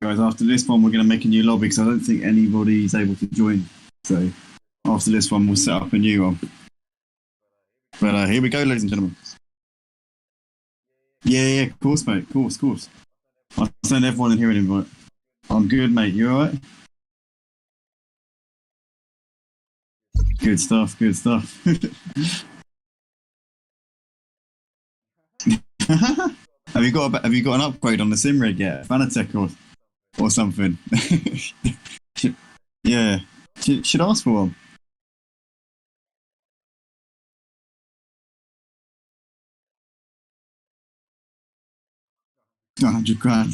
Guys, after this one, we're going to make a new lobby because I don't think anybody's able to join. So after this one, we'll set up a new one. But here we go, ladies and gentlemen. Yeah, of course, mate. Of course. I'll send everyone in here an invite. I'm good, mate. You all right? Good stuff. Have you got an upgrade on the sim rig yet? Fanatec or something? Yeah, should ask for one. 100 grand.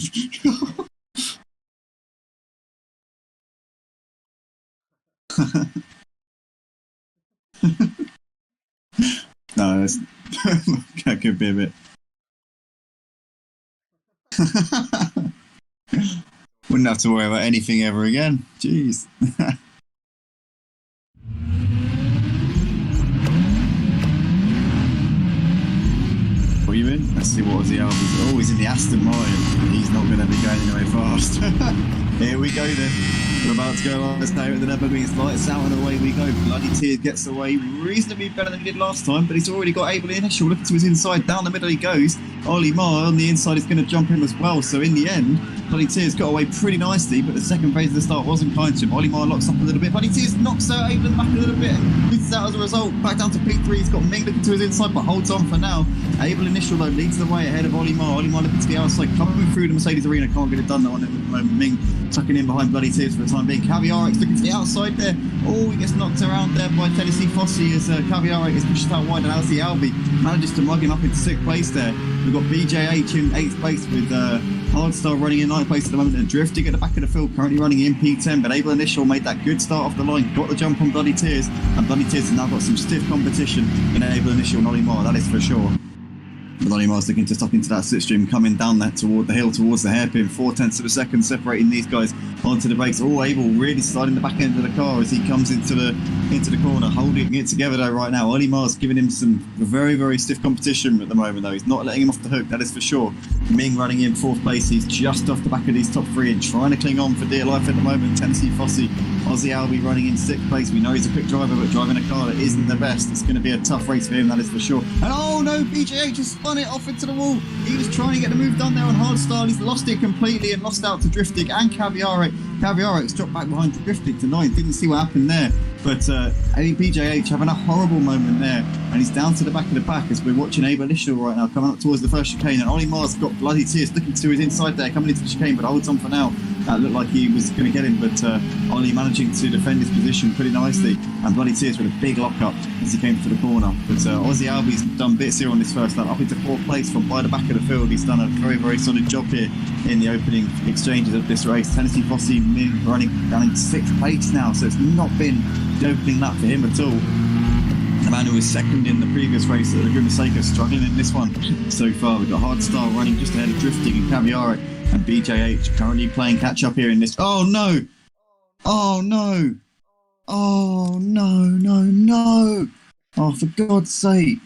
No, that could be a bit. Wouldn't have to worry about anything ever again. Jeez. What are you in? Let's see what Ozzy Albi's. Oh, he's in the Aston Martin. He's not going to be going anywhere fast. Here we go then. We're about to go on this now with the number being lights out and away we go. Bloody Tears gets away reasonably better than he did last time, but he's already got Able initial. Looking to his inside, down the middle he goes. Ollie Marr on the inside is going to jump in as well. So in the end, Bloody Tears got away pretty nicely, but the second phase of the start wasn't kind to him. Ollie Marr locks up a little bit. Bloody Tears knocks out Able in the back a little bit. Loses out as a result. Back down to P3. He's got Ming looking to his inside, but holds on for now. Able initial though leads the way ahead of Ollie Marr. Ollie Marr looking to the outside, coming through the Mercedes arena. Can't get it done though on it at the moment. Ming tucking in behind Bloody Tears for the time being. Caviarix looking to the outside there. Oh, he gets knocked around there by Tennessee Fossey as Caviarix is pushed out wide, and Ozzy Albi manages to mug him up into 6th place there. We've got BJH in 8th place with Hardstar running in 9th place at the moment, and Drifting at the back of the field currently running in P10, but Able Initial made that good start off the line, got the jump on Bloody Tears, and Bloody Tears has now got some stiff competition in Able Initial and Ollie Marr, that is for sure. But Ollie Marr's looking to stop into that slipstream, coming down that toward the hill towards the hairpin, 0.4 of a second separating these guys onto the brakes. Oh, Able really sliding the back end of the car as he comes into the corner, holding it together though right now. Ollie Marr's giving him some very, very stiff competition at the moment though. He's not letting him off the hook, that is for sure. Ming running in 4th place, he's just off the back of these top 3 and trying to cling on for dear life at the moment. Tennessee Fossey, Ozzy Albi running in 6th place. We know he's a quick driver, but driving a car that isn't the best. It's going to be a tough race for him, that is for sure. And oh no, BJH just spun it off into the wall. He was trying to get the move done there on Hardstyle. He's lost it completely and lost out to Drifting and Caviarix. Caviarix dropped back behind Drifting to 9th. Didn't see what happened there. But BJH having a horrible moment there, and he's down to the back of the pack as we're watching Abolitional right now coming up towards the first chicane, and Ollie Mars got bloody tears looking to his inside there coming into the chicane, but holds on for now. That looked like he was going to get him, but Ollie managing to defend his position pretty nicely, and bloody tears with a big lock-up as he came to the corner. But Aussie Albie's done bits here on this first lap, up into 4th place from by the back of the field. He's done a very, very solid job here in the opening exchanges of this race. Tennessee Fossey running down in 6th place now, so it's not been the opening lap for him at all. The man who was second in the previous race at Laguna Seca struggling in this one so far. We've got Hard Star running just ahead of Drifting and Caviaric, and BJH currently playing catch up here in this. Oh no! Oh no! Oh no, no, no! Oh, for God's sake!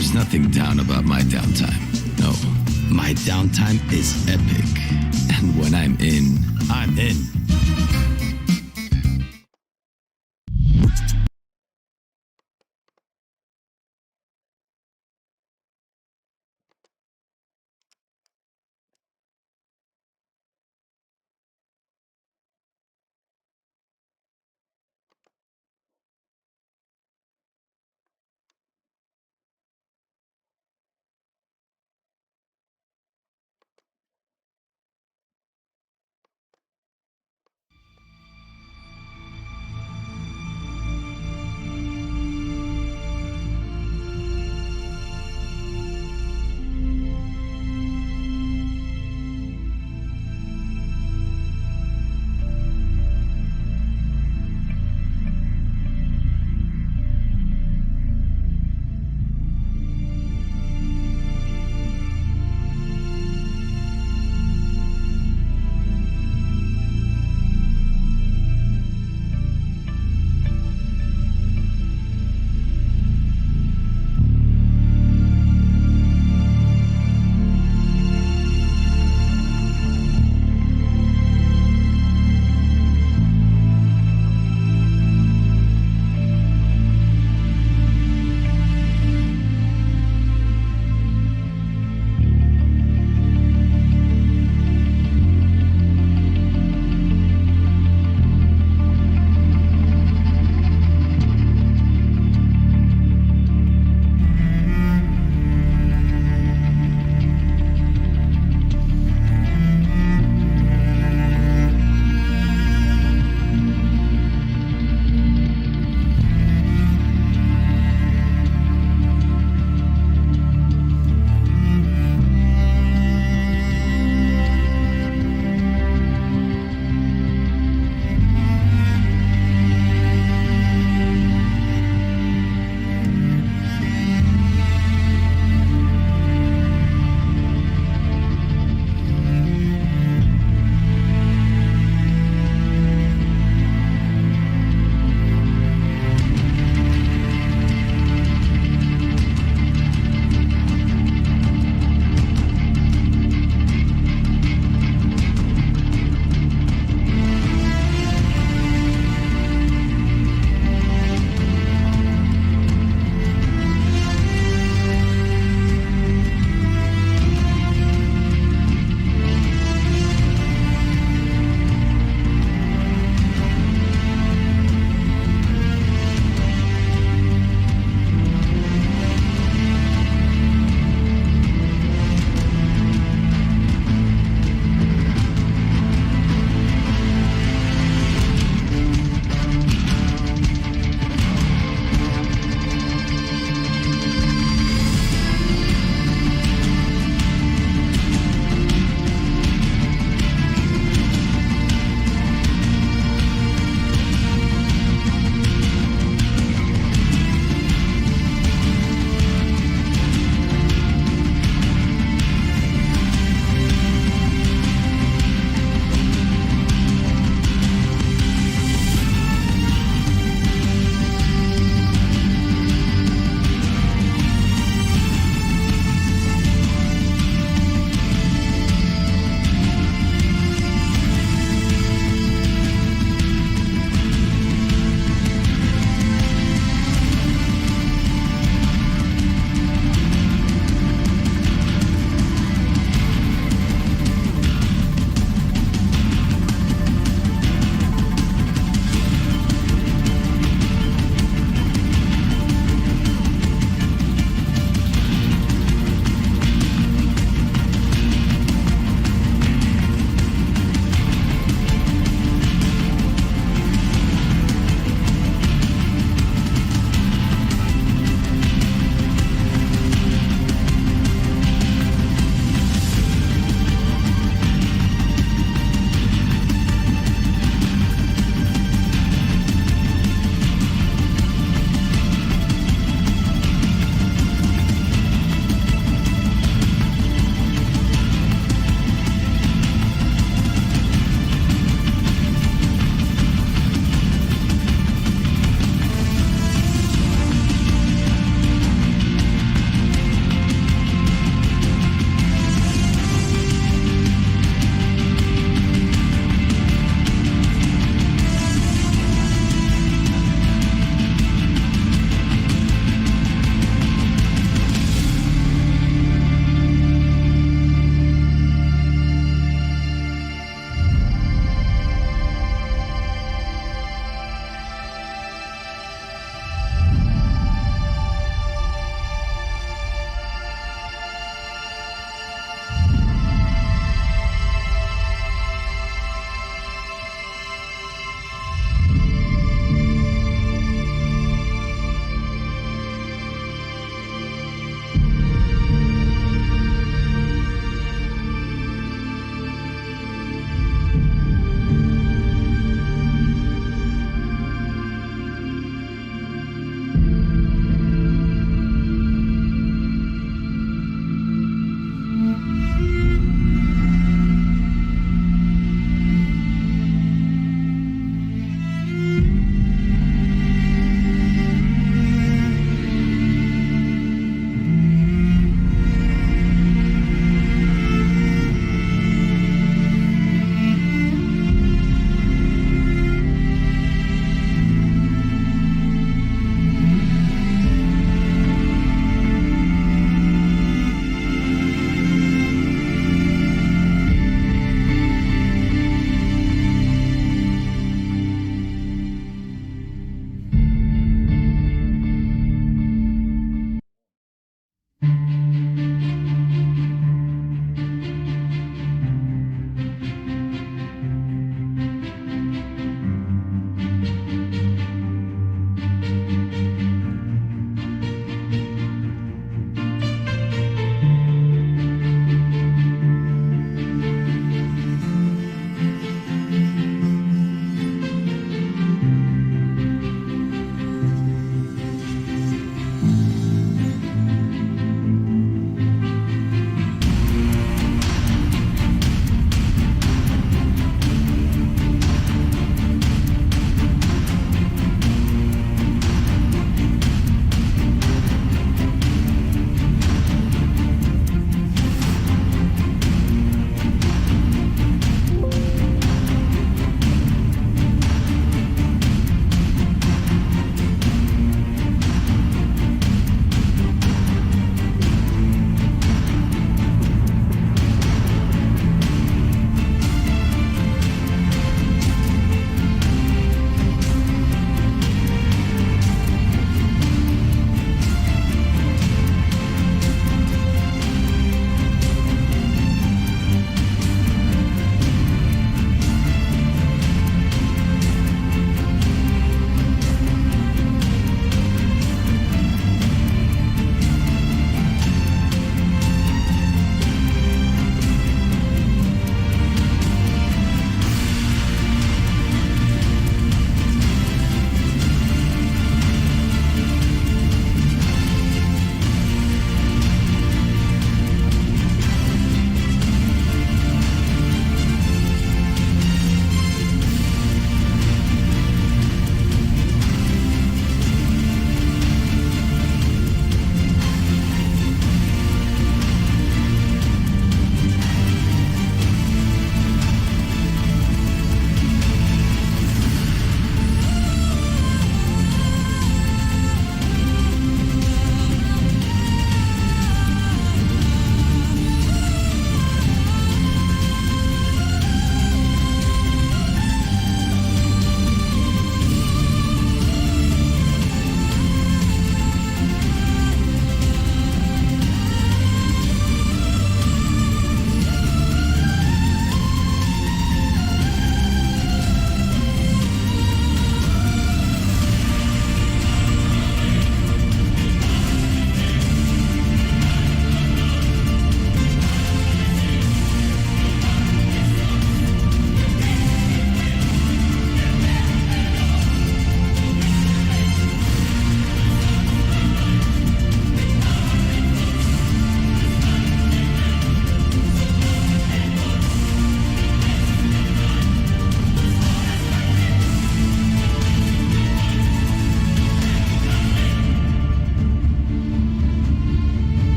There's nothing down about my downtime. No, my downtime is epic. And when I'm in, I'm in.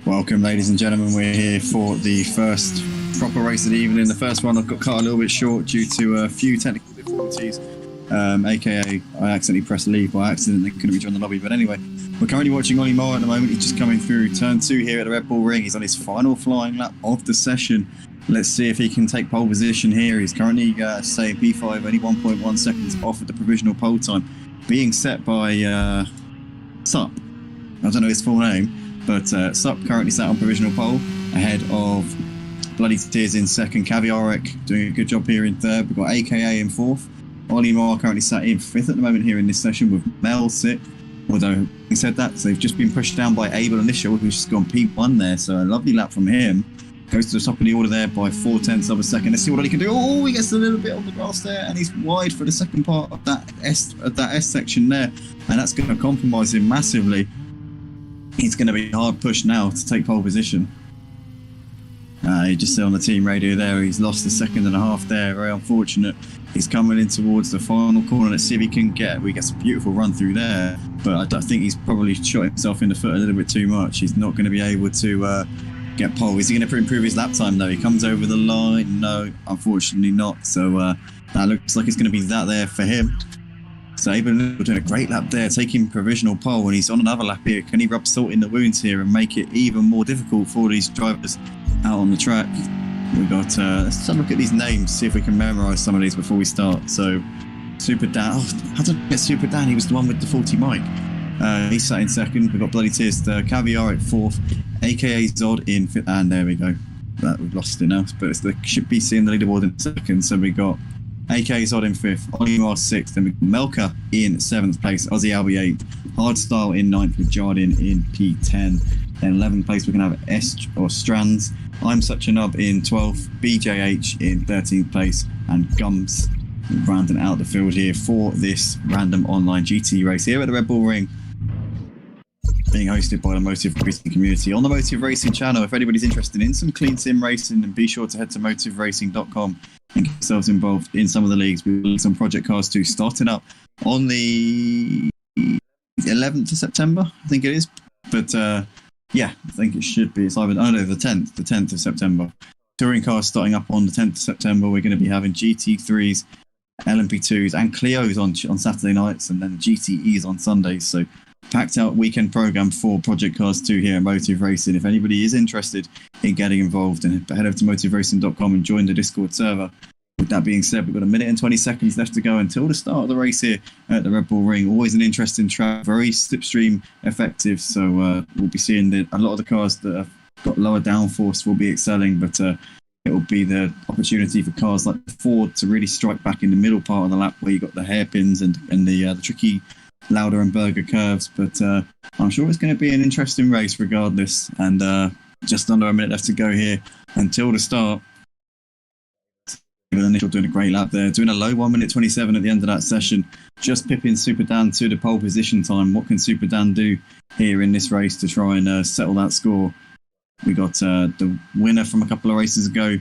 Welcome, ladies and gentlemen. We're here for the first proper race of the evening. The first one I've got cut a little bit short due to a few technical difficulties, aka I accidentally pressed leave by accident and couldn't rejoin the lobby. But anyway, we're currently watching Ollie Moore at the moment. He's just coming through turn 2 here at the Red Bull Ring. He's on his final flying lap of the session. Let's see if he can take pole position here. He's currently saying P5, only 1.1 seconds off of the provisional pole time, being set by Sup. I don't know his full name. But Sup currently sat on provisional pole ahead of Bloody Tears in second. Caviarek doing a good job here in third. We've got AKA in fourth. Ollie Moore currently sat in fifth at the moment here in this session with Mel sixth. Although, having said that, so they've just been pushed down by Abel Initial, who's just gone P1 there. So a lovely lap from him. Goes to the top of the order there by 0.4 of a second. Let's see what Ollie can do. Oh, he gets a little bit on the grass there, and he's wide for the second part of that S section there. And that's going to compromise him massively. He's going to be hard pushed now to take pole position. You just see on the team radio there, he's lost a second and a half there. Very unfortunate. He's coming in towards the final corner. Let's see if he can we get some beautiful run through there. But I think he's probably shot himself in the foot a little bit too much. He's not going to be able to get pole. Is he going to improve his lap time though? He comes over the line. No, unfortunately not. So that looks like it's going to be that there for him. So Abel doing a great lap there, taking provisional pole, and he's on another lap here. Can he rub salt in the wounds here and make it even more difficult for these drivers out on the track? We got let's have a look at these names, see if we can memorise some of these before we start. So Super Dan, how did I get Super Dan? He was the one with the 40 mic. He sat in second. We've got Bloody Tears, Caviar at fourth, AKA Zod in fifth, and there we go. We've lost it now, but they should be seeing the leaderboard in second. So we got AKA Zod in fifth, Ollie Moore sixth, then Melka in seventh place, Aussie Albie eighth, Hardstyle in ninth with Jardin in P10. Then 11th place we can have Strands, I'm Such a Nub in 12th, BJH in 13th place, and Gums rounding out the field here for this random online GT race here at the Red Bull Ring, being hosted by the Motive Racing community on the Motive Racing channel. If anybody's interested in some clean sim racing, then be sure to head to motiveracing.com and get yourselves involved in some of the leagues. We've got some Project Cars 2 starting up on the 11th of September, I think it is. But yeah, I think it should be. It's either, the 10th of September. Touring cars starting up on the 10th of September. We're going to be having GT3s, LMP2s and Clios on Saturday nights, and then GTEs on Sundays. So packed out weekend program for Project Cars 2 here at Motive Racing. If anybody is interested in getting involved, and head over to motiveracing.com and join the Discord server. With that being said, we've got 1 minute and 20 seconds left to go until the start of the race here at the Red Bull Ring. Always an interesting track, very slipstream effective. So we'll be seeing a lot of the cars that have got lower downforce will be excelling, but it will be the opportunity for cars like Ford to really strike back in the middle part of the lap where you've got the hairpins and the tricky Lauder and Berger curves. But I'm sure it's going to be an interesting race regardless. And just under 1 minute left to go here until the start. Initial doing a great lap there, doing a low 1 minute 27 at the end of that session, just pipping Super Dan to the pole position time. What can Super Dan do here in this race to try and settle that score? We got the winner from a couple of races ago,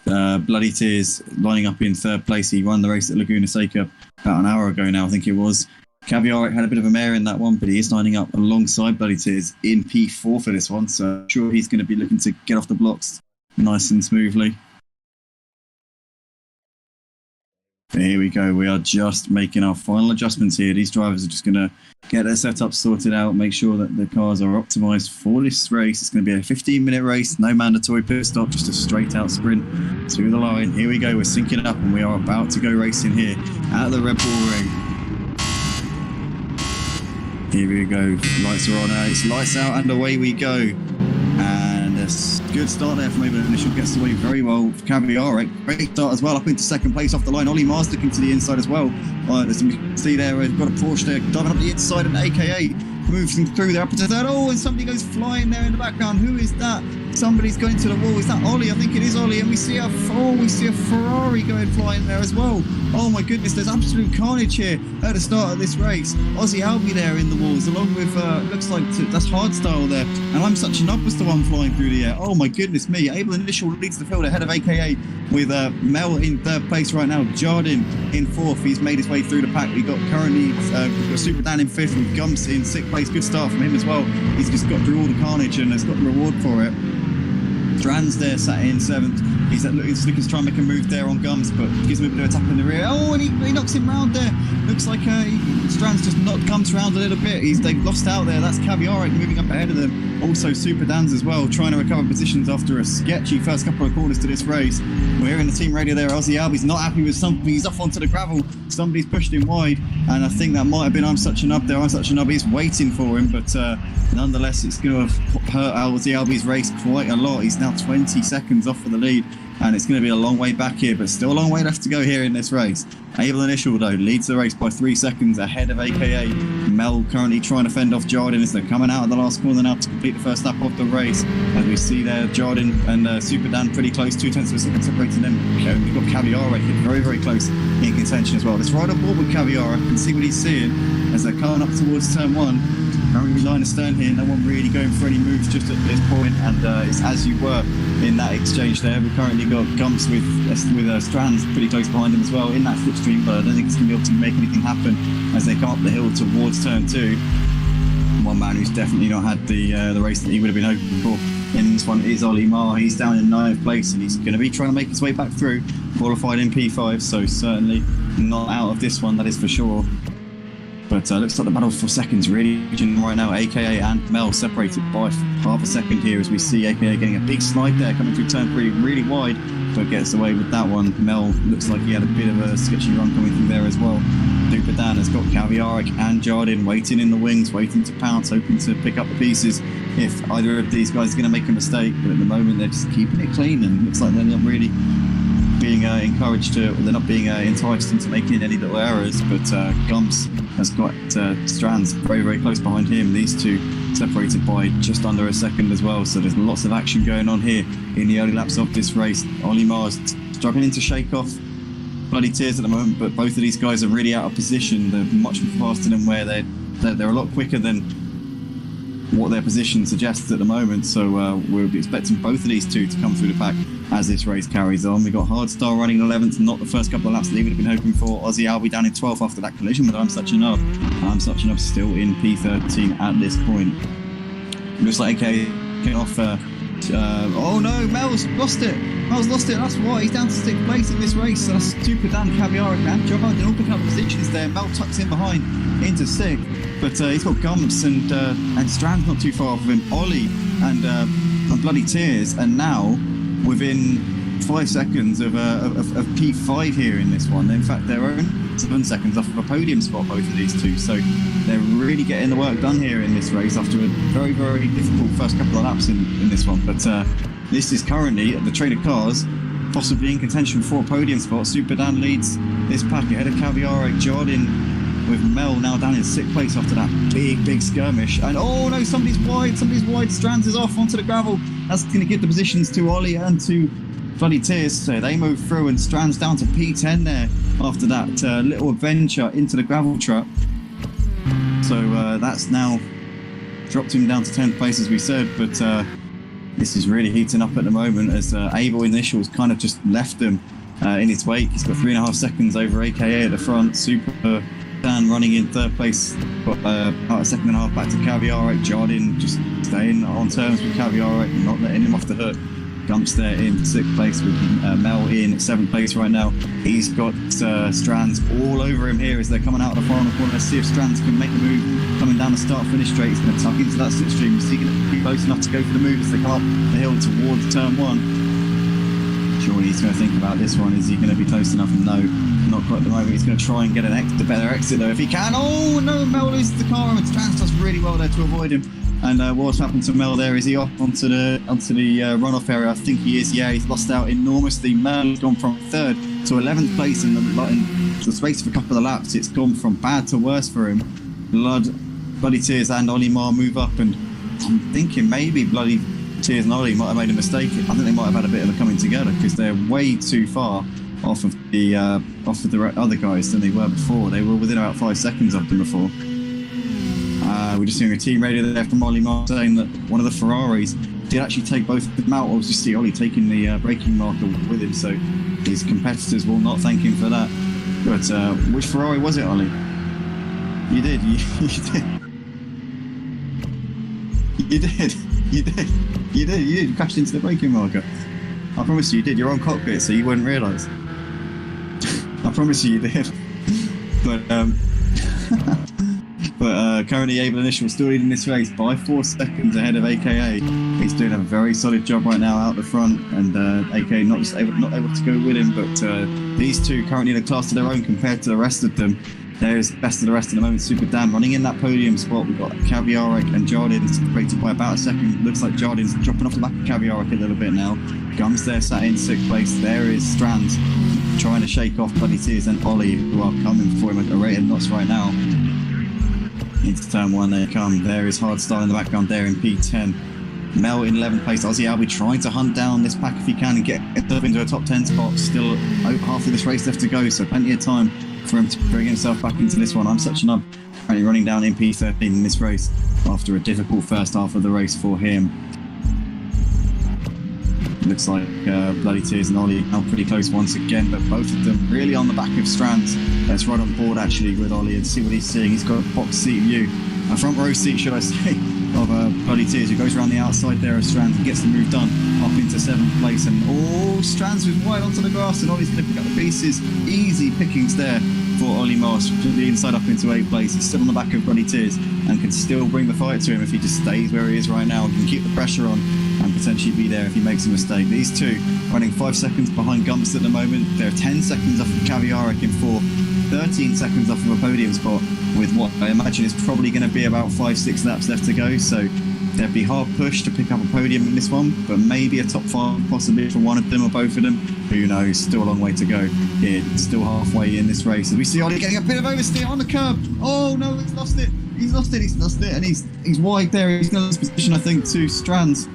Bloody Tears, lining up in third place. He won the race at Laguna Seca about an hour ago now, I think it was. Caviar had a bit of a mare in that one, but he is lining up alongside Bloody Tears in P4 for this one, so I'm sure he's going to be looking to get off the blocks nice and smoothly. Here we go. We are just making our final adjustments here. These drivers are just going to get their setup sorted out, make sure that the cars are optimized for this race. It's going to be a 15-minute race, no mandatory pit stop, just a straight-out sprint to the line. Here we go. We're syncing up, and we are about to go racing here at the Red Bull Ring. Here we go. Lights are on now. It's lights out, and away we go. And a good start there from Abel Initial, gets away very well. Caviar, great start as well, up into second place off the line. Ollie Mars looking to the inside as well. As you can see there, we've got a Porsche there diving up the inside, and AKA moves him through there up into third. Oh, and somebody goes flying there in the background. Who is that? Somebody's going to the wall. Is that Ollie? I think it is Ollie. And we see a Ferrari going flying there as well. Oh my goodness, there's absolute carnage here at the start of this race. Aussie Albie there in the walls, along with, looks like that's Hardstyle there. And I'm Such a Nub was the one flying through the air. Oh my goodness me. Abel Initial leads the field ahead of AKA with Mel in third place right now. Jardin in fourth. He's made his way through the pack. We've got currently we've got Super Dan in fifth with Gums in sixth place. Good start from him as well. He's just got through all the carnage and has got the reward for it. Strand's there, sat in 7th. He's looking to try and make a move there on Gums, but gives him a bit of a tap in the rear. Oh, and he knocks him round there. Looks like Strand's just knocked Gums round a little bit. They've lost out there. That's Caviaric moving up ahead of them. Also Super Dan's as well, trying to recover positions after a sketchy first couple of corners to this race. We're hearing the team radio there. Ozzy Albi's not happy with something. He's off onto the gravel. Somebody's pushed him wide, and I think that might have been I'm Such a Nub there. I'm Such a Nub is waiting for him, but nonetheless, it's going to have hurt Ozzy Albi's race quite a lot. He's now 20 seconds off of the lead, and it's going to be a long way back here, but still a long way left to go here in this race. Able Initial, though, leads the race by 3 seconds ahead of AKA. Mel currently trying to fend off Jardin as they're coming out of the last corner now to complete the first lap of the race. As we see there, Jardin and Super Dan pretty close, 2/10 of a second separating them. We've got Caviaric very, very close in contention as well. Let's ride on board with Caviaric and see what he's seeing as they're coming up towards turn 1. Currently line astern here, no one really going for any moves just at this point, and it's as you were in that exchange there. We've currently got Gumps with Strands pretty close behind him as well in that slipstream, but I don't think it's going to be able to make anything happen as they come up the hill towards turn 2. One man who's definitely not had the race that he would have been hoping for in this one is Ollie Marr. He's down in 9th place, and he's going to be trying to make his way back through, qualified in P5, so certainly not out of this one, that is for sure. But looks like the battle for seconds really right now. AKA and Mel separated by half a second here as we see AKA getting a big slide there coming through turn 3 really wide, but gets away with that one. Mel looks like he had a bit of a sketchy run coming through there as well. Super Dan has got Caviaric and Jardin waiting in the wings, waiting to pounce, hoping to pick up the pieces if either of these guys is going to make a mistake. But at the moment they're just keeping it clean, and looks like they're not really being encouraged to, or they're not being enticed into making any little errors. But Gumps has got Strands very, very close behind him. These two separated by just under a second as well, so there's lots of action going on here in the early laps of this race. Ollie Marr's struggling to shake off Bloody Tears at the moment, but both of these guys are really out of position. They're much faster than where they're a lot quicker than what their position suggests at the moment, so we'll be expecting both of these two to come through the pack as this race carries on. We've got Hardstar running 11th, not the first couple of laps that he would have been hoping for. Ozzy Albi down in 12th after that collision with I'm Such a Nub. I'm Such a Nub still in P13 at this point. Looks like AK getting off. Oh no, Mel's lost it. That's why he's down to 6th place in this race. So that's Super Dan, Caviaric and Giovannini all picking up the positions there. Mel tucks in behind into 6th, but he's got Gumps and Strand's not too far off of him. Ollie and Bloody Tears are now within 5 seconds of P5 here in this one. In fact, they're only 7 seconds off of a podium spot, both of these two. So they're really getting the work done here in this race after a very, very difficult first couple of laps in this one. But this is currently the train of cars, possibly in contention for a podium spot. Super Dan leads this pack ahead of Caviaric. Jardin with Mel now down in 6th place after that big skirmish. And oh no, somebody's wide. Strands is off onto the gravel. That's going to give the positions to Ollie and to Bloody Tears. So they move through, and Strands down to P10 there after that little adventure into the gravel truck. So that's now dropped him down to 10th place, as we said. But this is really heating up at the moment as Able Initials kind of just left him in its wake. He's got 3.5 seconds over AKA at the front. Super Dan running in 3rd place, got about a second and a half back to Caviaric. Jardin just staying on terms with Caviaric, not letting him off the hook. Gumps there in 6th place with Mel in 7th place right now. He's got Strands all over him here as they're coming out of the final corner. Let's see if Strands can make the move coming down the start-finish straight. He's going to tuck into that slipstream. Is he going to be close enough to go for the move as they come up the hill towards turn 1? Surely he's going to think about this one. Is he going to be close enough? No, not quite at the moment. He's going to try and get the better exit though if he can. Oh no, Mel loses the car, and Strands does really well there to avoid him. And what's happened to Mel there? Is he off onto the runoff area? I think he is. Yeah, he's lost out enormously. Mel's gone from 3rd to 11th place in the space of a couple of laps. It's gone from bad to worse for him. Bloody Tears and Ollie Marr move up, and I'm thinking maybe Bloody Tears and Ollie might have made a mistake. I think they might have had a bit of a coming together because they're way too far off of the other guys than they were before. They were within about 5 seconds of them before. We're just hearing a team radio there from Ollie Marr saying that one of the Ferraris did actually take both of them out. I was just see Ollie taking the braking marker with him, so his competitors will not thank him for that. But which Ferrari was it, Ollie? You did. You did. You did. You did. You did. You crashed into the braking marker. I promise you did. You're on cockpit, so you wouldn't realise. I promise you did. But currently Able Initial still leading this race by 4 seconds ahead of AKA. He's doing a very solid job right now out the front, and AKA not able to go with him. But these two currently in a class of their own compared to the rest of them. There's best of the rest at the moment. Super Dan running in that podium spot. We've got Kaviarek and Jardin separated by about a second. Looks like Jardin's dropping off the back of Kaviarek a little bit now. Gums there sat in 6th place. There is Strands trying to shake off Bloody Tears and Ollie, who are coming for him at a rate of knots right now. Into turn 1 they come. There is Hardstyle in the background there in P10. Mel in 11th place. Aussie Albie trying to hunt down this pack if he can and get himself into a top 10 spot. Still half of this race left to go, so plenty of time for him to bring himself back into this one. I'm such a nub. Currently running down in P13 in this race after a difficult first half of the race for him. Looks like Bloody Tears and Ollie now pretty close once again, but both of them really on the back of Strands. Let's right on board actually with Ollie and see what he's seeing. He's got a box seat view, a front row seat should I say, of Bloody Tears, who goes around the outside there of Strands and gets the move done up into 7th place. And Strands was wide onto the grass, and Ollie's going to pick up the pieces. Easy pickings there for Ollie Marsh from the inside up into 8th place. He's still on the back of Bloody Tears and can still bring the fight to him if he just stays where he is right now and can keep the pressure on and potentially be there if he makes a mistake. These two running 5 seconds behind Gumps at the moment. They're 10 seconds off of Kaviarek in 4th, 13 seconds off of a podium spot with what I imagine is probably going to be about 5-6 laps left to go. So they'd be hard pushed to pick up a podium in this one, but maybe a top 5 possibly for one of them or both of them. Who knows? Still a long way to go here. Still halfway in this race. As we see Ollie getting a bit of oversteer on the curb. Oh no, he's lost it. He's lost it, and he's wide there. He's going to lose position, I think, to Strands.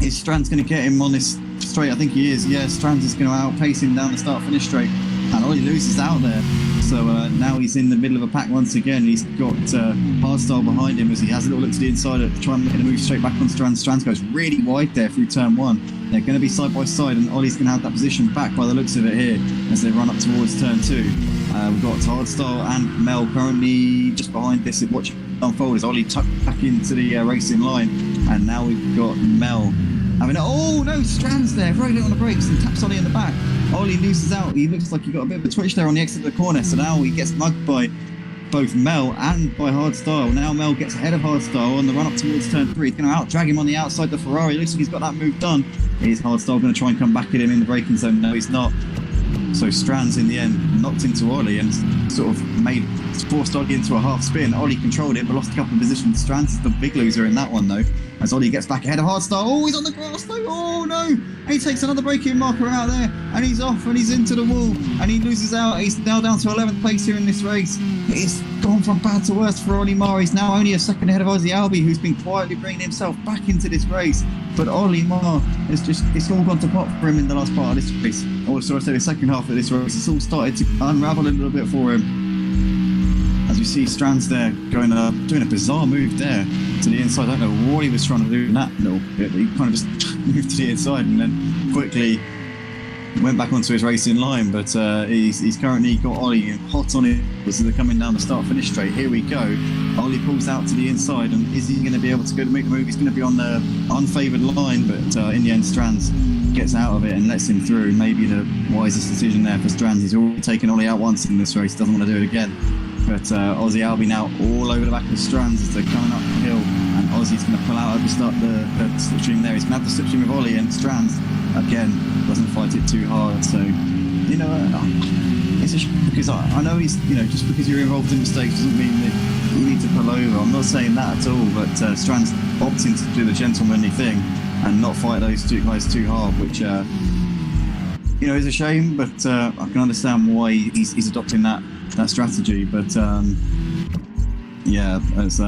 Is Strands going to get him on this straight? I think he is. Yeah, Strands is going to outpace him down the start-finish straight, and Ollie loses out there. So now he's in the middle of a pack once again. He's got Hardstyle behind him as he has a little look to the inside to try and make a move straight back on Strands. Strands goes really wide there through turn 1. They're going to be side by side, and Ollie's going to have that position back by the looks of it here as they run up towards turn 2. We've got Hardstyle and Mel currently just behind this, watching it unfold as Ollie tucked back into the racing line, and now we've got Mel having Strands there, very little on the brakes and taps Ollie in the back. Ollie loses out. He looks like he got a bit of a twitch there on the exit of the corner, so now he gets mugged by both Mel and by Hardstyle. Now Mel gets ahead of Hardstyle on the run up towards turn 3. He's going to out-drag him on the outside the Ferrari. Looks like he's got that move done. Is Hardstyle going to try and come back at him in the braking zone? No, he's not. So Strands in the end knocked into Ollie and sort of forced Ollie into a half spin. Ollie controlled it but lost a couple of positions. Strands is the big loser in that one though, as Ollie gets back ahead of Hardstyle. Oh, he's on the grass though. Oh no! And he takes another braking marker out there, and he's off and he's into the wall and he loses out. He's now down to 11th place here in this race. It's gone from bad to worse for Ollie Marr. He's now only a second ahead of Aussie Albie, who's been quietly bringing himself back into this race. But Ollie Marr has it's all gone to pot for him in the last part of this race. Also, I say the second half of this race, it's all started to unravel a little bit for him. As you see Strands there doing a bizarre move there to the inside. I don't know what he was trying to do in that little bit, but he kind of just moved to the inside and then quickly went back onto his racing line. But he's currently got Ollie hot on it as they're coming down the start-finish straight. Here we go. Ollie pulls out to the inside, and is he going to be able to go to make the move? He's going to be on the unfavoured line, but in the end Strands gets out of it and lets him through. Maybe the wisest decision there for Strands. He's already taken Ollie out once in this race, doesn't want to do it again. But Aussie Albie now all over the back of Strands as they're coming up the hill, and Aussie's going to pull out at the start the slipstream there. He's going to have the slipstream of Ollie, and Strands again doesn't fight it too hard. So it's a because I know he's just because you're involved in mistakes doesn't mean that you need to pull over. I'm not saying that at all, but Strands opting to do the gentlemanly thing and not fight those two guys too hard, which is a shame. But I can understand why he's adopting that strategy. But it's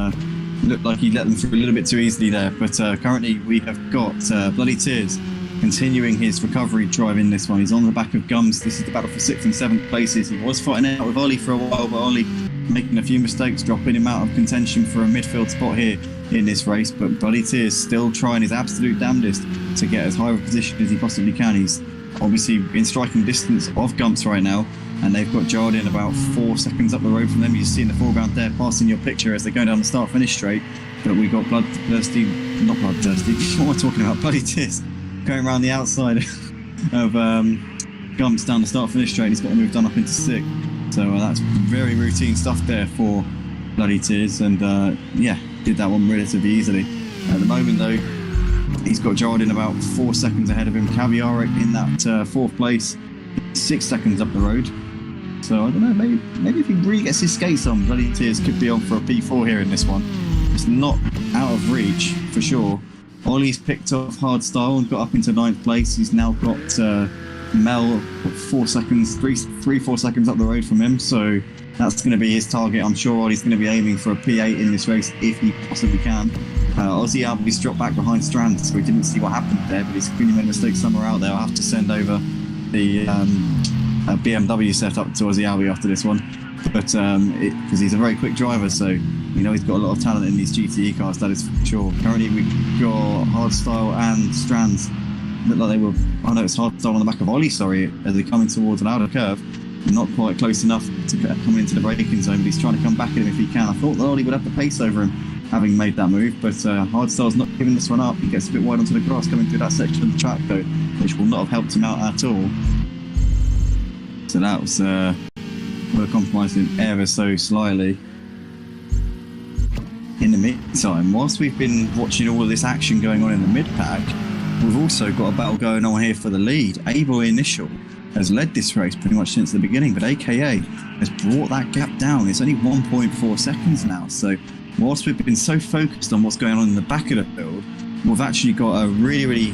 looked like he let them through a little bit too easily there. But currently we have got Bloody Tears continuing his recovery drive in this one. He's on the back of Gums. This is the battle for 6th and 7th places. He was fighting out with Ollie for a while, but Ollie making a few mistakes, dropping him out of contention for a midfield spot here in this race. But Bloody Tears still trying his absolute damnedest to get as high a position as he possibly can. He's obviously in striking distance of Gumps right now, and they've got Jardin about 4 seconds up the road from them. You see in the foreground there, passing your picture as they're going down the start-finish straight. But we got bloodthirsty, not bloodthirsty, what am I talking about? Bloody tears going around the outside of Gumps down the start finish straight. He's got to move down up into 6th. So that's very routine stuff there for Bloody Tears, and yeah, did that one relatively easily. At the moment though, he's got Jordan about 4 seconds ahead of him. Caviar in that 4th place, 6 seconds up the road. So I don't know, maybe if he really gets his skates on, Bloody Tears could be on for a P4 here in this one. It's not out of reach for sure. Ollie's picked off Hardstyle and got up into 9th place. He's now got Mel 4 seconds, 4 seconds up the road from him. So that's going to be his target. I'm sure Ollie's going to be aiming for a P8 in this race if he possibly can. Ozzy Albi's dropped back behind Strand, so we didn't see what happened there, but he's clearly made a mistake somewhere out there. I'll have to send over the BMW setup to Ozzy Albi after this one, but because he's a very quick driver, so you know he's got a lot of talent in these GTE cars, that is for sure. Currently we've got Hardstyle and Strands. Look like they were, oh no, it's Hardstyle on the back of Ollie, sorry, as they're coming towards an outer curve. Not quite close enough to come into the braking zone, but he's trying to come back at him if he can. I thought that Ollie would have the pace over him, having made that move, but Hardstyle's not giving this one up. He gets a bit wide onto the grass coming through that section of the track though, which will not have helped him out at all. So that was we're compromising ever so slightly. In the meantime, whilst we've been watching all of this action going on in the mid-pack, we've also got a battle going on here for the lead. Able Initial has led this race pretty much since the beginning, but AKA has brought that gap down. It's only 1.4 seconds now, so whilst we've been so focused on what's going on in the back of the field, we've actually got a really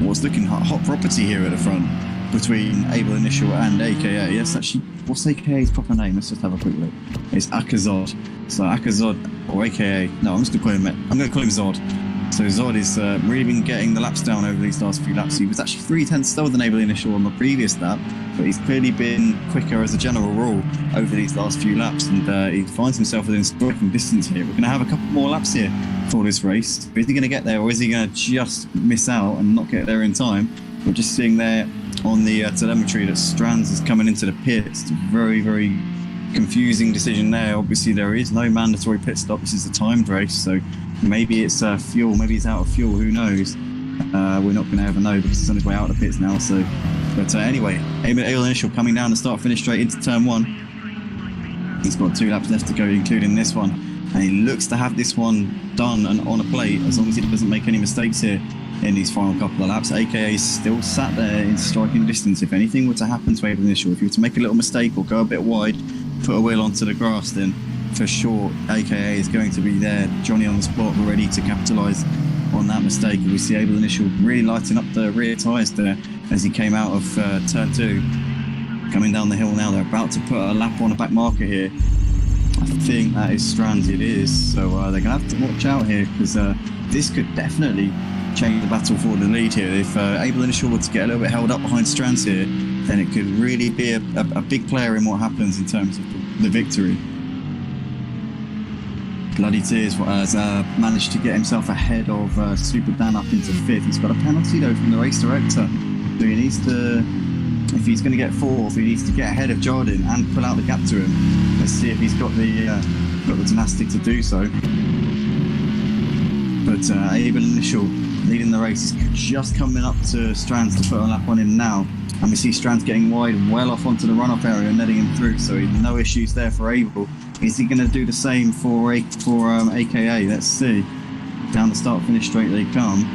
what's looking hot property here at the front between Able Initial and AKA. Yes, actually, what's AKA's proper name? Let's just have a quick look. It's Akazod. So Akazod, or AKA, no, I'm going to call him Zod. So Zod is really been getting the laps down over these last few laps. He was actually 3/10 slower than Able Initial on the previous lap, but he's clearly been quicker as a general rule over these last few laps, and he finds himself within striking distance here. We're going to have a couple more laps here for this race. Is he going to get there, or is he going to just miss out and not get there in time? We're just seeing there on the telemetry that Strands is coming into the pits. It's a very confusing decision there. Obviously there is no mandatory pit stop. This is a timed race, so maybe it's fuel, maybe he's out of fuel, who knows. We're not going to ever know because he's on his way out of the pits now. So, but anyway, Able Initial coming down the start finish straight into turn 1. He's got 2 laps left to go, including this one, and he looks to have this one done and on a plate as long as he doesn't make any mistakes here in these final couple of laps. AKA is still sat there in striking distance. If anything were to happen to Able Initial, if you were to make a little mistake or go a bit wide, put a wheel onto the grass, then for sure AKA is going to be there, Johnny on the spot, ready to capitalise on that mistake. And we see Able Initial really lighting up the rear tyres there as he came out of turn 2. Coming down the hill now, they're about to put a lap on a back marker here. I think that is Strands, it is. So they're going to have to watch out here, because this could definitely change the battle for the lead here. If Able Initial were to get a little bit held up behind Strands here, then it could really be a big player in what happens in terms of the victory. Bloody Tears has managed to get himself ahead of Super Dan up into 5th. He's got a penalty though from the race director, so he needs to, if he's going to get 4th, he needs to get ahead of Jordan and pull out the gap to him. Let's see if he's got the tenacity to do so. But Able Initial leading the race, is just coming up to Strands to put a lap on him now. And we see Strands getting wide, well off onto the runoff area and letting him through, so no issues there for Able. Is he going to do the same for AKA? Let's see. Down the start finish straight they come.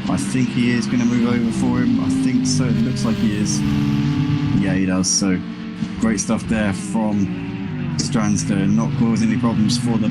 I think he is going to move over for him. I think so. It looks like he is. Yeah, he does. So great stuff there from Strands to not cause any problems for the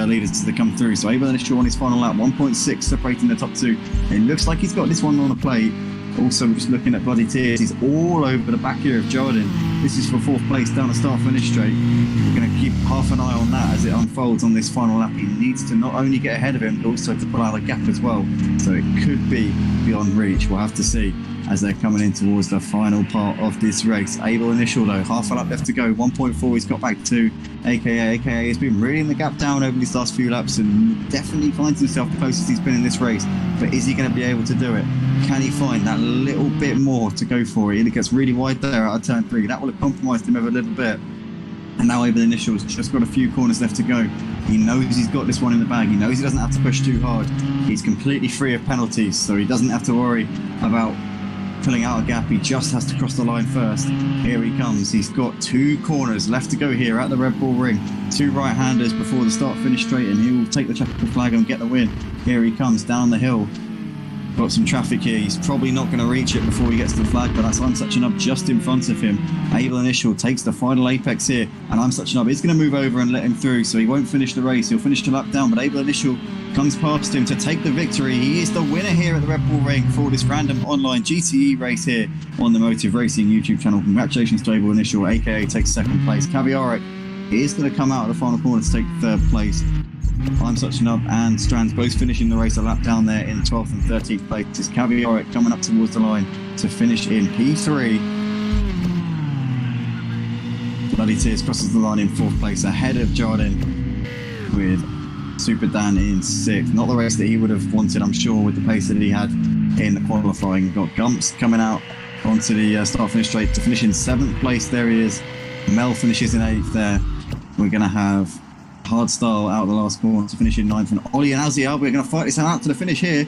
leaders to come through. So Able Initial on his final lap, 1.6 separating the top 2. It looks like he's got this one on a plate. Also, we're just looking at Bloody Tears. He's all over the back here of Jordan. This is for 4th place down the start finish straight. We're going to keep half an eye on that as it unfolds on this final lap. He needs to not only get ahead of him, but also to pull out a gap as well. So it could be beyond reach. We'll have to see as they're coming in towards the final part of this race. Able Initial though, half a lap left to go. 1.4 he's got back to AKA has been reading the gap down over these last few laps and definitely finds himself the closest he's been in this race. But is he going to be able to do it? Can he find that little bit more to go for it? He gets really wide there out of turn 3. That will have compromised him ever a little bit. And now Able Initial's just got a few corners left to go. He knows he's got this one in the bag. He knows he doesn't have to push too hard. He's completely free of penalties, so he doesn't have to worry about pulling out a gap. He just has to cross the line first. Here he comes. He's got 2 corners left to go here at the Red Bull Ring. 2 right-handers before the start-finish straight, and he will take the checkered flag and get the win. Here he comes down the hill. Got some traffic here. He's probably not going to reach it before he gets to the flag, but that's I'm Suching Up just in front of him. Able Initial takes the final apex here, and I'm Suching Up is going to move over and let him through, so he won't finish the race. He'll finish the lap down, but Able Initial comes past him to take the victory. He is the winner here at the Red Bull Ring for this random online GTE race here on the Motive Racing YouTube channel. Congratulations to Able Initial, aka takes 2nd place. Caviaric is going to come out of the final corner to take 3rd place. I'm Suching Up and Strands both finishing the race a lap down there in 12th and 13th places. Caviaric coming up towards the line to finish in P3. Bloody Tears crosses the line in 4th place ahead of Jardin, with Super Dan in 6th. Not the race that he would have wanted, I'm sure, with the pace that he had in the qualifying. Got Gumps coming out onto the start-finish straight to finish in 7th place. There he is. Mel finishes in 8th there. We're going to have Hardstyle out of the last corner to finish in 9th, and Ollie and Azzy Albi are going to fight this out to the finish here.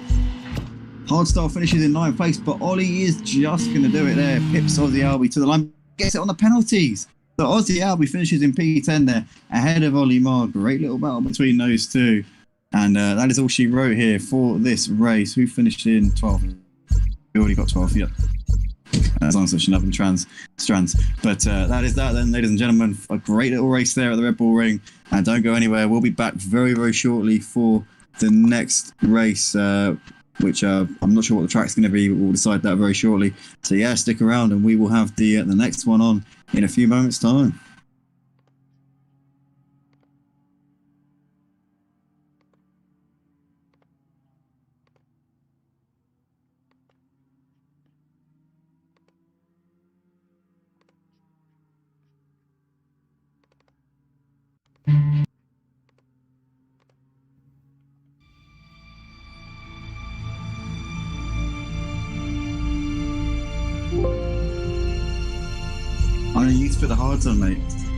Hardstyle finishes in 9th place, but Ollie is just going to do it there. Pips Aussie Albi to the line, gets it on the penalties. So Aussie Albi finishes in P10 there, ahead of Ollie Marr. Great little battle between those two. And that is all she wrote here for this race. Who finished in 12th? We already got 12th, yep. As long as Suching Up and Strands. But that is that then, ladies and gentlemen. A great little race there at the Red Bull Ring. And don't go anywhere. We'll be back very, very shortly for the next race, which I'm not sure what the track's going to be, but we'll decide that very shortly. So yeah, stick around and we will have the next one on in a few moments' time. You need to put the hards on, mate.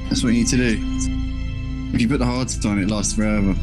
That's what you need to do. If you put the hards on, it lasts forever.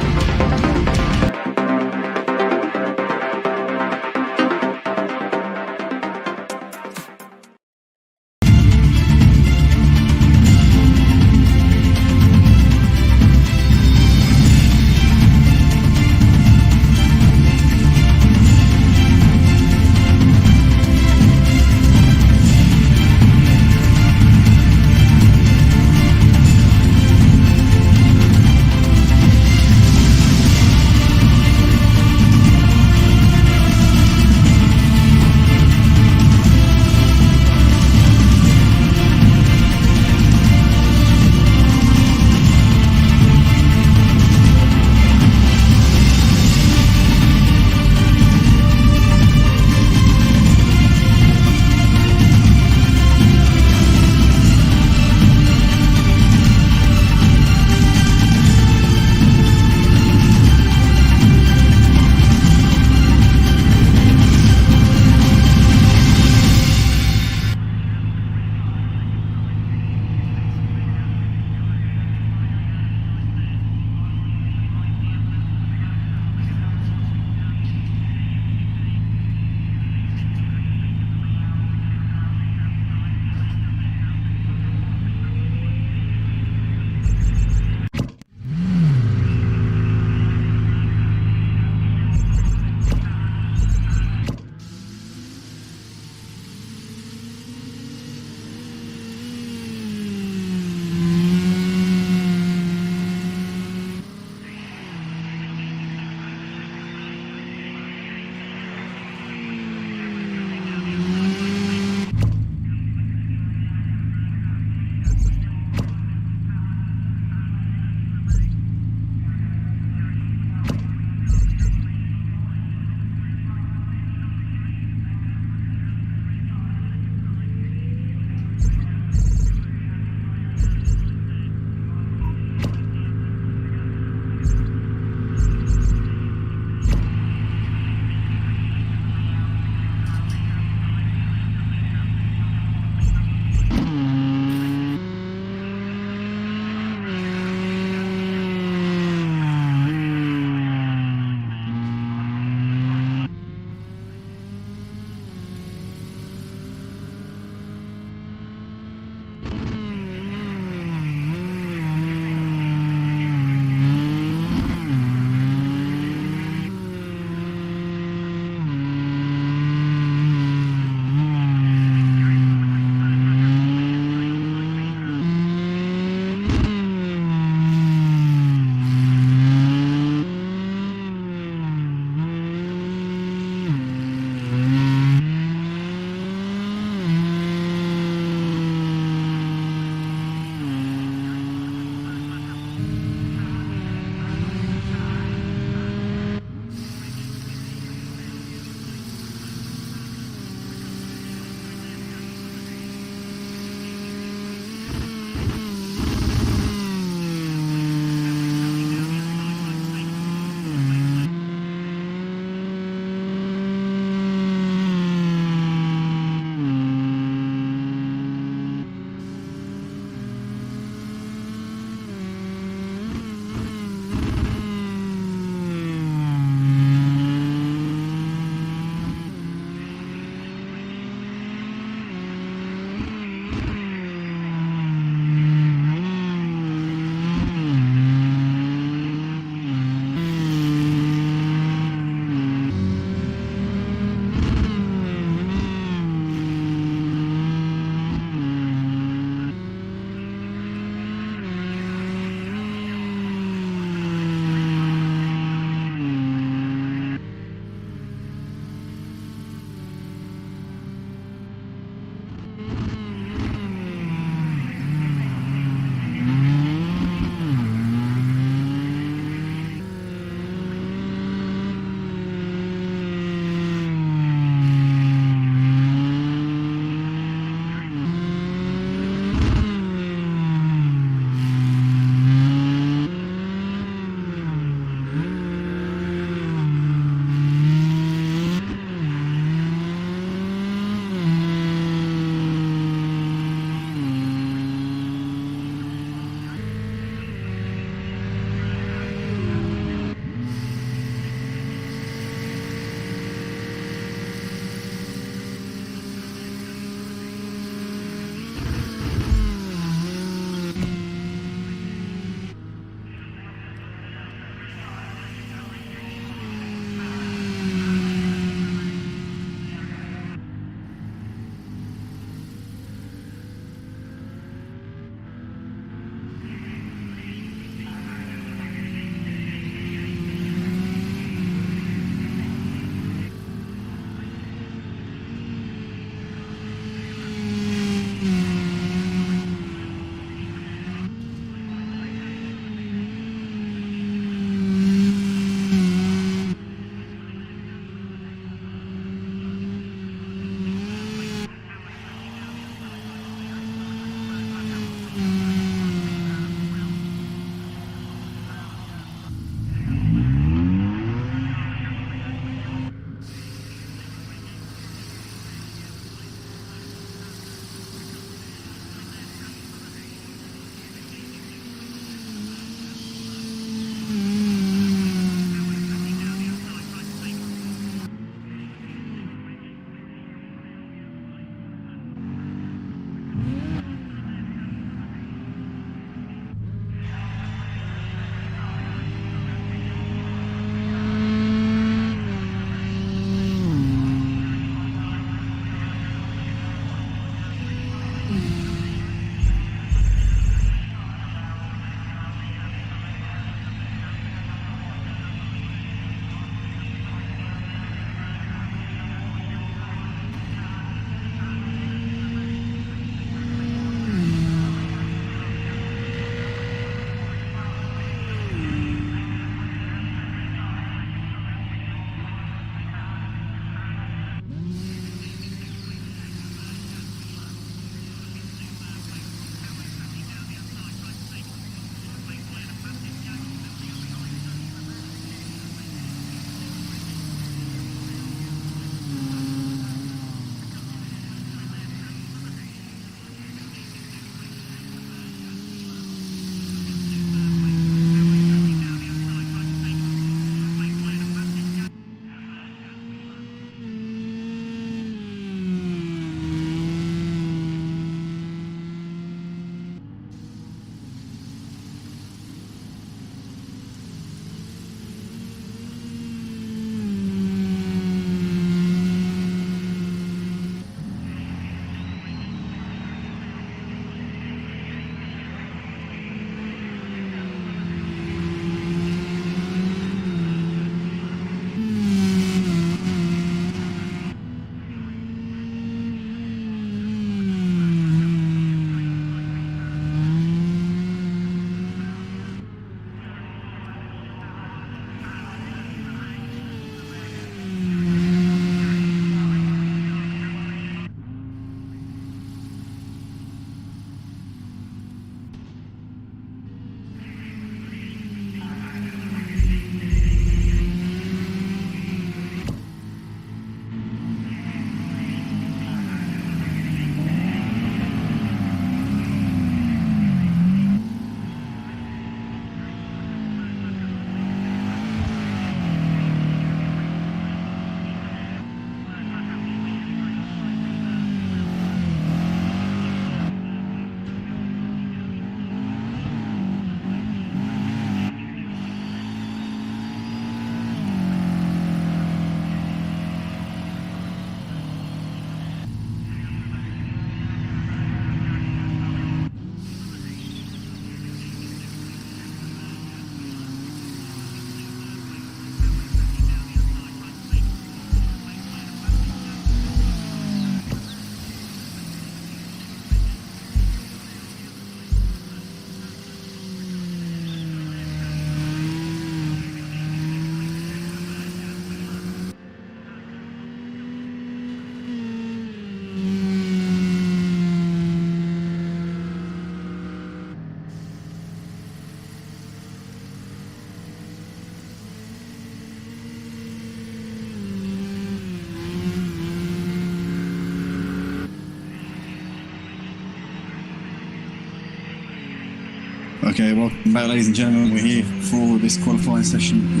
Okay, welcome back, ladies and gentlemen. We're here for this qualifying session. We're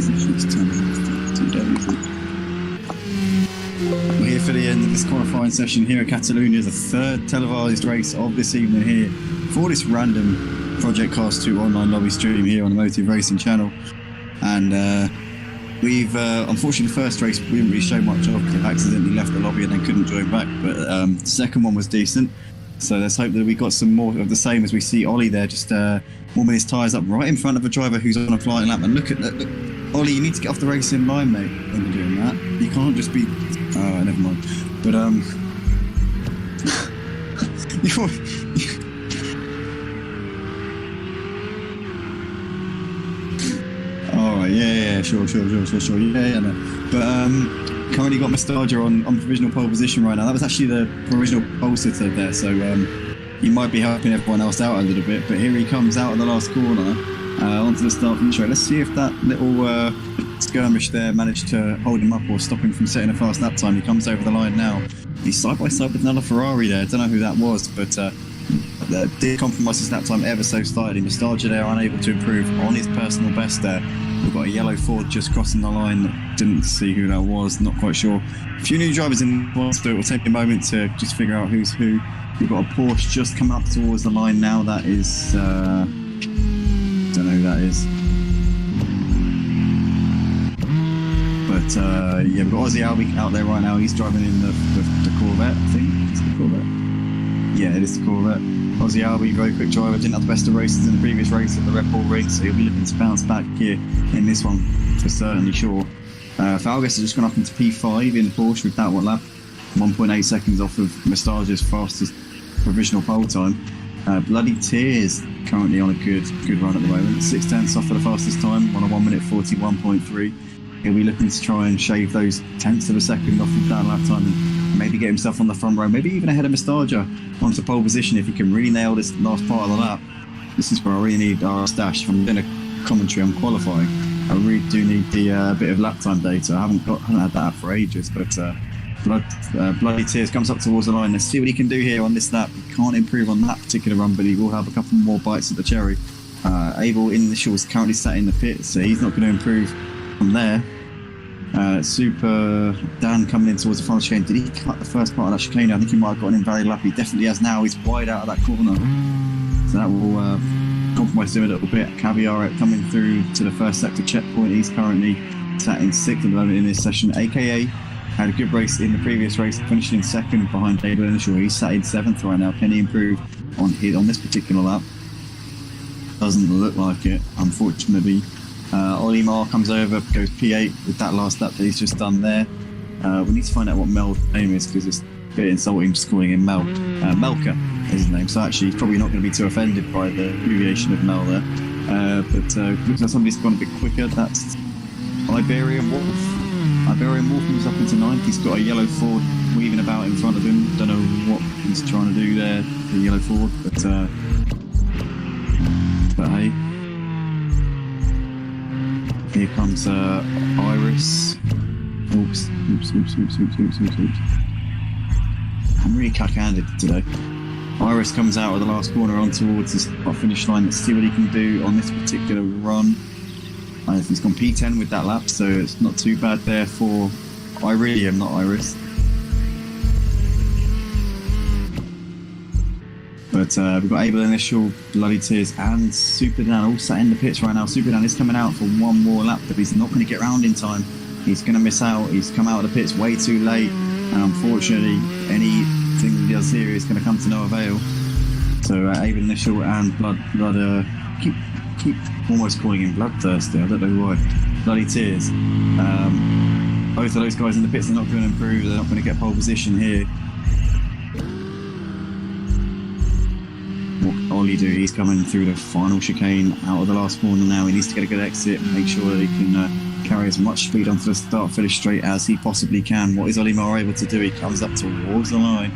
here for the end of this qualifying session here at Catalonia, the third televised race of this evening here for this random Project Cast 2 online lobby stream here on the Motive Racing channel. And we've, unfortunately, the first race we didn't really show much of because I accidentally left the lobby and then couldn't join back. But the second one was decent. So let's hope that we got some more of the same as we see Ollie there just warming his tyres up right in front of a driver who's on a flying lap. And look at that. Look. Ollie, you need to get off the racing line, mate, when you're doing that. You can't just be... Oh, never mind. But, Alright, yeah, sure. Yeah, no. But, currently got Nostalgia on provisional pole position right now. That was actually the provisional pole sitter there, so he might be helping everyone else out a little bit. But here he comes out of the last corner onto the start finish straight. Let's see if that little skirmish there managed to hold him up or stop him from setting a fast lap time. He comes over the line now. He's side by side with another Ferrari there. I don't know who that was, but that did compromise his lap time ever so slightly. Nostalgia there unable to improve on his personal best there. We've got a yellow Ford just crossing the line. Didn't see who that was, not quite sure. A few new drivers in one, so it will take a moment to just figure out who's who. We've got a Porsche just coming up towards the line now. That is, don't know who that is. But yeah, we've got Ozzy Albi out there right now. He's driving in the Corvette, I think. It's the Corvette. Yeah, it is the Corvette. Ozzy Albi, very quick driver, didn't have the best of races in the previous race at the Red Bull ring, so he'll be looking to bounce back here in this one for certainly sure. Falgas has just gone up into P5 in Porsche with that one lap, 1.8 seconds off of Nostalgia's fastest provisional pole time. Bloody Tears currently on a good run at the moment, 6/10 off for the fastest time on a 1 minute 41.3. He'll be looking to try and shave those tenths of a second off of that lap time and maybe get himself on the front row, maybe even ahead of Nostalgia onto pole position if he can really nail this last part of the lap. This is where I really need our stash. If I'm doing a commentary on qualifying, I really do need the bit of lap time data. I haven't had that for ages, but Bloody Tears comes up towards the line. Let's see what he can do here on this lap. He can't improve on that particular run, but he will have a couple more bites at the cherry. Abel Initial is currently sat in the pit, so he's not going to improve from there. Super Dan coming in towards the final chicane. Did he cut the first part of that chicane? I think he might have got an invalid lap. He definitely has now. He's wide out of that corner, so that will compromise him a little bit. Caviar coming through to the first sector checkpoint. He's currently sat in 6th at the moment in this session. AKA had a good race in the previous race, finishing second behind David Initial. He's sat in 7th right now. Can he improve on this particular lap? Doesn't look like it, unfortunately. Ollie Marr comes over, goes P8 with that last lap that he's just done there. We need to find out what Mel's name is because it's a bit insulting just calling him Mel. Melka is his name, so actually he's probably not going to be too offended by the abbreviation of Mel there. But looks like somebody's gone a bit quicker. That's Iberian Wolf. Iberian Wolf moves up into 9th. He's got a yellow Ford weaving about in front of him. Don't know what he's trying to do there, the yellow Ford, but hey. Here comes Iris. Oops. I'm really cack-handed today. Iris comes out of the last corner on towards the finish line. Let's see what he can do on this particular run. He's gone P10 with that lap, so it's not too bad there for Iridium, not Iris. But we've got Abel Initial, Bloody Tears, and Super Dan all sat in the pits right now. Super Dan is coming out for one more lap, but he's not going to get round in time. He's going to miss out. He's come out of the pits way too late, and unfortunately, anything he does here is going to come to no avail. So Abel Initial and Blood keep almost calling him Bloodthirsty. I don't know why. Bloody Tears. Both of those guys in the pits are not going to improve. They're not going to get pole position here. What Ollie do? He's coming through the final chicane out of the last corner now. He needs to get a good exit and make sure that he can carry as much speed onto the start finish straight as he possibly can. What is Ollie Marr able to do? He comes up towards the line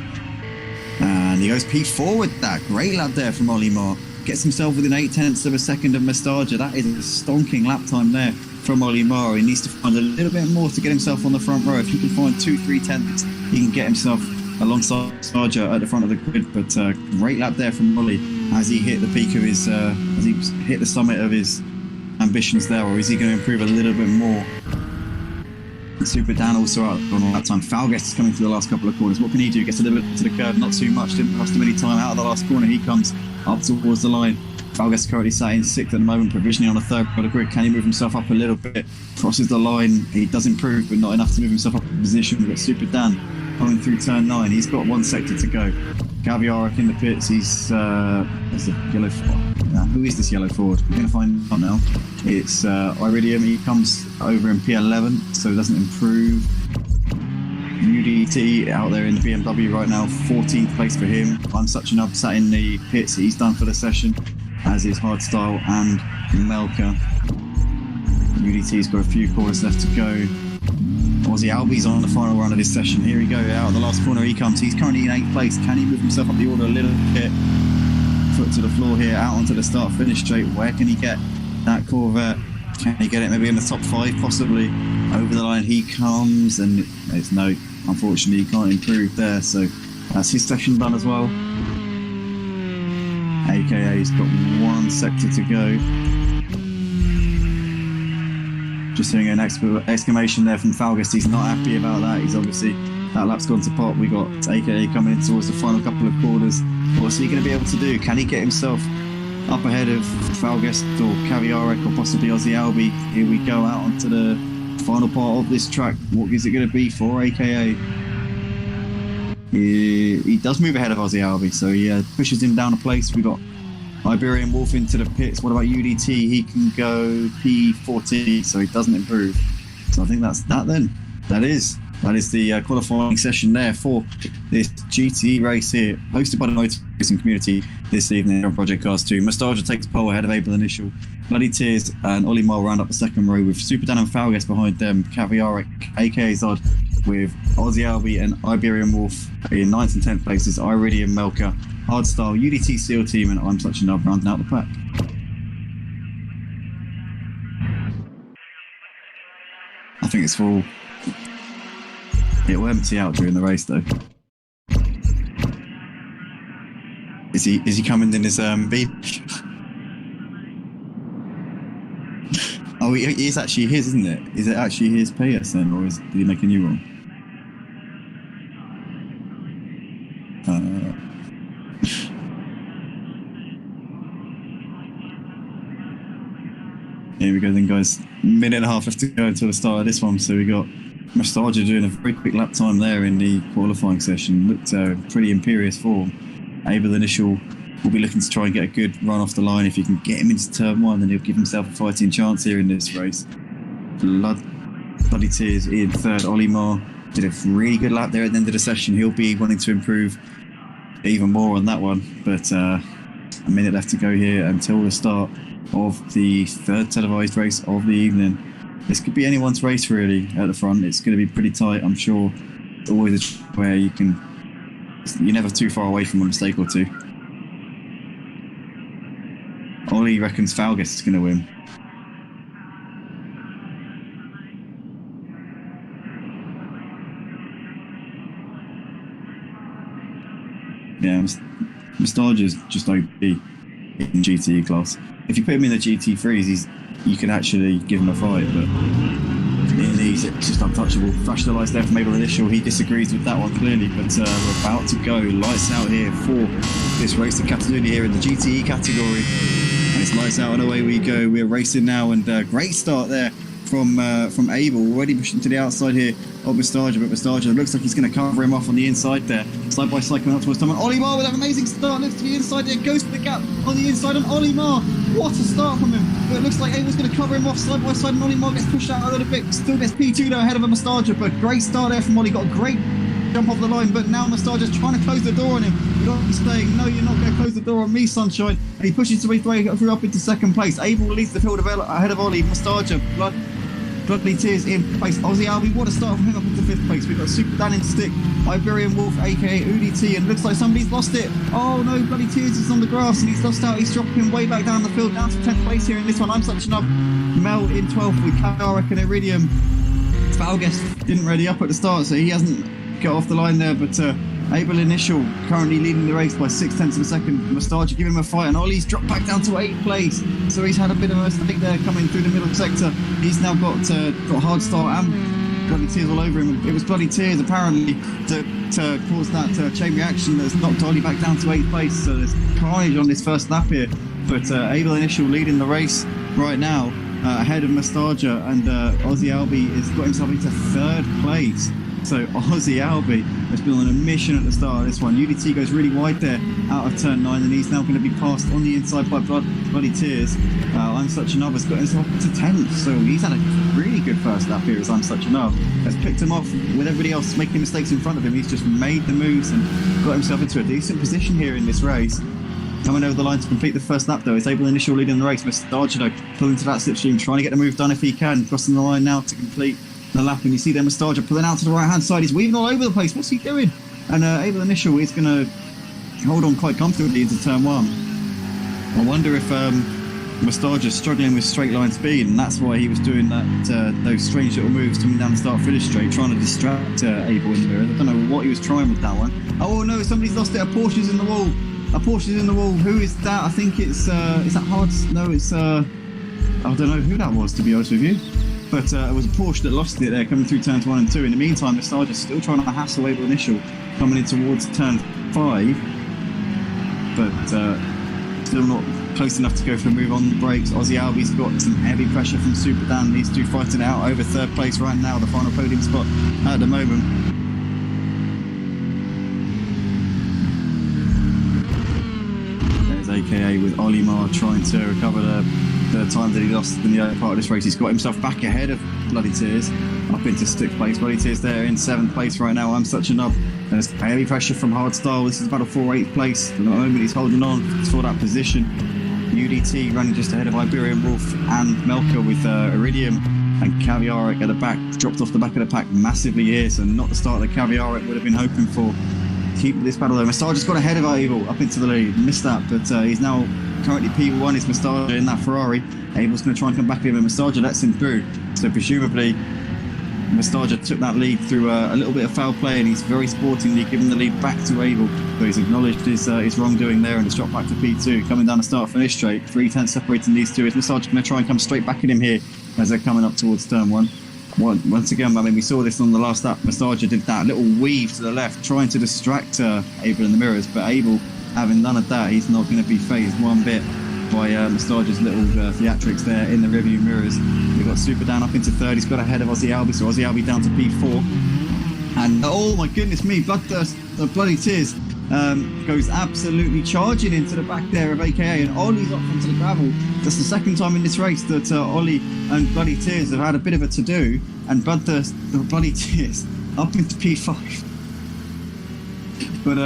and he goes P4 with that. Great lap there from Ollie Marr. Gets himself within 0.8 of a second of Nostalgia. That is a stonking lap time there from Ollie Marr. He needs to find a little bit more to get himself on the front row. If he can find 2-3 tenths, he can get himself alongside Nostalgia at the front of the grid. But great lap there from Ollie. Has he hit the peak of his, has he hit the summit of his ambitions there, or is he going to improve a little bit more? Super Dan also out on that time. Falguest is coming through the last couple of corners. What can he do? Gets a little bit to the curve, not too much, didn't cost him any time. Out of the last corner, he comes up towards the line. Falguest currently sat in 6th at the moment, provisioning on a 3rd by the grid. Can he move himself up a little bit? Crosses the line. He does improve, but not enough to move himself up in position. We've got Super Dan coming through turn 9. He's got 1 sector to go. Gaviarek in the pits. He's there's the yellow Ford. Who is this yellow Ford? We're going to find out now. It's Iridium. He comes over in P11, so it doesn't improve. UDT out there in the BMW right now, 14th place for him. I'm such an upset in the pits. He's done for the session, as is Hardstyle and Melka. UDT's got a few corners left to go. Aussie Albie's on the final run of this session. Here we go, out of the last corner he comes. He's currently in 8th place. Can he move himself up the order a little bit? Foot to the floor here, out onto the start-finish straight. Where can he get that Corvette? Can he get it maybe in the top 5, possibly? Over the line he comes, and it's no, unfortunately he can't improve there, so that's his session done as well. AKA's got 1 sector to go. Just hearing an exclamation there from Falguest. He's not happy about that. He's obviously, that lap's gone to pot. We got AKA coming in towards the final couple of corners. What's he going to be able to do? Can he get himself up ahead of Falguest or Gaviarek or possibly Aussie Albie? Here we go, out onto the final part of this track. What is it going to be for AKA? He does move ahead of Aussie Albie, so he pushes him down a place. We got Iberian Wolf into the pits. What about UDT? He can go P14, so he doesn't improve. So I think that's that then. That is the qualifying session there for this GT race here, hosted by the Motor Racing community this evening on Project Cars 2. Mustaja takes pole ahead of Able Initial. Bloody Tears and Ollie Mile round up the second row with Super Dan and Falguest behind them. Gaviarek, aka Zod, with Aussie Albie and Iberian Wolf in 9th and 10th places. Iridium, Melka, Hardstyle, UDT Seal Team, and I'm Such a Nub rounding out the pack. I think it's full. It will empty out during the race though. Is he coming in his beep? Oh, it is actually his, isn't it? Is it actually his PS then, or did he make a new one? Here we go then, guys. Minute and a half left to go until the start of this one. So we got Mustaja doing a very quick lap time there in the qualifying session. Looked pretty imperious form. Able Initial will be looking to try and get a good run off the line. If you can get him into turn 1, then he'll give himself a fighting chance here in this race. Bloody Tears in 3rd. Ollie Marr did a really good lap there at the end of the session. He'll be wanting to improve even more on that one. But a minute left to go here until the start of the 3rd televised race of the evening. This could be anyone's race really at the front. It's going to be pretty tight, I'm sure. It's always a where you're never too far away from a mistake or two. Ollie reckons Falguest is going to win. Yeah, Mustaja's just OP in GT class. If you put him in the GT3s, you can actually give him a fight, but in these it's just untouchable. Flash the lights there from Able Initial. He disagrees with that one clearly, but we're about to go. Lights out here for this race to Catalunya here in the GTE category. And it's lights out and away we go. We're racing now, and great start there from Able, already pushing to the outside here of Mustaja, but Mustaja looks like he's going to cover him off on the inside there. Side by side coming up towards Tom. Ollie Marr with an amazing start, looks to the inside there, goes for the gap on the inside, and Ollie Marr, what a start from him. But it looks like Abel's going to cover him off side by side, and Ollie Marr gets pushed out a little bit, still gets P2 though ahead of a Mustaja, but great start there from Ollie, got a great jump off the line, but now Mustaja's trying to close the door on him. He's saying, no, you're not going to close the door on me, sunshine. And he pushes his way through up into second place. Able leads the field ahead of Ollie. Mustaja, Bloody Tears in place. Aussie Albie, what a start from him up into 5th place. We've got Super Dan in stick, Iberian Wolf, aka UDT, and looks like somebody's lost it. Oh no, Bloody Tears is on the grass and he's lost out. He's dropping him way back down the field, down to 10th place here in this one. I'm Such a Nub. Mel in 12th with Gaviarek and Iridium. Falguest didn't ready up at the start, so he hasn't got off the line there, but Able Initial currently leading the race by 0.6 of a second. Mustaja giving him a fight, and Ollie's dropped back down to 8th place. So he's had a bit of a mistake there coming through the middle sector. He's now got Hardstyle and Bloody Tears all over him. It was Bloody Tears apparently to cause that chain reaction that's knocked Ollie back down to 8th place. So there's carnage on this first lap here. But Able Initial leading the race right now ahead of Mustaja, and Aussie Albie has got himself into 3rd place. So Aussie Albie has been on a mission at the start of this one. UDT goes really wide there out of turn 9, and he's now going to be passed on the inside by Bloody Tears. I'm Such a Nub has got himself to 10th, so he's had a really good first lap here as I'm Such a Nub. Has picked him off with everybody else making mistakes in front of him. He's just made the moves and got himself into a decent position here in this race. Coming over the line to complete the first lap though, is Able Initial leading the race. Mustaja pulling to that slipstream, trying to get the move done if he can. Crossing the line now to complete the lap, and you see there Mustaja pulling out to the right hand side. He's weaving all over the place. What's he doing? And Able Initial is going to hold on quite comfortably into turn 1. I wonder if Mustaja's struggling with straight line speed, and that's why he was doing that those strange little moves coming down the start finish straight, trying to distract Able in the mirror. I don't know what he was trying with that one. Oh no, somebody's lost it. A Porsche's in the wall. A Porsche's in the wall. Who is that? I think it's is that Hard? No, it's I don't know who that was, to be honest with you. But it was a Porsche that lost it there coming through turns 1 and 2. In the meantime, Mustaja's still trying to hassle Able Initial coming in towards turn 5, but still not close enough to go for a move on the brakes. Aussie Albie's got some heavy pressure from Super Dan. These two fighting it out over 3rd place right now, the final podium spot at the moment. There's AKA with Olimar trying to recover the time that he lost in the early part of this race. He's got himself back ahead of Bloody Tears up into 6th place. Bloody Tears there in 7th place right now. I'm Such a Nub. There's heavy pressure from Hardstyle. This is battle for 8th place. At the moment he's holding on for that position. UDT running just ahead of Iberian Wolf and Melka with Iridium, and Caviaric at the back, dropped off the back of the pack massively here, so not the start that Caviaric would have been hoping for. Keep this battle though. Mustaja's got ahead of Able up into the lead. Missed that, but he's now currently P1 is Mustaja in that Ferrari. Abel's going to try and come back here, but Mustaja lets him through. So presumably Mustaja took that lead through a little bit of foul play, and he's very sportingly given the lead back to Able. So he's acknowledged his wrongdoing there and has dropped back to P2. Coming down the start finish straight, 3/10 separating these two. Is Mustaja going to try and come straight back at him here as they're coming up towards turn 1? Once again, I mean, we saw this on the last lap. Mustaja did that little weave to the left, trying to distract Able in the mirrors, but Able, having none of that, he's not going to be phased one bit by Mustaja's little theatrics there in the rearview mirrors. We've got Super Dan up into 3rd. He's got ahead of Aussie Albie, so Aussie Albie down to P4. And oh my goodness me, Bloodthirst, Bloody Tears goes absolutely charging into the back there of AKA, and Ollie's up onto the gravel. That's the second time in this race that Ollie and Bloody Tears have had a bit of a to-do, and Bloodthirst, Bloody Tears, up into P5. But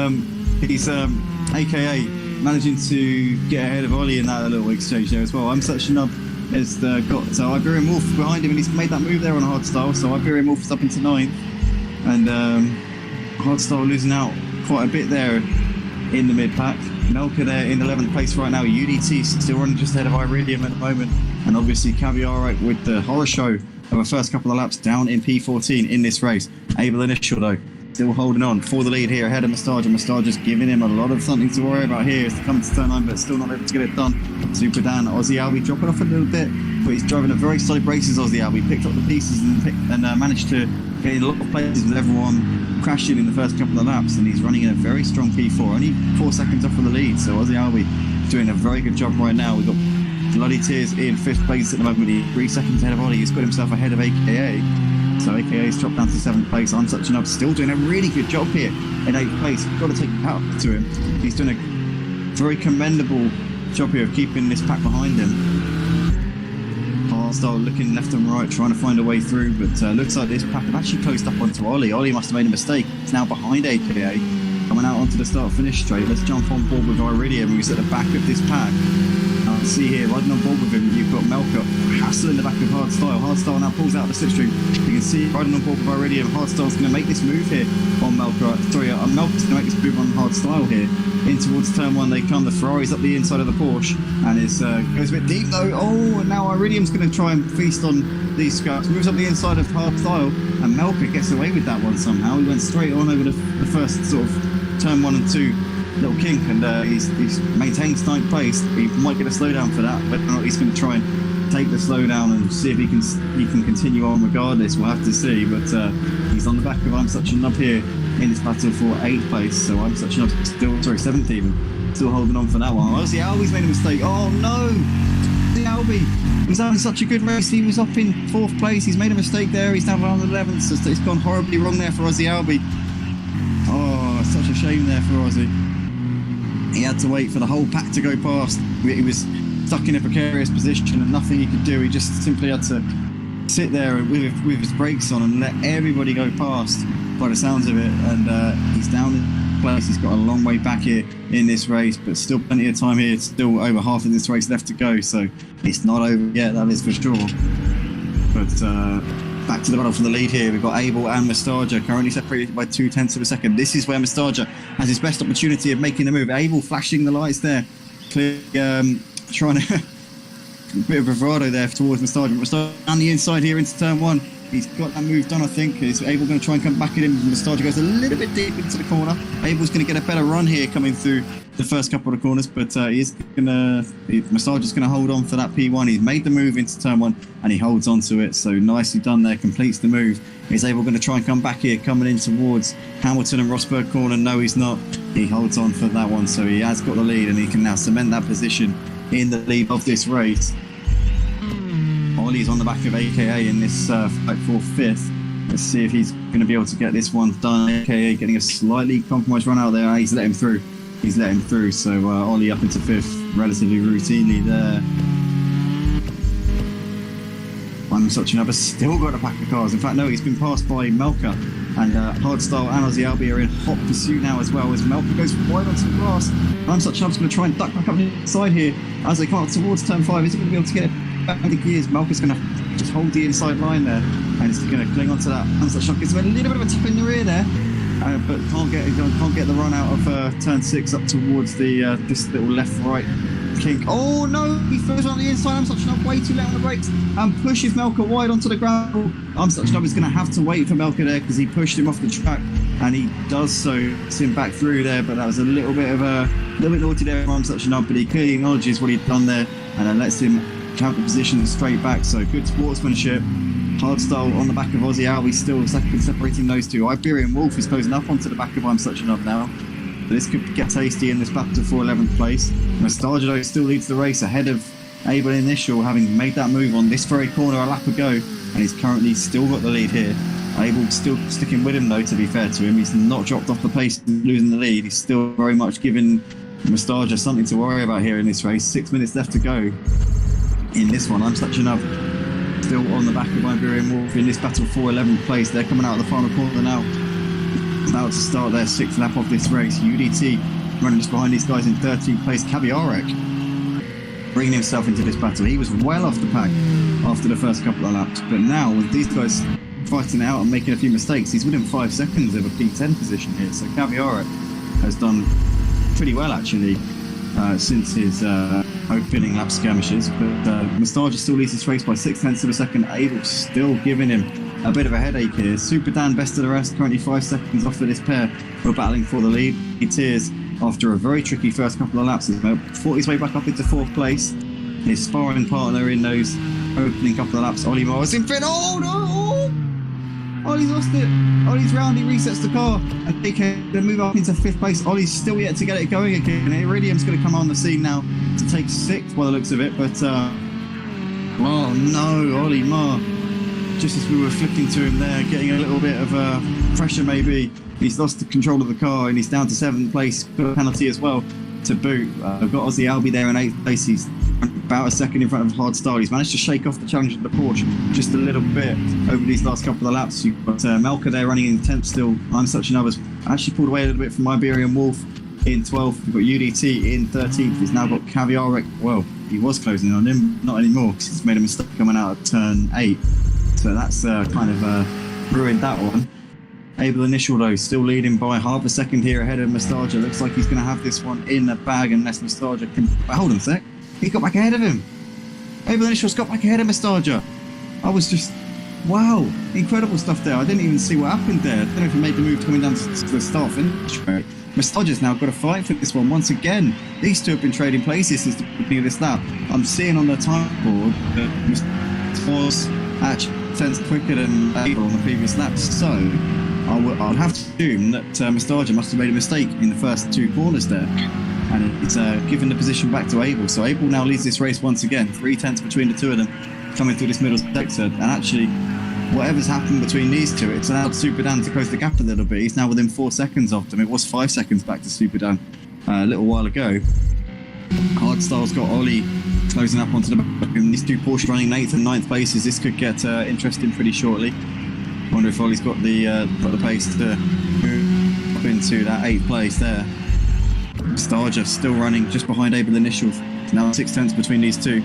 he's AKA managing to get ahead of Ollie in that little exchange there as well. I'm Such a Nub has got Iberian Wolf behind him, and he's made that move there on Hardstyle, so Iberian Wolf is up into 9th, and Hardstyle losing out quite a bit there in the mid-pack. Melka there in 11th place right now. UDT still running just ahead of Iridium at the moment, and obviously Caviaric with the horror show of the first couple of laps down in P14 in this race. Able Initial though still holding on for the lead here ahead of Mustaja. Mustaja's giving him a lot of something to worry about here as they come to turn 9, but still not able to get it done. Super Dan, Aussie Albie dropping off a little bit, but he's driving a very solid races. Aussie Albie picked up the pieces and managed to get in a lot of places with everyone crashing in the first couple of laps, and he's running in a very strong P4, only 4 seconds off of the lead. So Aussie Albie doing a very good job right now. We've got Bloody Tears in 5th place at the moment. He's 3 seconds ahead of Ollie. He's got himself ahead of AKA. So AKA's dropped down to 7th place. I'm Such a Nub still doing a really good job here in 8th place. You've got to take it out to him. He's doing a very commendable job here of keeping this pack behind him. Hardstyle looking left and right, trying to find a way through, but looks like this pack have actually closed up onto Ollie. Ollie must have made a mistake. It's now behind AKA. Coming out onto the start finish straight. Let's jump on board with Iridium, who's at the back of this pack. See here, riding on board with him, you've got Melka hassling the back of Hardstyle. Hardstyle now pulls out of the slipstream. You can see riding on board with Iridium. Hardstyle's going to make this move here on Melka. Sorry, Melka's going to make this move on Hardstyle here. In towards turn 1 they come. The Ferrari's up the inside of the Porsche, and it goes a bit deep though. Oh, and now Iridium's going to try and feast on these scraps. Moves up the inside of Hardstyle, and Melka gets away with that one somehow. He went straight on over the first sort of turn 1 and 2 little kink, and he's maintained ninth place. He might get a slowdown for that, but he's going to try and take the slowdown and see if he can continue on regardless. We'll have to see, but he's on the back of I'm Such a Nub here in this battle for 8th place, so I'm Such a Nub still, sorry, 7th even, still holding on for that one. Ozzy Albi's made a mistake. Oh no, Ozzy Albi, he was having such a good race. He was up in 4th place. He's made a mistake there. He's now on 11th, so it's gone horribly wrong there for Ozzy Albi. Oh, such a shame there for Ozzy. He had to wait for the whole pack to go past. He was stuck in a precarious position and nothing he could do. He just simply had to sit there with his brakes on and let everybody go past, by the sounds of it. And he's down in place. He's got a long way back here in this race, but still plenty of time here. It's still over half of this race left to go, so it's not over yet, that is for sure. But back to the battle for the lead here. We've got Abel and Mustaja currently separated by 0.2 of a second. This is where Mustaja has his best opportunity of making the move. Abel flashing the lights there, clearly trying to a bit of bravado there towards Mustaja. Mustaja on the inside here into turn 1. He's got that move done, I think. Is Abel going to try and come back at him? Mustaja goes a little bit deep into the corner. Abel's going to get a better run here coming through the first couple of corners, but Mustaja's going to hold on for that P1. He's made the move into turn 1 and he holds on to it, so nicely done there, completes the move. Is Abel going to try and come back here, coming in towards Hamilton and Rosberg corner? No, he's not. He holds on for that one, so he has got the lead and he can now cement that position in the lead of this race. Ollie's on the back of AKA in this fight for 5th. Let's see if he's going to be able to get this one done. AKA getting a slightly compromised run out there. He's let him through. So Ollie up into 5th relatively routinely there. I'm Such a Nub still got a pack of cars. In fact, no, he's been passed by Melka, and Hardstyle and Ozzy Albi are in hot pursuit now as well, as Melka goes wide onto the grass. I'm Such a Nub's going to try and duck back up inside here as they come up towards turn 5. Is he going to be able to get it back in the gears? Melka's going to just hold the inside line there, and he's going to cling onto that. I'm Such a Nub gives him a little bit of a tip in the rear there, but can't get the run out of turn 6 up towards the this little left-right kink. Oh no, he throws on the inside. I'm Such a Nub way too late on the brakes and pushes Melka wide onto the gravel. I'm Such a Nub is going to have to wait for Melka there because he pushed him off the track, and he does so. It's him back through there, but that was a little bit naughty there from I'm Such a Nub, but he clearly acknowledges what he'd done there and lets him count the position straight back. So good sportsmanship. Hardstyle on the back of Ozzy Albi, still separating those two. Iberian Wolf is closing up onto the back of I'm Such a Nub now. This could get tasty in this battle for 11th place. Mustaja still leads the race ahead of Abel Initial, having made that move on this very corner a lap ago, and he's currently still got the lead here. Abel still sticking with him though, to be fair to him. He's not dropped off the pace and losing the lead. He's still very much giving Mustaja something to worry about here in this race. 6 minutes left to go in this one. I'm Such a Nub still on the back of Iberian Wolf in this battle for 11th place. They're coming out of the final corner now, about to start their 6th lap of this race. UDT running just behind these guys in 13th place. Kaviarek bringing himself into this battle. He was well off the pack after the first couple of laps, but now with these guys fighting out and making a few mistakes, he's within 5 seconds of a P10 position here. So Kaviarek has done pretty well actually since his opening lap skirmishes, but Mustaja still leads this race by 0.6 of a second. Abel still giving him a bit of a headache here. Super Dan, best of the rest, currently 5 seconds off of this pair, who are battling for the lead. He tears after a very tricky first couple of laps. He's fought his way back up into 4th place. His sparring partner in those opening couple of laps, Ollie Moore, is in front. Oh no! Ollie's lost it. Ollie's round, he resets the car, and they can move up into 5th place. Ollie's still yet to get it going again. Iridium's going to come on the scene now to take 6th by the looks of it, but oh no, Ollie Moore, just as we were flicking to him there, getting a little bit of pressure maybe. He's lost the control of the car and he's down to 7th place. Put a penalty as well to boot. I've got Ozzy Albi there in 8th place. He's about a second in front of Hardstyle. He's managed to shake off the challenge of the Porsche just a little bit over these last couple of laps. You've got Melka there running in 10th still. I'm Such a Nub actually pulled away a little bit from Iberian Wolf in 12th. We've got UDT in 13th. He's now got Kaviarek. Well, he was closing on him, not anymore because he's made a mistake coming out of turn 8. So that's kind of ruined that one. Abel Initial though, still leading by half a second here ahead of Mustaja. Looks like he's going to have this one in the bag unless Mustaja can... Hold on a sec. He got back ahead of him. Abel Initial's got back ahead of Mustaja. I was just... Wow. Incredible stuff there. I didn't even see what happened there. I don't know if he made the move coming down to the start finish. Mustaja's now got to fight for this one once again. These two have been trading places since the beginning of this lap. I'm seeing on the time board that Mustaja was actually 10 quicker than Abel on the previous lap, so I would have to assume that Mustaja must have made a mistake in the first 2 corners there, and it's given the position back to Abel. So Abel now leads this race once again, 3/10 between the two of them coming through this middle sector, and actually whatever's happened between these two, it's allowed Super Dan to close the gap a little bit. He's now within 4 seconds of them. It was 5 seconds back to Super Dan a little while ago. Hardstyle's got Ollie closing up onto the back, and these two Porsche running 8th and 9th places. This could get interesting pretty shortly. Wonder if Ollie's got the pace to move up into that 8th place there. Mustaja still running just behind Abel Initial. Now 6/10 between these two.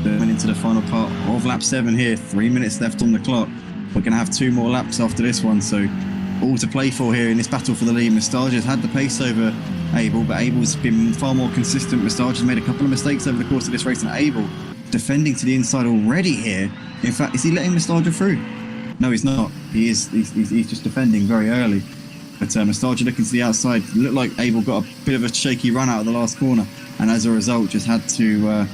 They're going into the final part of lap 7 here. 3 minutes left on the clock. We're going to have 2 more laps after this one, so all to play for here in this battle for the lead. Mustaja's had the pace over Abel, but Abel's been far more consistent. Mustaja's made a couple of mistakes over the course of this race, and Abel defending to the inside already here. In fact, is he letting Mustaja through? No, he's not. He's just defending very early. But Mustaja looking to the outside. It looked like Abel got a bit of a shaky run out of the last corner, and as a result just had to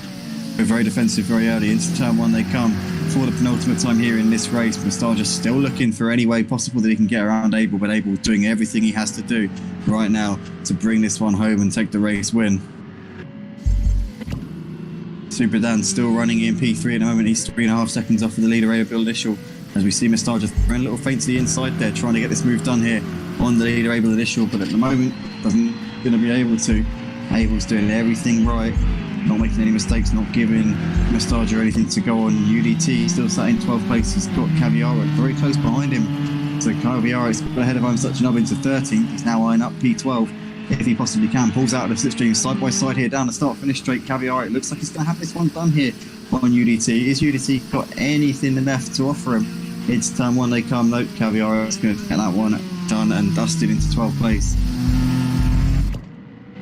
go very defensive very early. Into turn 1 they come for the penultimate time here in this race. Mustaja still looking for any way possible that he can get around Abel, but Abel doing everything he has to do right now to bring this one home and take the race win. Super Dan still running in P3 at the moment. He's 3.5 seconds off of the leader, Abel Initial, as we see Mustaja throwing a little feint to the inside there, trying to get this move done here on the leader, Abel Initial, but at the moment doesn't going to be able to. Abel's doing everything right, not making any mistakes, not giving Mustaja anything to go on. UDT still sat in 12th place. He's got Caviara very close behind him. So Caviara's got ahead of him, such an up into 13th. He's now eyeing up P12 if he possibly can. Pulls out of the slipstream side by side here down the start finish straight. Caviara, it looks like he's going to have this one done here on UDT. Is UDT got anything left to offer him? It's turn 1 they come. Nope, Caviara is going to get that one done and dusted into 12th place.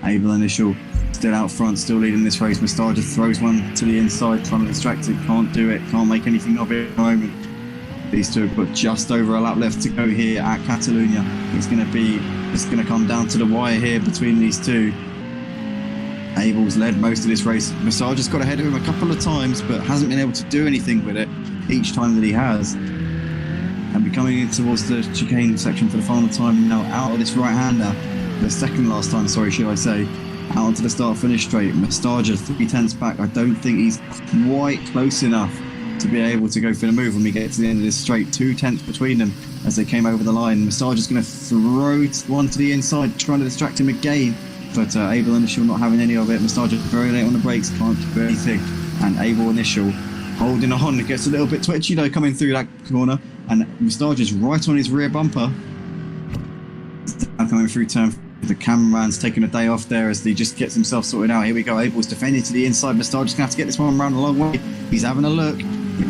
Abel Initial still out front, still leading this race. Mustaja throws one to the inside, trying to distract it, can't do it, can't make anything of it at the moment. These two have got just over a lap left to go here at Catalunya. It's going to come down to the wire here between these two. Abel's led most of this race. Mustaja's got ahead of him a couple of times, but hasn't been able to do anything with it each time that he has. And we're coming in towards the chicane section for the final time now, out of this right-hander. The second last time, sorry, should I say. Out onto the start-finish straight. Mustaja 3/10 back. I don't think he's quite close enough to be able to go for the move when we get to the end of this straight. 2/10 between them as they came over the line. Mustaja's going to throw one to the inside, trying to distract him again. But Abel Initial not having any of it. Mustaja very late on the brakes, can't do anything. And Abel Initial holding on. It gets a little bit twitchy though coming through that corner. And Mustaja's right on his rear bumper. Now coming through turn 4. The cameraman's taking a day off there as he just gets himself sorted out. Here we go. Abel's defending to the inside. Mustaja's going to have to get this one around a long way. He's having a look.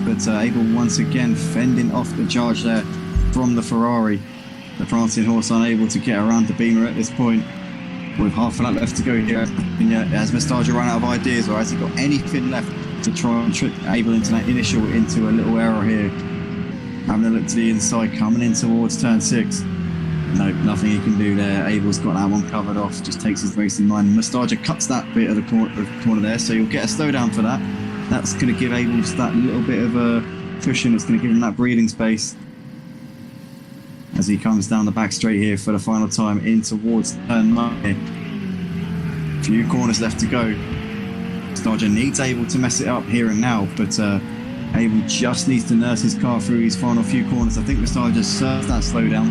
But Abel once again fending off the charge there from the Ferrari. The prancing horse unable to get around the Beamer at this point. With half a lap left to go here. Has Mustaja run out of ideas, or has he got anything left to try and trick Abel Initial into a little error here? Having a look to the inside, coming in towards turn 6. Nope, nothing he can do there. Abel's got that one covered off, just takes his race in line. Mustaja cuts that bit of the corner there, so you'll get a slowdown for that. That's going to give Abel just that little bit of a cushion. It's going to give him that breathing space as he comes down the back straight here for the final time in towards turn 9. Few corners left to go. Mustaja needs Abel to mess it up here and now, but Abel just needs to nurse his car through his final few corners. I think Mustaja serves that slowdown.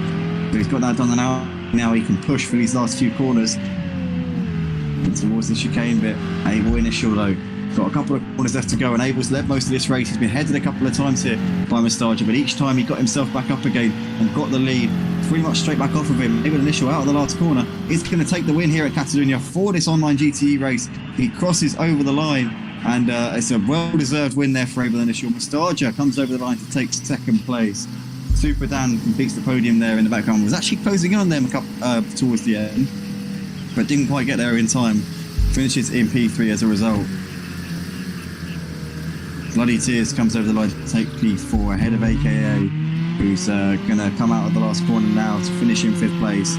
So he's got that done now. Now he can push for these last few corners and towards the chicane bit. Abel Initial though, got a couple of corners left to go, and Abel's led most of this race. He's been headed a couple of times here by Mustaja, but each time he got himself back up again and got the lead pretty much straight back off of him. Abel Initial out of the last corner is going to take the win here at Catalunya for this online GTE race. He crosses over the line, and it's a well-deserved win there for Abel Initial. Mustaja comes over the line to take second place. Super Dan completes the podium there in the background. Was actually closing in on them towards the end, but didn't quite get there in time. Finishes in P3 as a result. Bloody Tears comes over the line to take P4 ahead of AKA, who's going to come out of the last corner now to finish in 5th place.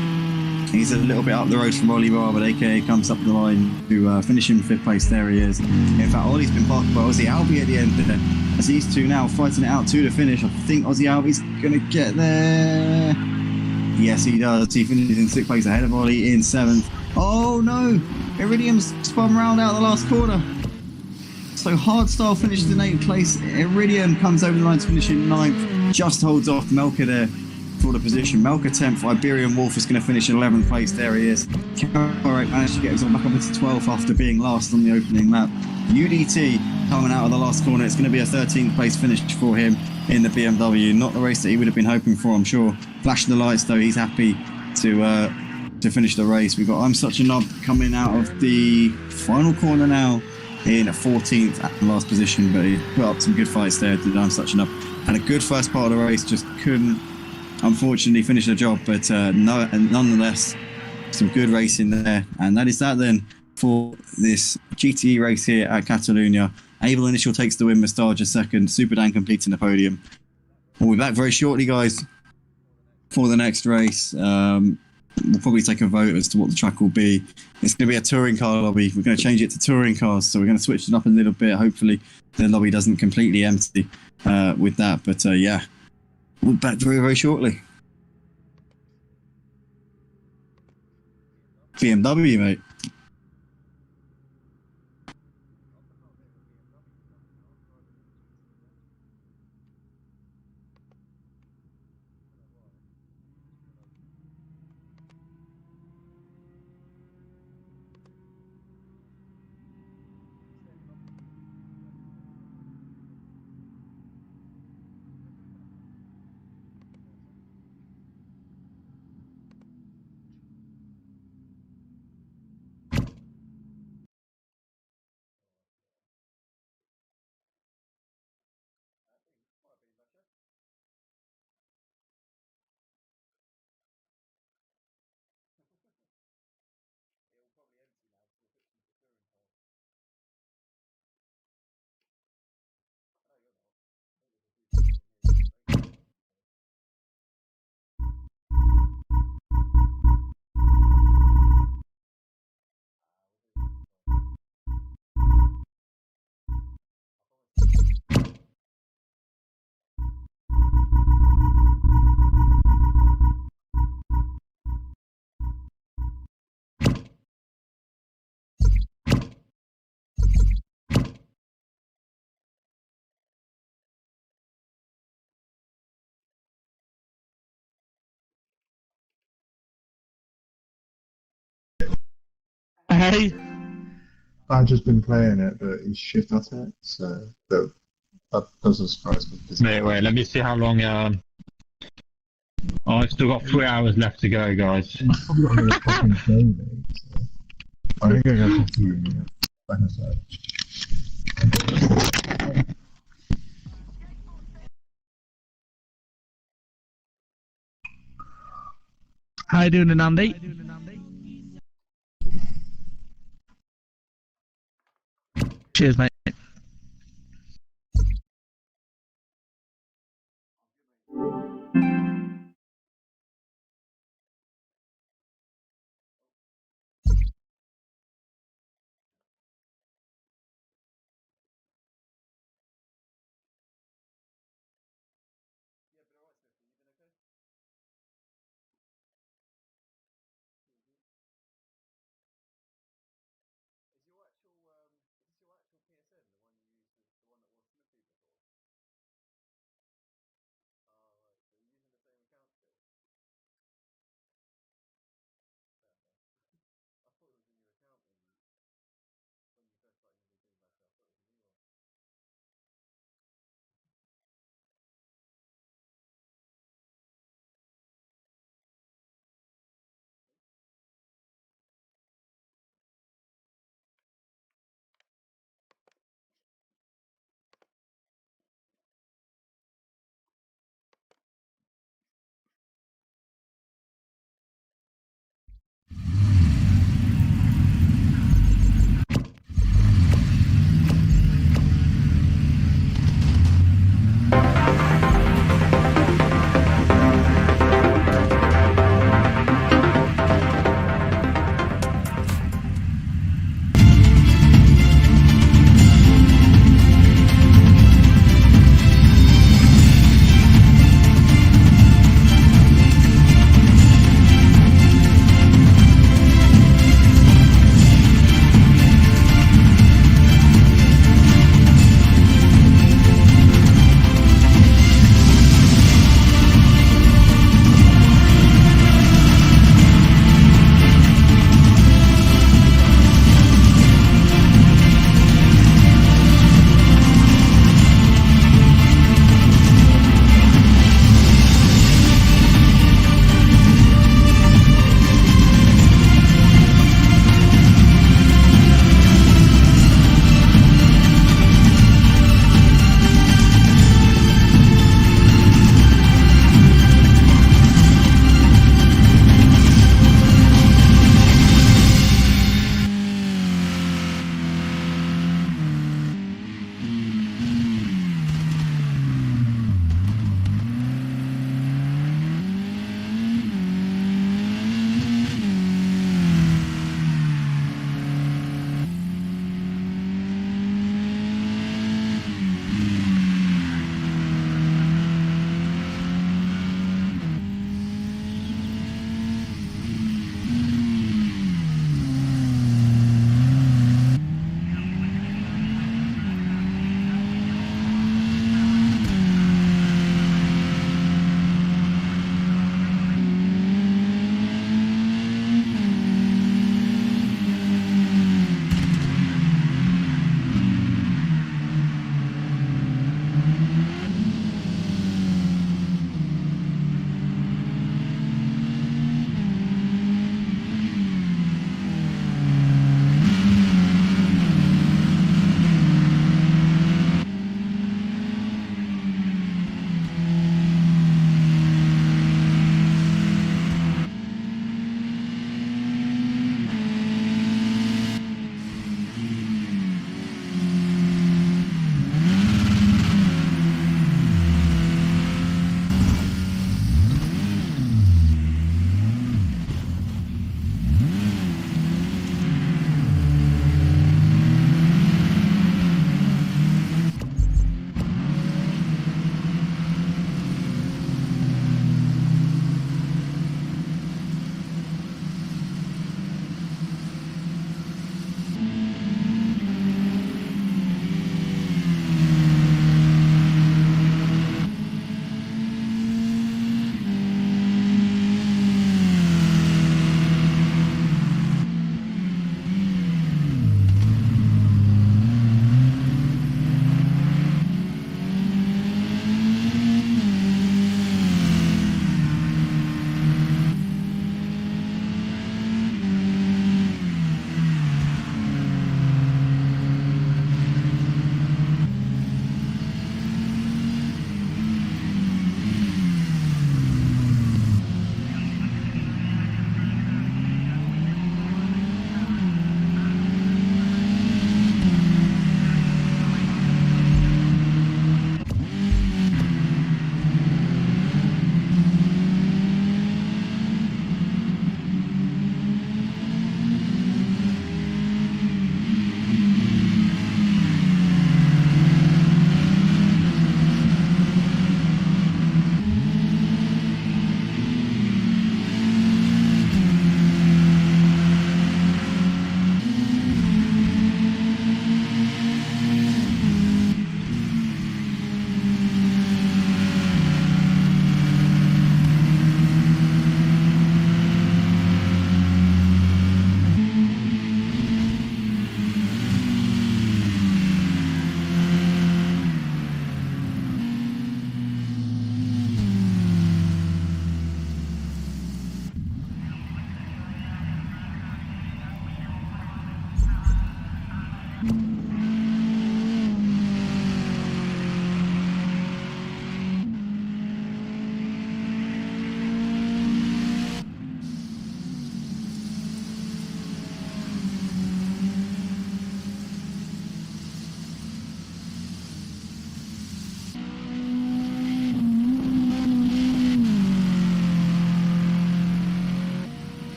He's a little bit up the road from Ollie Bar, but aka comes up the line to finish in 5th place. There he is. In fact, Ollie's been passed by Aussie Albie at the end there. As these two now fighting it out to the finish. I think Aussie Albie's going to get there. Yes, he does. He finishes in 6th place ahead of Ollie in 7th. Oh no! Iridium's spun round out the last corner. So Hardstyle finishes in 8th place. Iridium comes over the line to finish in 9th. Just holds off Melka there for the position. Melka 10th. Iberian Wolf is going to finish in 11th place. There he is. Alright, managed to get himself back up into 12th after being last on the opening lap. UDT coming out of the last corner. It's going to be a 13th place finish for him in the BMW. Not the race that he would have been hoping for, I'm sure. Flashing the lights though, he's happy to finish the race. We've got I'm Such a Knob coming out of the final corner now in 14th at the last position, but he put up some good fights there. Did I'm Such a Knob. And a good first part of the race, just couldn't unfortunately finish the job, but nonetheless some good racing there. And that is that then for this GTE race here at Catalunya. Able Initial takes the win, Mustaja second, Super Dan completing the podium. We'll be back very shortly, guys, for the next race. We'll probably take a vote as to what the track will be. It's going to be a touring car lobby. We're going to change it to touring cars, so we're going to switch it up a little bit. Hopefully the lobby doesn't completely empty with that, but yeah, we'll be back very, very shortly. BMW, mate. Hey. I've just been playing it, but he's shit at it, so that doesn't surprise me. Wait, let me see how long. Oh, I've still got 3 hours left to go, guys. He's probably got another fucking game, mate. So. I think I got some food, yeah. Like I said. How you doing, Andy? Cheers, mate.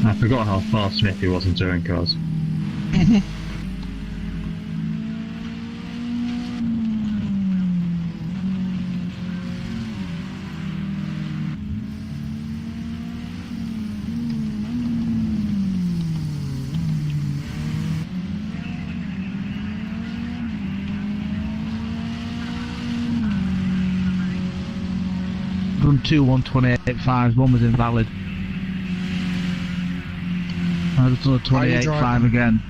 I forgot how fast Smithy was in touring cars. Done 2 128.5s, one was invalid. I just done a 28.5 again.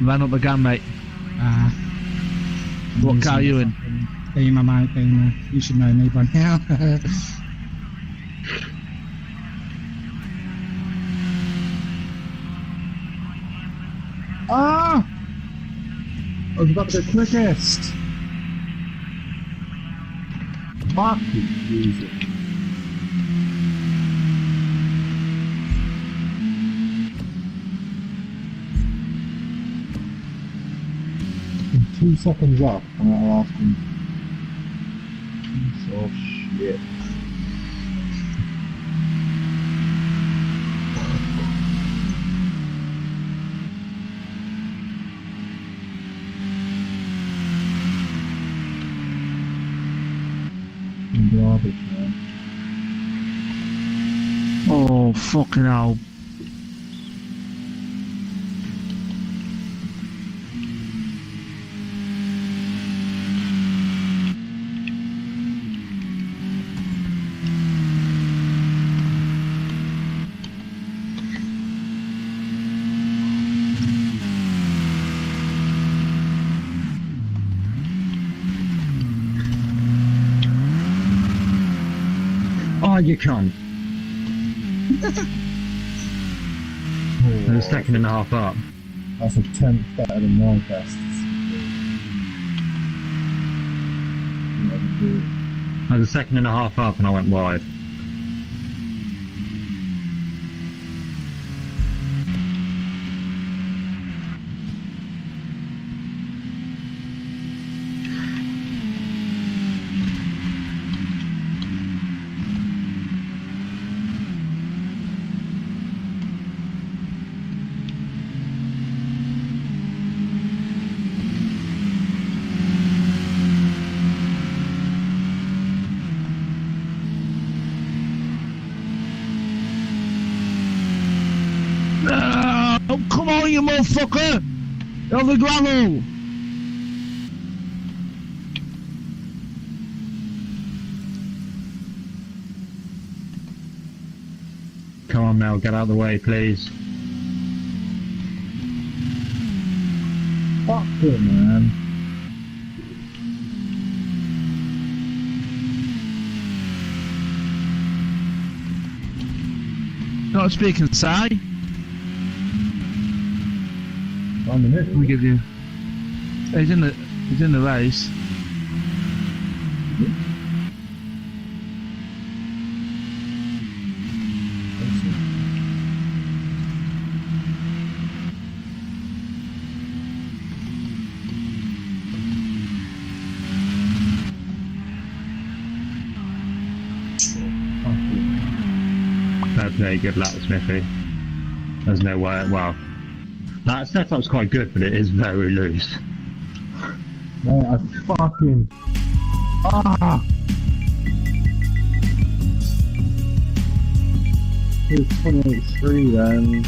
Ran up again, mate. What car are you in? Beamer, mate, Beamer. You should know me by now. Ah! I was about to go quickest. Fucking Jesus. In 2 seconds up, and I'll ask him. Piece of shit. Garbage, man. Oh, fucking hell. Oh, you can't. There's a second and a half up. That's a 10th better than my best. There's a second and a half up and I went wide. Oh, come on, you motherfucker! You're on the gravel! Come on, Mel, get out of the way, please. Fuck it, man. Not speaking side. I'm in it. Let me give you. He's in the race. Fair play, good luck, Smithy. There's no way. Well, that setup's quite good, but it is very loose. Mate, I fucking... Ah! It was 28.3 then.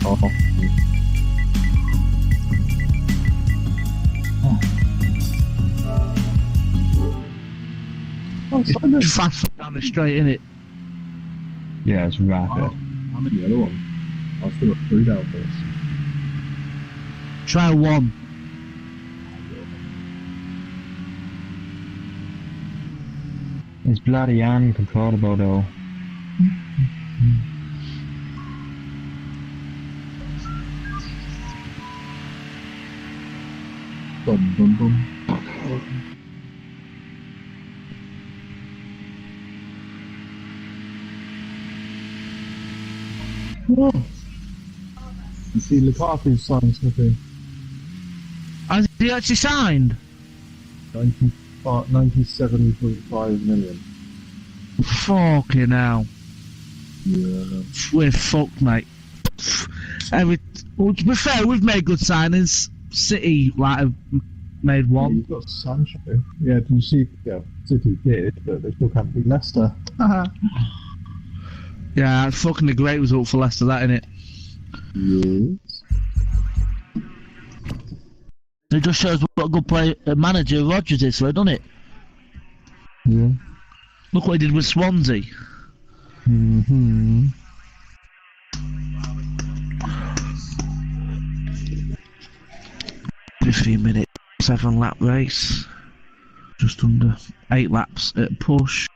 Oh. It's fast down the straight, innit? Yeah, it's rapid. I'm in the other one. I've still got 3 downforce. Try 1. It's bloody uncontrollable though. Bum bum bum. Whoa. You see Lukaku's signed something. Has he actually signed? 97.5 million. Fucking hell. Yeah. We're fucked, mate. Well, to be fair, we've made good signings. City, like, have made Yeah, one. you've got Sancho. Yeah, did you see? Yeah, City did, but they still can't beat Leicester. Yeah, it's fucking a great result for Leicester, that, innit? Yes. It just shows what a good manager Rodgers is, doesn't it? Yeah. Look what he did with Swansea. 15 minutes, 7-lap race. Just under 8 laps at a push.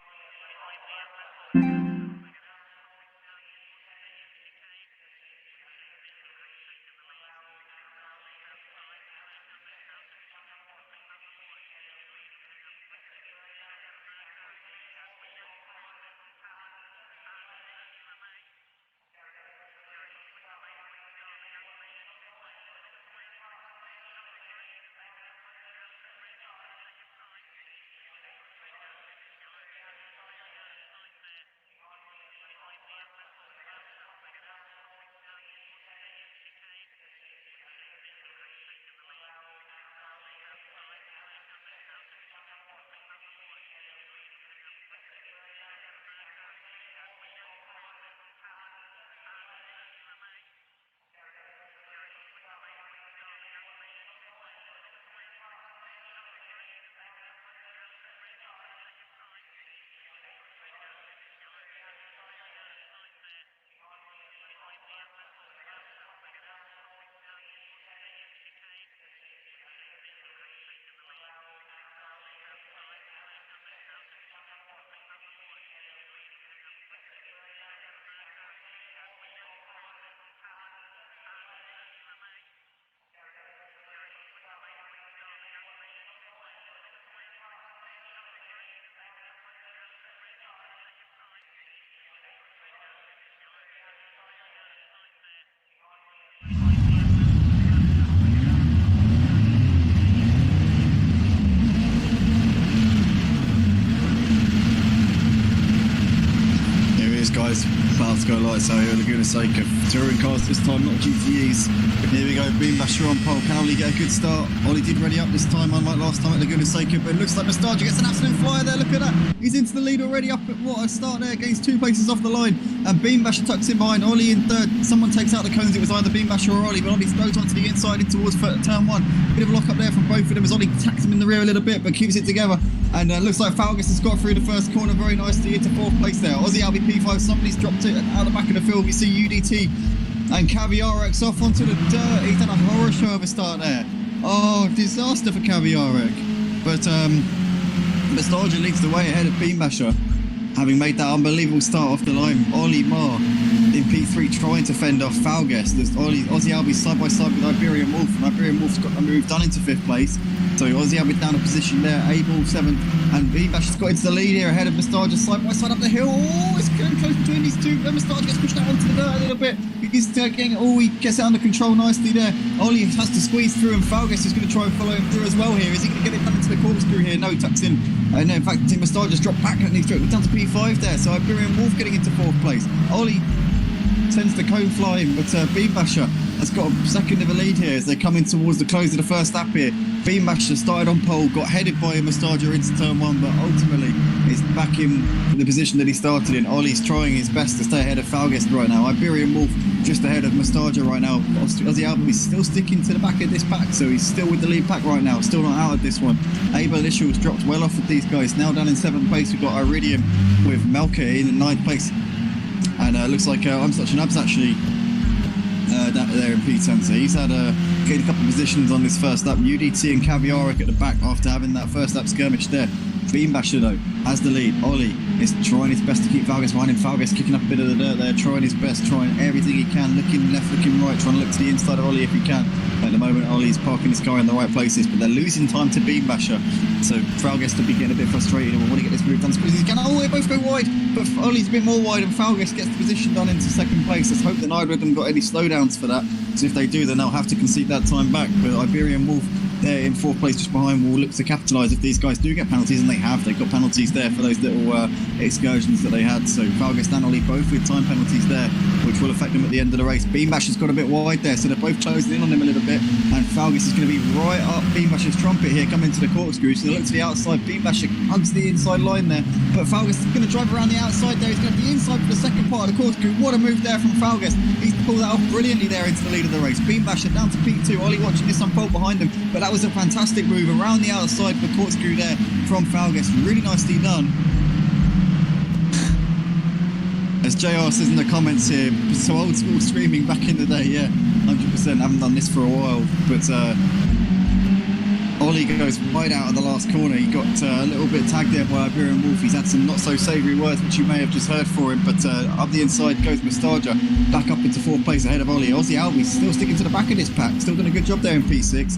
Guys, about to go lights out here, Laguna Seca. Touring cars this time, not GTEs. Here we go, Beam Basher on pole. Can Ollie get a good start? Ollie did ready up this time, unlike last time at Laguna Seca, but it looks like Nostalgia gets an absolute flyer there. Look at that. He's into the lead already, up at what a start there, against 2 places off the line. And Beam Basher tucks in behind Ollie in third. Someone takes out the cones. It was either Beam Basher or Ollie, but Ollie goes onto the inside in towards turn 1. Bit of a lock up there from both of them as Ollie tacks him in the rear a little bit, but keeps it together. And looks like Falgus has got through the first corner very nicely into 4th place there. Aussie Albie P5, somebody's dropped it out the back of the field. We see UDT and Caviarex off onto the dirt. He's done a horror show of a start there. Oh, disaster for Caviarex. But Nostalgia leads the way ahead of Beam Basher, having made that unbelievable start off the line. Ollie Marr in P3 trying to fend off Falgus. There's Aussie Albie side by side with Iberian Wolf, and Iberian Wolf's got a move done into 5th place. So Aussie Albie down a position there, Abel 7th, and Beam Basher's got into the lead here ahead of Nostalgia side by side up the hill. Oh, it's getting close between these two. Nostalgia gets pushed out onto the dirt a little bit. He's getting, he gets it under control nicely there. Ollie has to squeeze through, and Falgus is going to try and follow him through as well here. Is he going to get it done into the corkscrew here? No, tucks in. No, in fact, Nostalgia's dropped back and he's down to P5 there. So Iberian Wolf getting into 4th place. Ollie sends the cone flying, but Beam Basher has got a second of a lead here as they're coming towards the close of the first lap here. Beam Basher started on pole, got headed by Nostalgia into turn 1, but ultimately is back in the position that he started in. Ollie's trying his best to stay ahead of Falgus right now. Iberian Wolf just ahead of Nostalgia right now. Aussie Album is still sticking to the back of this pack, so he's still with the lead pack right now, still not out of this one. Abel Ishel's dropped well off with these guys. Now down in 7th place, we've got Iridium with Melka in 9th place. And looks like I'm such an Abs actually there in P10. So he's had gained a couple of positions on this first lap. UDT and Caviaric at the back after having that first lap skirmish there. Beam Basher though has the lead. Ollie is trying his best to keep Falgus behind him. Falgus kicking up a bit of the dirt there, trying his best, trying everything he can, looking left, looking right, trying to look to the inside of Ollie if he can. At the moment, Ollie's parking his car in the right places, but they're losing time to Beam Basher. So Falgus to be getting a bit frustrated and will want to get this move done as quick as he can. Oh, they both go wide, but Ollie's a bit more wide and Falgus gets the position done into 2nd place. Let's hope that neither of them got any slowdowns for that. So if they do, then they'll have to concede that time back. But Iberian Wolf they're in fourth place just behind will look to capitalise if these guys do get penalties, and they have. They've got penalties there for those little excursions that they had. So Falgus and Ollie both with time penalties there, which will affect them at the end of the race. Beambash has got a bit wide there, so they're both closing in on him a little bit, and Falgus is going to be right up Beambash's trumpet here, coming into the corkscrew. So they look to the outside. Beambash hugs the inside line there, but Falgus is going to drive around the outside there. He's going to have the inside for the second part of the corkscrew. What a move there from Falgus. He's pulled that off brilliantly there into the lead of the race. Beambash down to P2. Ollie watching this unfold behind him, but that was a fantastic move around the outside for the corkscrew there from Falgus. Really nicely done. As JR says in the comments here, so old school streaming back in the day, yeah, 100%. Haven't done this for a while, but Ollie goes wide out of the last corner. He got a little bit tagged there by Iberian Wolf. He's had some not so savoury words, which you may have just heard for him, but up the inside goes Mustaja, back up into fourth place ahead of Ollie. Ozzy Albies still sticking to the back of this pack, still doing a good job there in P6,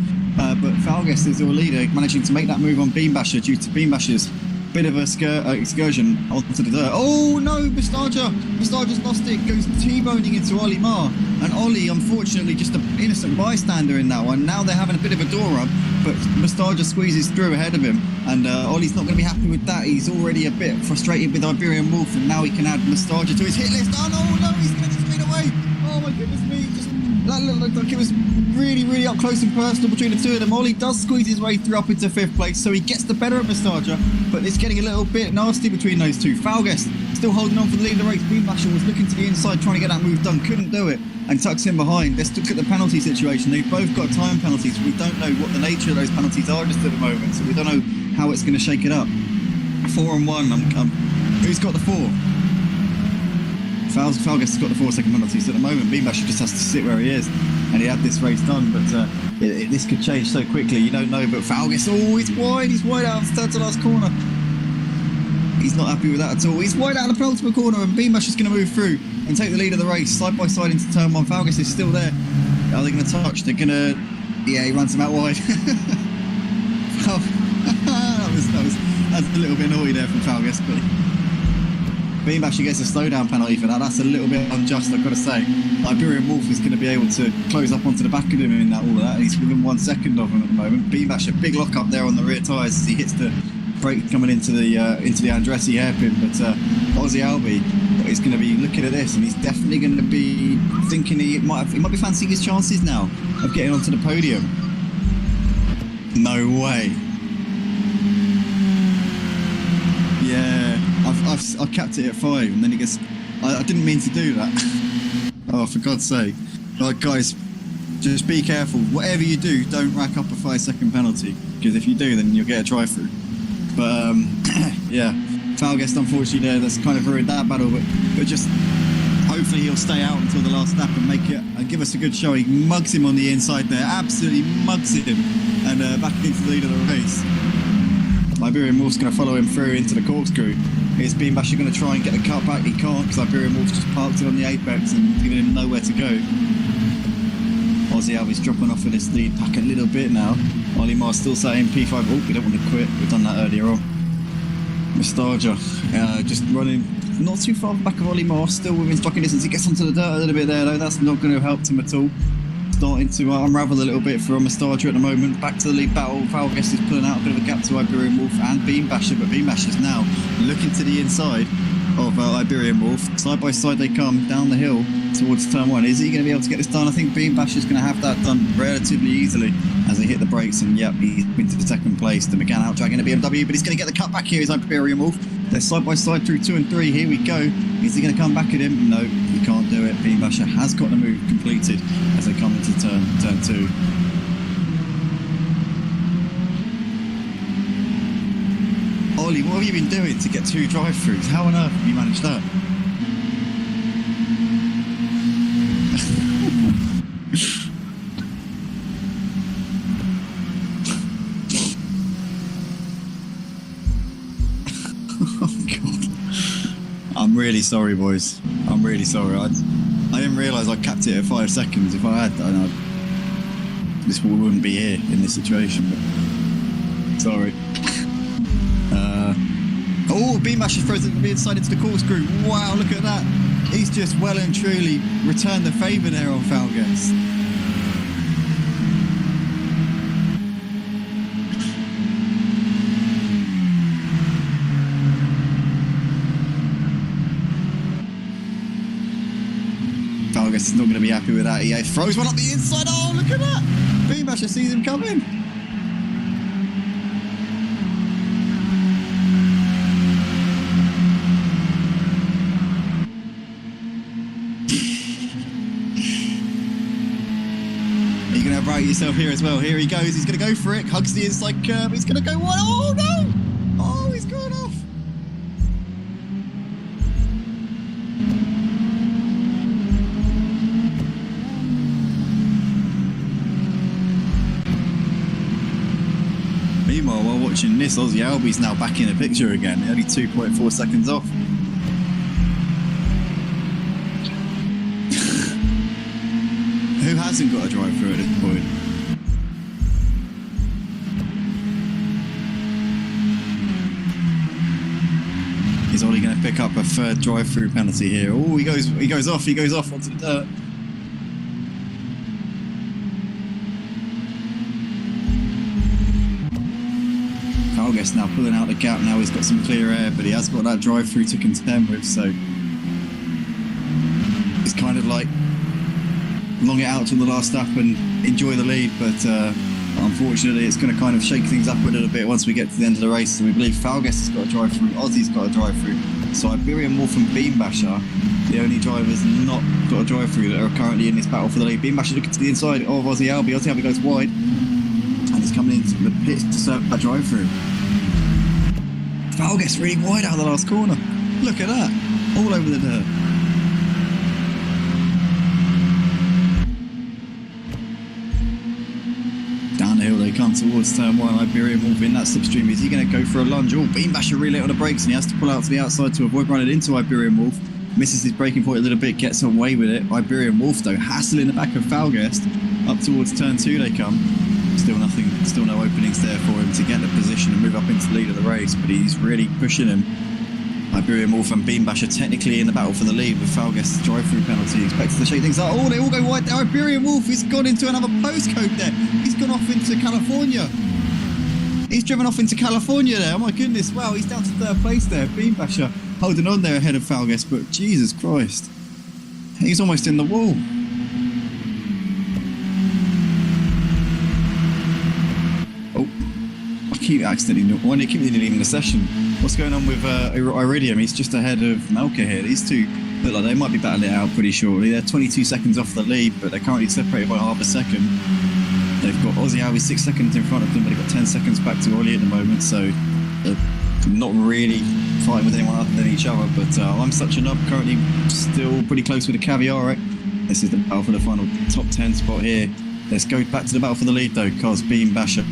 but Falgus is your leader, managing to make that move on Beambasher due to Beambasher's bit of a excursion onto the dirt. Oh no, Mustaja's lost it, goes T-boning into Ollie Marr, and Ollie unfortunately just an innocent bystander in that one. Now they're having a bit of a door rub, but Mustaja squeezes through ahead of him, and Ollie's not going to be happy with that. He's already a bit frustrated with Iberian Wolf, and now he can add Mustaja to his hit list. Oh no, he's going to straight away. Oh my goodness me, that looked like it was really up close and personal between the two of them. Ollie does squeeze his way through up into fifth place, so he gets the better of Mustaja, but it's getting a little bit nasty between those two. Falgus still holding on for the lead of the race. Beambasher was looking to the inside trying to get that move done, couldn't do it, and tucks in behind. Let's look at the penalty situation. They've both got time penalties. We don't know what the nature of those penalties are just at the moment, so we don't know how it's going to shake it up. 4 and 1. Who's got the 4? Falgus has got the 4 second penalties. So at the moment, Beambasher just has to sit where he is, and he had this race done, but this could change so quickly. You don't know, but Falgus, he's wide out of the last corner. He's not happy with that at all. He's wide out of the penultimate corner, and Beambasher's going to move through and take the lead of the race, side by side into turn 1. Falgus is still there. Are they going to touch? They're going to... Yeah, he runs him out wide. That's a little bit naughty there from Falgus, but Beambasher gets a slowdown penalty for that. That's a little bit unjust, I've got to say. Iberian Wolf is going to be able to close up onto the back of him in all of that. He's within 1 second of him at the moment. Beambasher, big lock up there on the rear tyres as he hits the brake coming into the Andretti hairpin, but Ozzy Albie is going to be looking at this, and he's definitely going to be thinking he might be fancying his chances now of getting onto the podium. No way. Yeah, I've capped it at 5, and then he gets... I didn't mean to do that. Oh, for God's sake. Like, guys, just be careful. Whatever you do, don't rack up a 5-second penalty, because if you do, then you'll get a drive-through. But, yeah, Falgus, unfortunately, there, that's kind of ruined that battle, but just hopefully he'll stay out until the last lap and make it and give us a good show. He mugs him on the inside there, absolutely mugs him, and back into the lead of the race. Iberian Wolf's going to follow him through into the corkscrew. Is Beambasher going to try and get the cut back? He can't, because Iberian Wolf's just parked it on the apex and giving him nowhere to go. Ozzy Albies dropping off in his lead pack a little bit now. Ollie Marr still saying P5. Oh, we don't want to quit. We've done that earlier on. Mustaja just running not too far back of Ollie Marr, still within striking distance. He gets onto the dirt a little bit there, though. That's not going to help him at all. Starting to unravel a little bit for Mustaja at the moment. Back to the lead battle. Falgus is pulling out a bit of a gap to Iberian Wolf and Beambasher, but Beambasher's now looking to the inside of Iberian Wolf. Side by side they come down the hill towards turn 1. Is he going to be able to get this done? I think Beambasher's going to have that done relatively easily as they hit the brakes, and yep, he's into the second place. The McGann out dragging a BMW, but he's going to get the cut back here. Is Iberian Wolf. They're side by side through 2 and 3. Here we go. Is he going to come back at him? No, he can't do it. Beambasher has got the move completed as they come into turn 2. Ollie, what have you been doing to get 2 drive-throughs? How on earth have you managed that? Oh God. I'm really sorry, boys. I'm really sorry. I didn't realise I capped it at 5 seconds. If I had, this wouldn't be here in this situation. But sorry. Oh, Beambasher's frozen the inside into the corkscrew. Wow, look at that. He's just well and truly returned the favour there on Falgus. Falgas is not going to be happy with that. He throws one up the inside. Oh, look at that. Beambasher sees him coming. You're going to right yourself here as well. Here he goes. He's going to go for it. Hugs the inside curb. He's going to go one. Oh, no. Oh, he's gone off. Meanwhile, while watching this, Aussie Albie's now back in the picture again, only 2.4 seconds off. Who hasn't got a drive through at this point? Is Ollie going to pick up a third drive through penalty here? Oh, he goes off onto the dirt. Falgas now pulling out the gap. Now he's got some clear air, but he has got that drive through to contend with, so it's kind of like long it out till the last lap and enjoy the lead, but unfortunately it's going to kind of shake things up a little bit once we get to the end of the race. So we believe Falgas has got a drive through, Aussie's got a drive through, so Iberian Wolf and Beambasher, the only drivers not got a drive through that are currently in this battle for the lead. Beambasher looking to the inside of Aussie Albie. Aussie Albie goes wide and he's coming into the pits to serve that drive through. Falgas really wide out of the last corner. Look at that, all over the dirt. Down the hill they come towards turn one. Iberian Wolf in that slipstream. Is he going to go for a lunge? Oh, Beambasher really late on the brakes and he has to pull out to the outside to avoid running into Iberian Wolf. Misses his braking point a little bit, gets away with it. Iberian Wolf though, hassling the back of Falgas. Up towards turn two they come. Still nothing, still no openings there for him to get the position and move up into the lead of the race, but he's really pushing him. Iberian Wolf and Beambasher technically in the battle for the lead with Falgas' drive-through penalty expected to shake things up. Oh, they all go wide there. Iberian Wolf has gone into another postcode there. He's gone off into California. He's driven off into California there. Oh my goodness, wow, he's down to third place there. Beambasher holding on there ahead of Falgas, but Jesus Christ, he's almost in the wall. Keep leaving the session. What's going on with Iridium? He's just ahead of Melka here. These two look like they might be battling it out pretty shortly. They're 22 seconds off the lead, but they're currently separated by half a second. They've got Aussie Albie 6 seconds in front of them, but they've got 10 seconds back to Ollie at the moment, so they're not really fighting with anyone other than each other. But I'm such a nub, currently still pretty close with the caviar. Right? This is the battle for the final top 10 spot here. Let's go back to the battle for the lead though, because Beambasher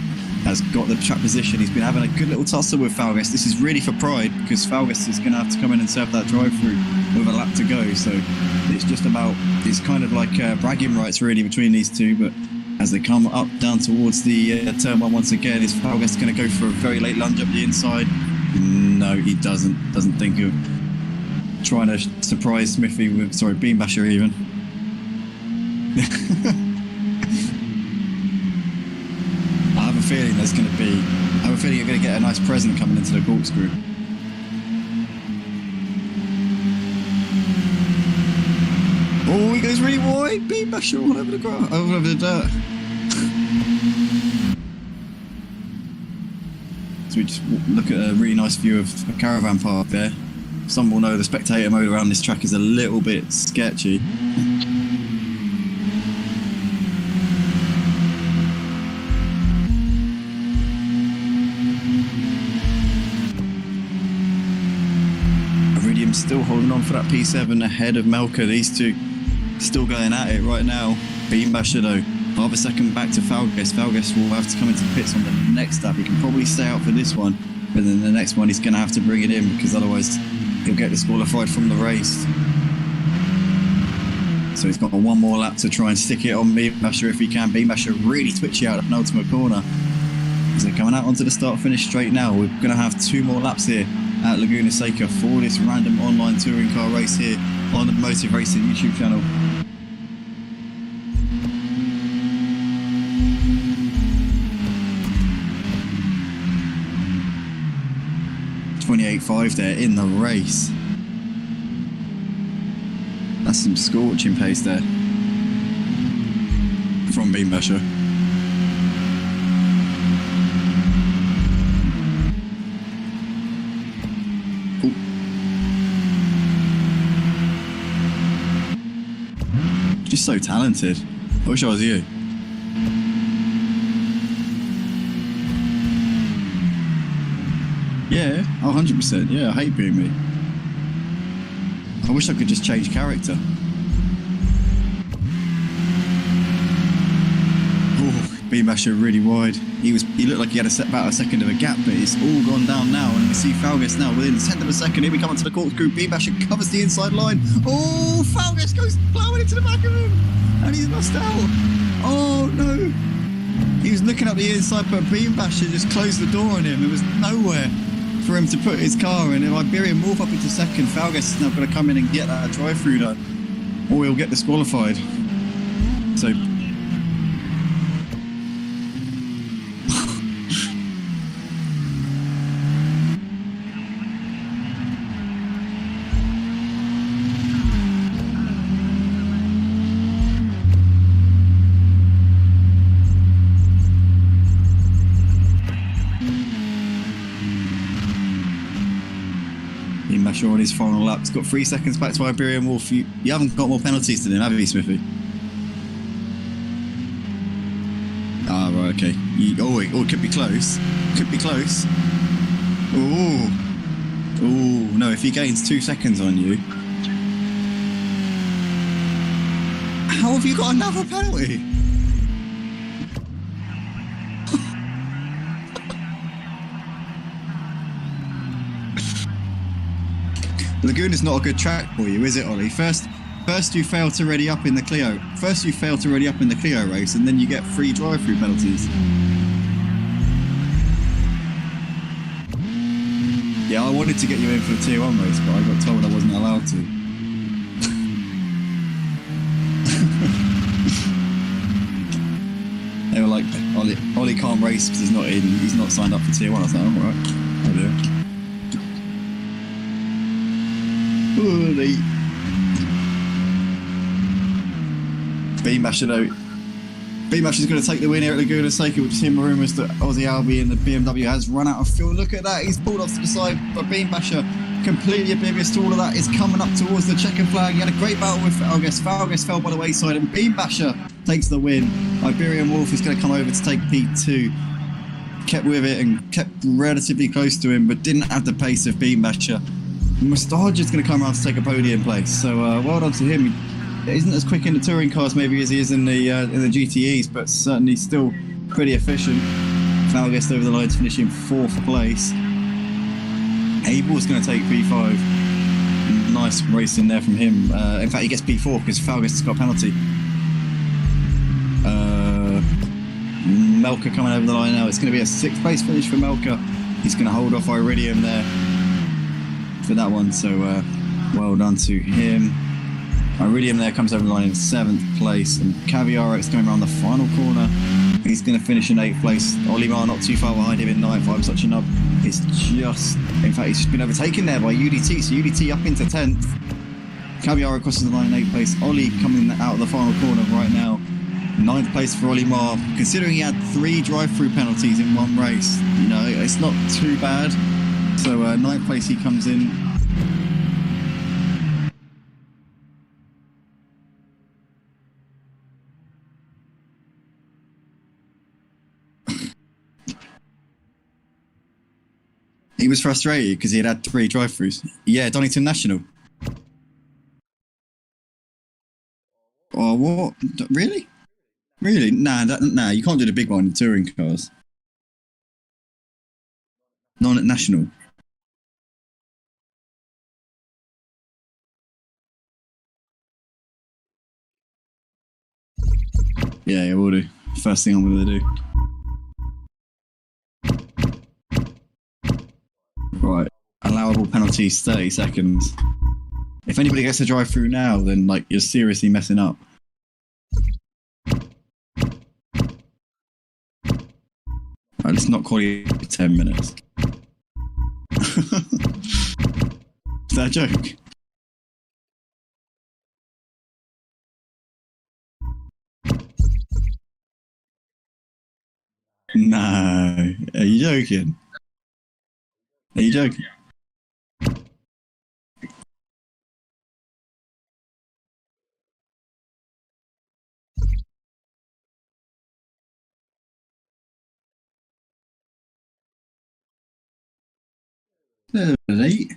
has got the track position. He's been having a good little tussle with Falgas. This is really for pride because Falgas is going to have to come in and serve that drive through with a lap to go. So it's just about, it's kind of like bragging rights really between these two. But as they come up down towards the turn one once again, is Falgas going to go for a very late lunge up the inside? No, he doesn't. Doesn't think of trying to surprise Smithy with, sorry, Beambasher even. I have a feeling you're going to get a nice present coming into the corkscrew. Oh, he goes really wide. Beambasher all over the grass, all over the dirt. So we just look at a really nice view of a caravan park there. Some will know the spectator mode around this track is a little bit sketchy. Still holding on for that P7 ahead of Melka. These two still going at it right now. Beambasher though, half a second back to Falgas. Falgas will have to come into the pits on the next lap. He can probably stay out for this one, but then the next one he's going to have to bring it in because otherwise he'll get disqualified from the race. So he's got one more lap to try and stick it on Beambasher if he can. Beambasher really twitchy out of the penultimate corner. As they're coming out onto the start-finish straight now, we're going to have 2 more laps here at Laguna Seca for this random online touring car race here on the Motive Racing YouTube channel. .28.5 there in the race. That's some scorching pace there from Beam Basher. Just so talented. I wish I was you. Yeah, 100%. Yeah, I hate being me. I wish I could just change character. Oh, Beam Basher really wide. He looked like he had about a second of a gap, but it's all gone down now. And we see Falgus now within a tenth of a second. Here we come onto the corkscrew. Beam Basher covers the inside line. Oh, Falgus goes plowing into the back of him, and he's lost out. Oh no! He was looking up the inside, but Beam Basher just closed the door on him. There was nowhere for him to put his car in. If Iberian move up into second, Falgus is now going to come in and get that drive-through done, or he'll get disqualified. So. On his final lap. He's got 3 seconds back to Iberian Wolf. You haven't got more penalties than him, have you, Smithy? Ah, right, okay. It could be close. Could be close. Oh, no, if he gains 2 seconds on you. How have you got another penalty? Lagoon is not a good track for you, is it, Ollie? First you fail to ready up in the Clio. First you fail to ready up in the Clio race, and then you get 3 drive-through penalties. Yeah, I wanted to get you in for the Tier 1 race, but I got told I wasn't allowed to. They were like, Ollie can't race because he's not signed up for Tier 1. I was like, alright, I'll do it. Beam Basher though. Beam Basher's going to take the win here at Laguna Seca. We've just seen rumours that Aussie Albi and the BMW has run out of fuel. Look at that, he's pulled off to the side, but Beam Basher, completely oblivious to all of that, is coming up towards the checkered flag. He had a great battle with Falgus. Falgus fell by the wayside, and Beam Basher takes the win. Iberian Wolf is going to come over to take P2. Kept with it and kept relatively close to him, but didn't have the pace of Beam Basher. Mustaja's going to come around to take a podium place, so well done to him. He isn't as quick in the touring cars maybe as he is in the GTEs, but certainly still pretty efficient. Falgus over the line to finish in 4th place. Abel's going to take P5. Nice racing there from him. In fact, he gets P4 because Falgus has got a penalty. Melka coming over the line now. It's going to be a 6th place finish for Melka. He's going to hold off Iridium there for that one, so well done to him. Iridium there comes over the line in 7th place, and Caviar is coming around the final corner. He's going to finish in 8th place. Olimar not too far behind him in 9th. I'm such a nub. It's just, in fact, he's just been overtaken there by UDT, so UDT up into 10th. Caviar crosses the line in 8th place. Ollie coming out of the final corner right now. 9th place for Olimar. Considering he had 3 drive-through penalties in one race, you know, it's not too bad. So 9th place he comes in. He was frustrated because he had 3 drive-throughs. Yeah, Donington National. Oh, what? Really? Really? Nah, you can't do the big one in touring cars. Not at National. Yeah, we'll do. First thing I'm going to do. Right. Allowable penalties, 30 seconds. If anybody gets a drive through now, then like you're seriously messing up. Right, let's not call you 10 minutes. Is that a joke? No. Are you joking? Are you joking? Eight.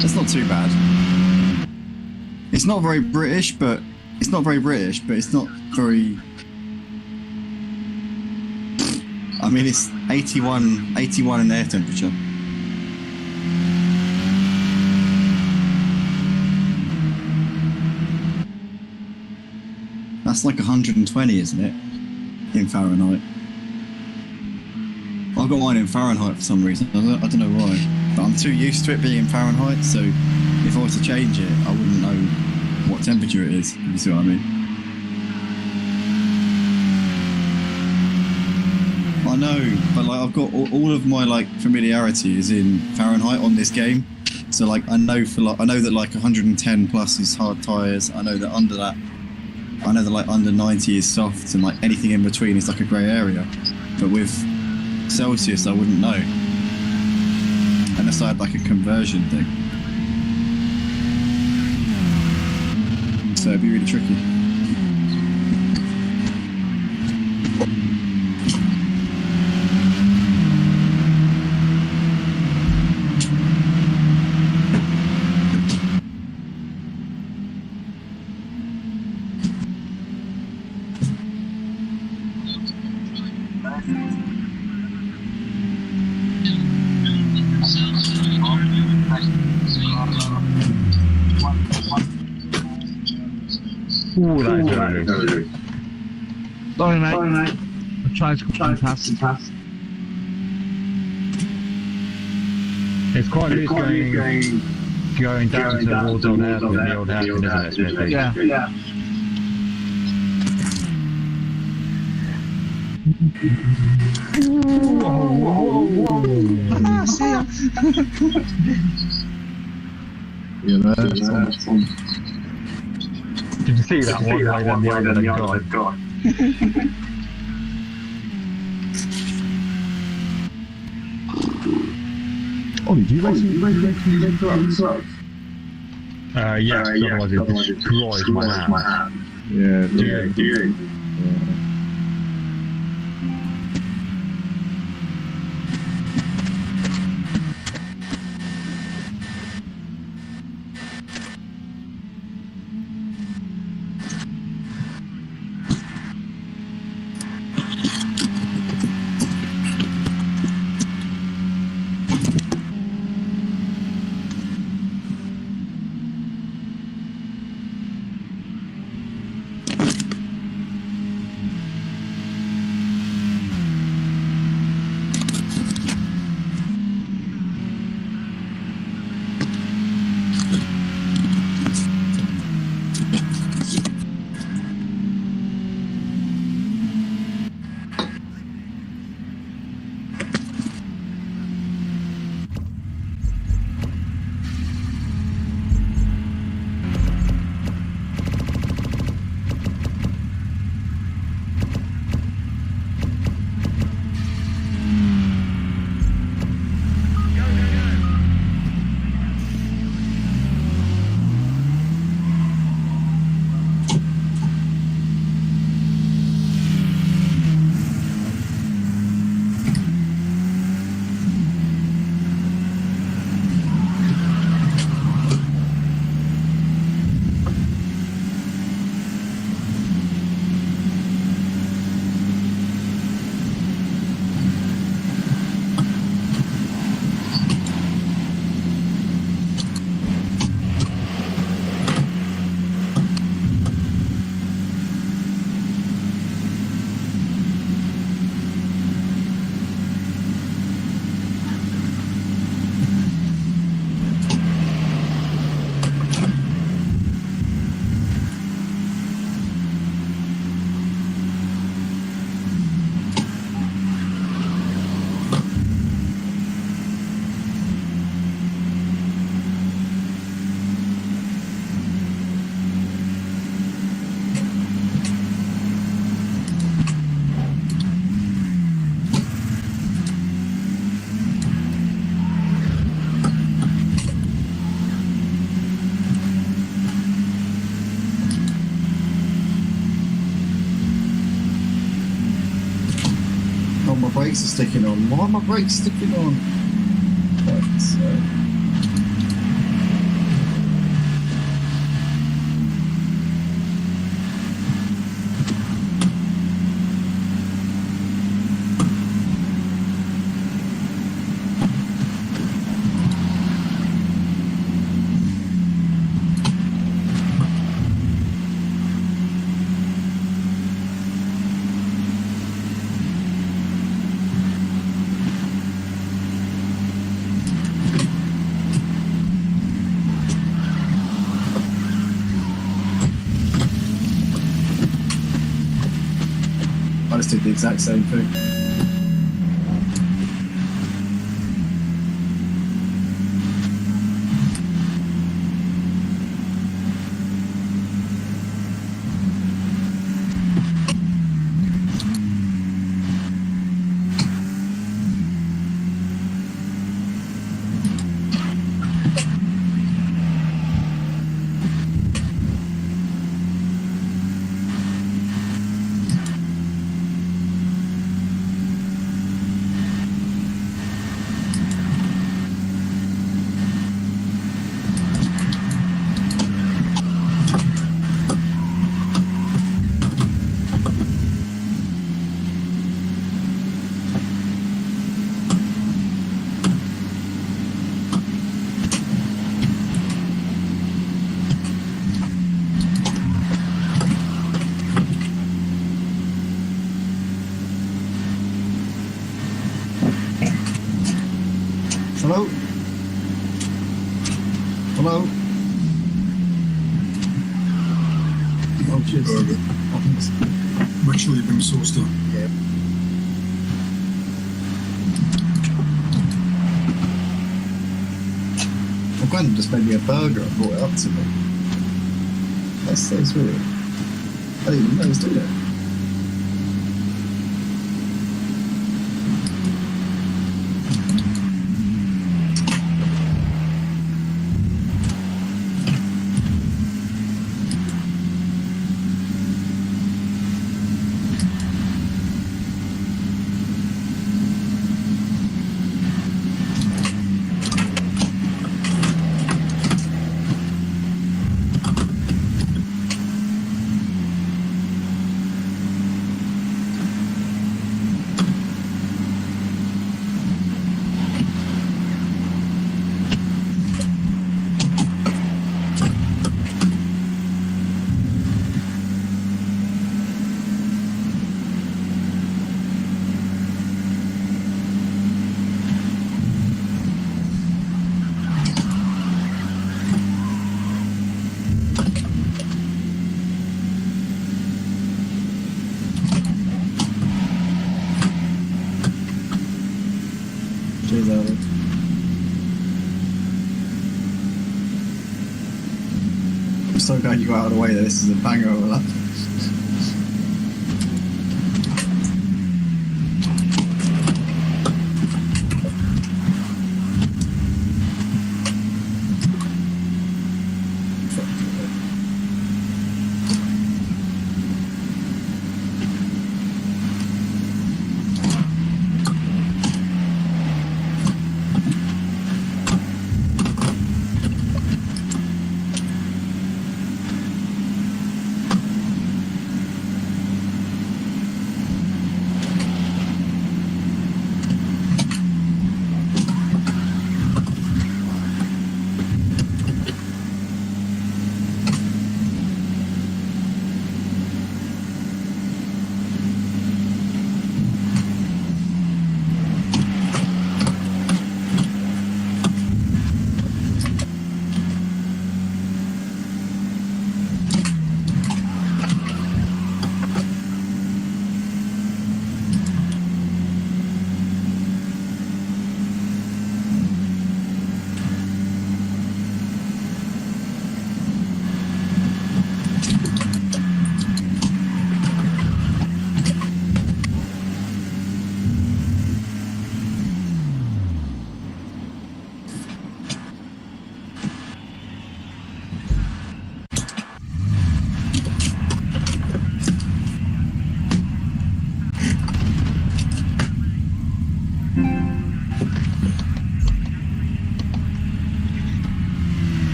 That's not too bad. It's not very British, but it's not very. I mean, it's 81 in air temperature. That's like 120, isn't it? In Fahrenheit. I've got mine in Fahrenheit for some reason. I don't know why. But I'm too used to it being in Fahrenheit, so if I was to change it, I wouldn't know what temperature it is, if you see what I mean. I know, but like I've got all of my like familiarity is in Fahrenheit on this game. So like I know that like 110 plus is hard tyres. I know that under like under 90 is soft, and like anything in between is like a grey area. But with Celsius, I wouldn't know, unless I had like a conversion thing. So it'd be really tricky. Ooh, that is early. Sorry, mate. I tried to come past. It's quite loose going down towards Old Hampton, the Old Hampton, isn't it, Smithy? Yeah. Ah, see ya. You know, Did you see that one way down the other they've got? oh, did you race Yes, otherwise it destroys my hand. Yeah, Do you? brakes are sticking on. Why are my brakes sticking on? Right, so. I just did the exact same thing. Hello? Hello? Oh, cheers. Oh, thanks. Make sure you bring the sauce down. Yeah. Well, Gwen just made me a burger and brought it up to me. That's weird. I didn't even know he was doing it. Cheers, Alan. I'm so glad you got out of the way that this is a banger of a lap.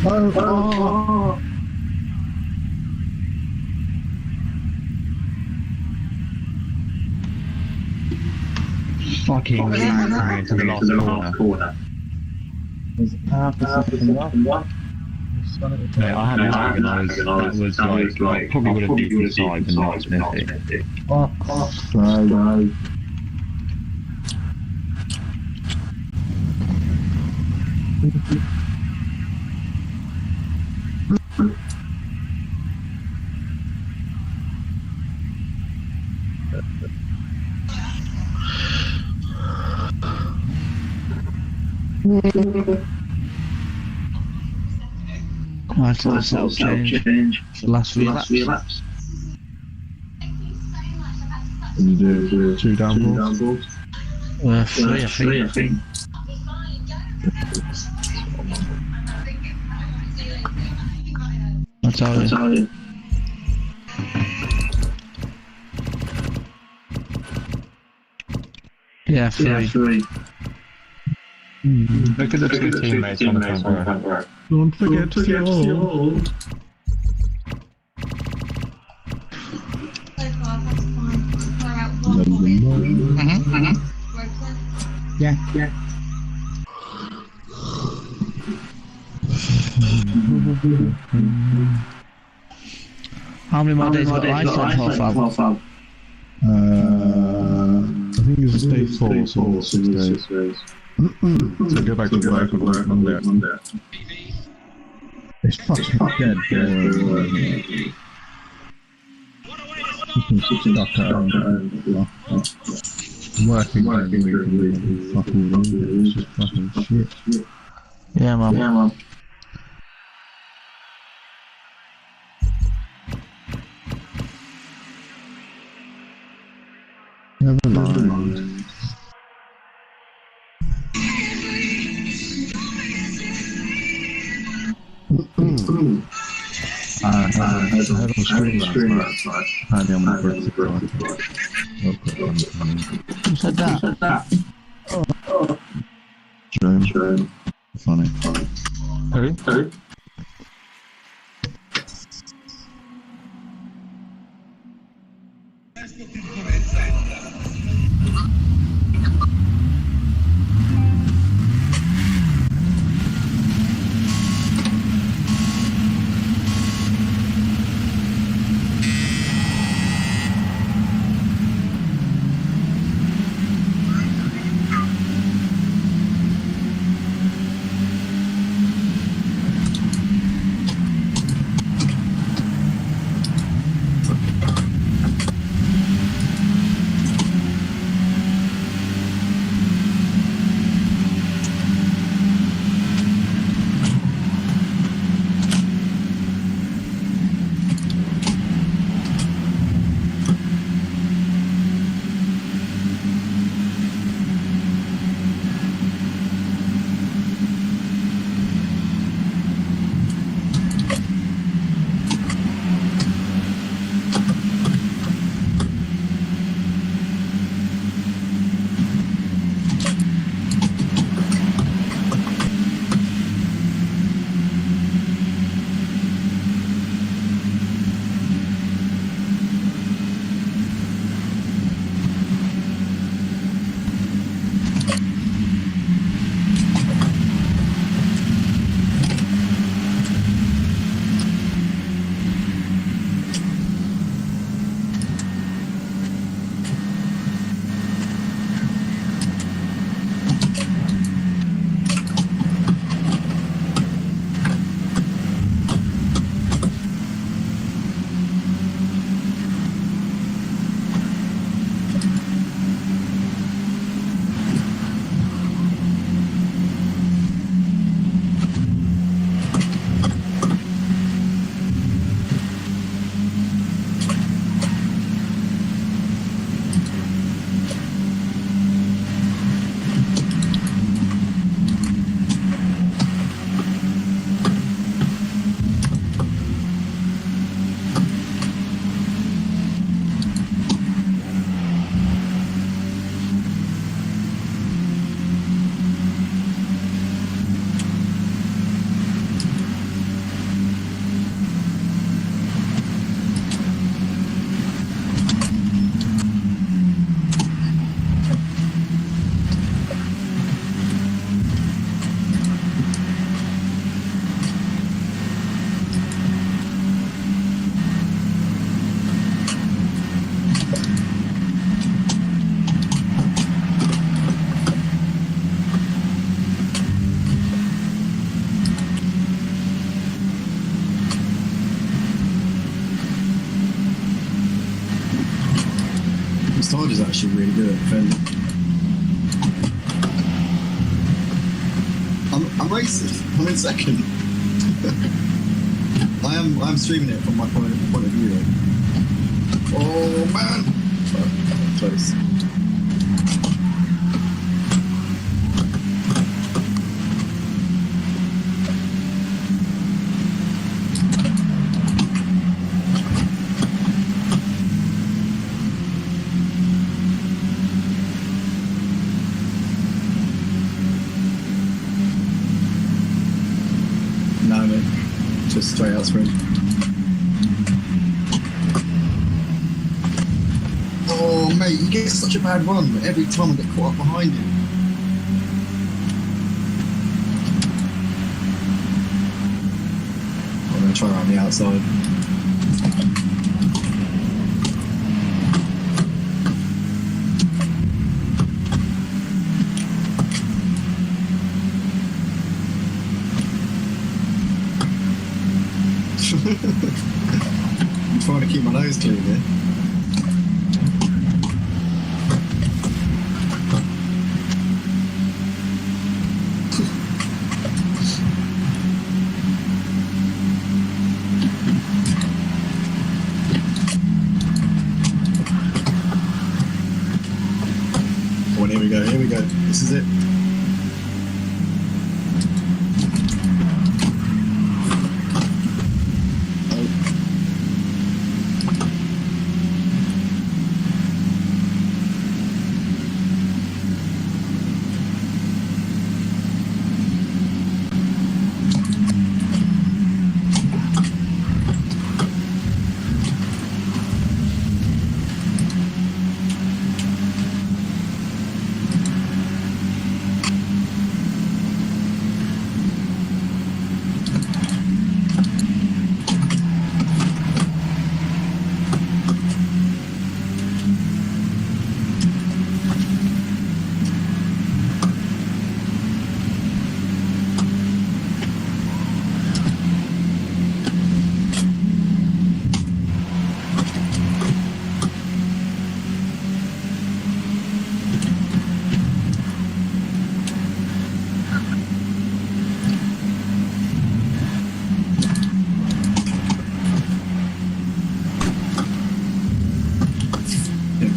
Oh. Fucking ran into the last corner. There's half a second left. No, I hadn't organised. That was like probably would have beaten Slaed and not Smithy. Oh, no. Right, so let's help change the last few laps. Can you do 2 down balls? 3, I think. I'll tell you. Yeah, 3. Look at the two teammates on the front row. Don't forget to fuel. Yeah. How many more days got license for Fab? I think it's day 4, so 6 days. So go back to work on Monday. It's fucking dead. Stuck at home. Working fuck all over. It's just fucking shit. Yeah, man. Never mind. I had on stream last night. Apparently I'm on birthday. Who said that? Jerome. Funny. Who? Stuart defending. I'm racist. I'm in second. I'm streaming it from my point of view. Though. Oh man! Oh, close. No, mate. Just straight out sprint. Oh, mate, he gets such a bad run, but every time I get caught up behind him. I'm going to try around the outside. I'm trying to keep my nose clean here. Oh, here we go. This is it.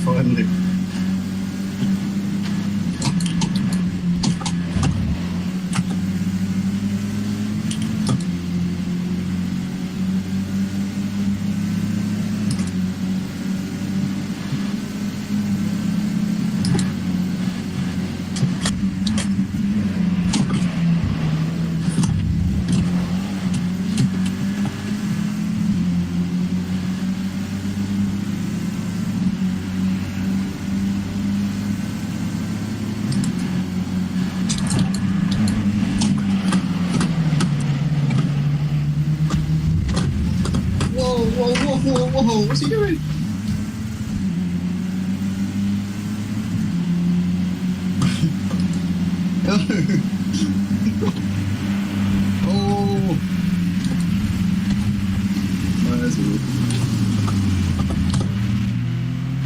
Finally. Whoa, what's he doing? Oh! No, that's weird.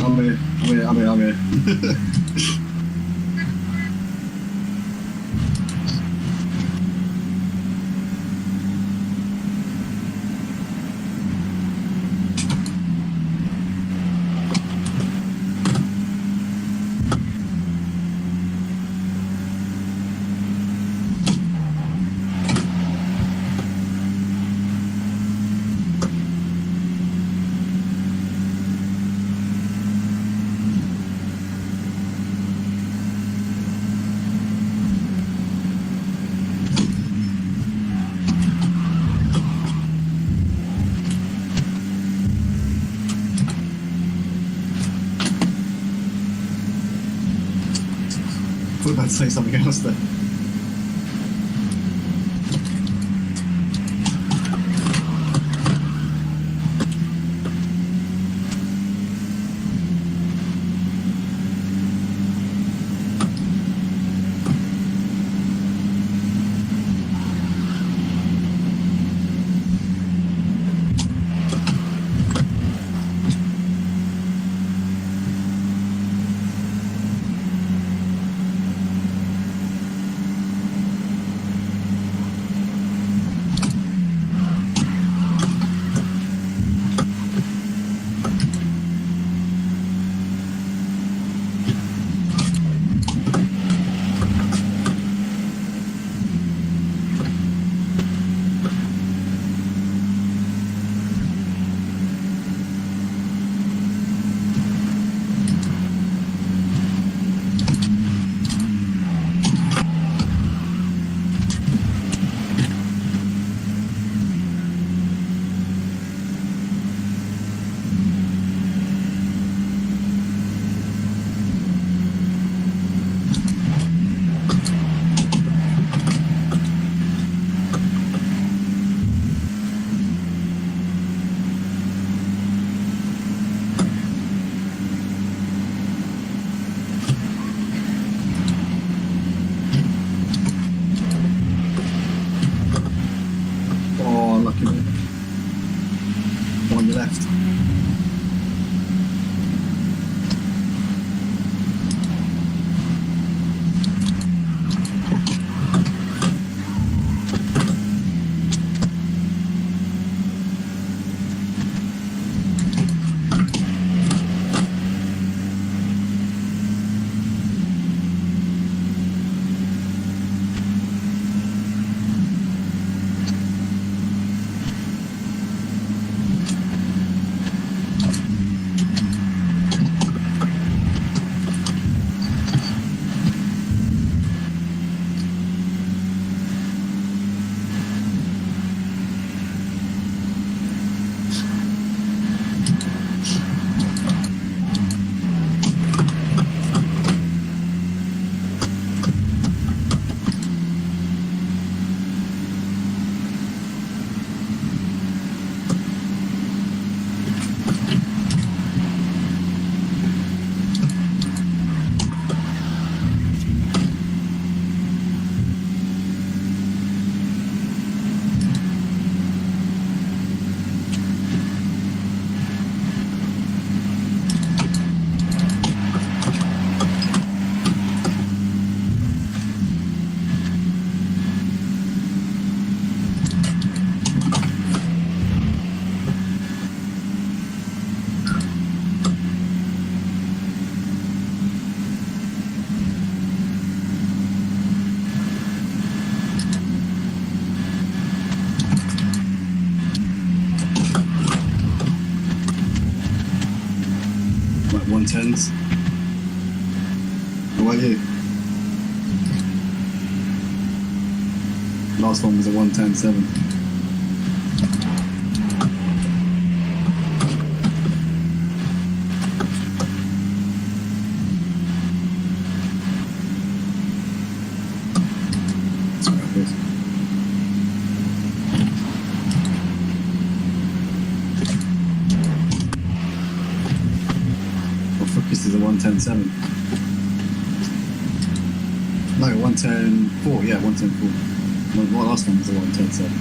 I'm here. I was about to say something else there. 110s. What about you? Last one was a 110.7. This is a 110.7. No, 110.4. Yeah, 110.4. My last one was a 110.7.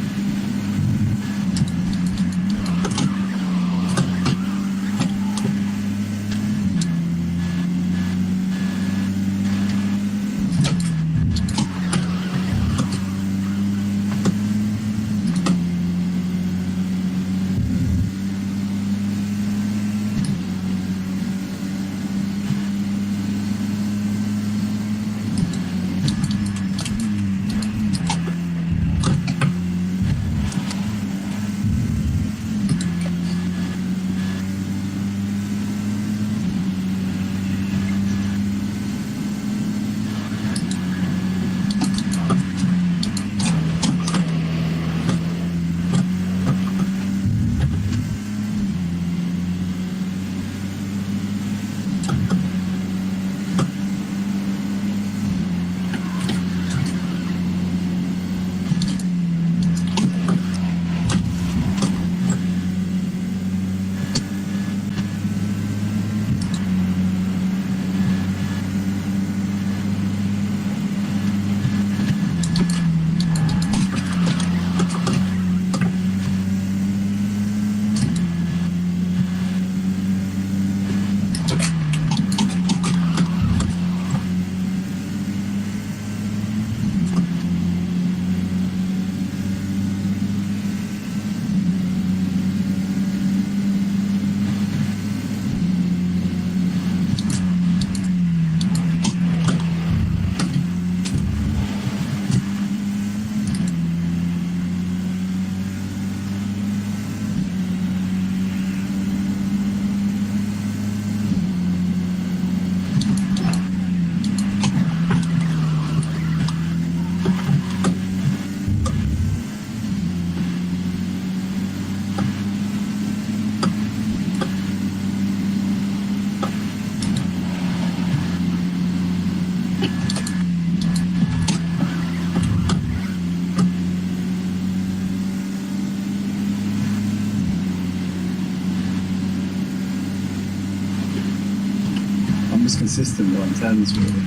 Consistent 110s really.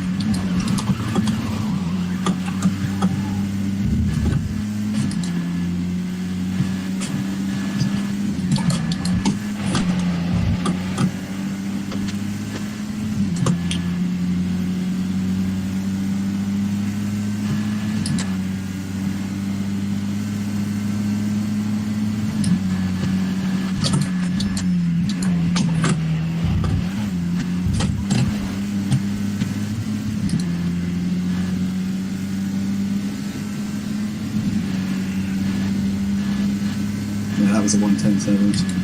That was a 110.7.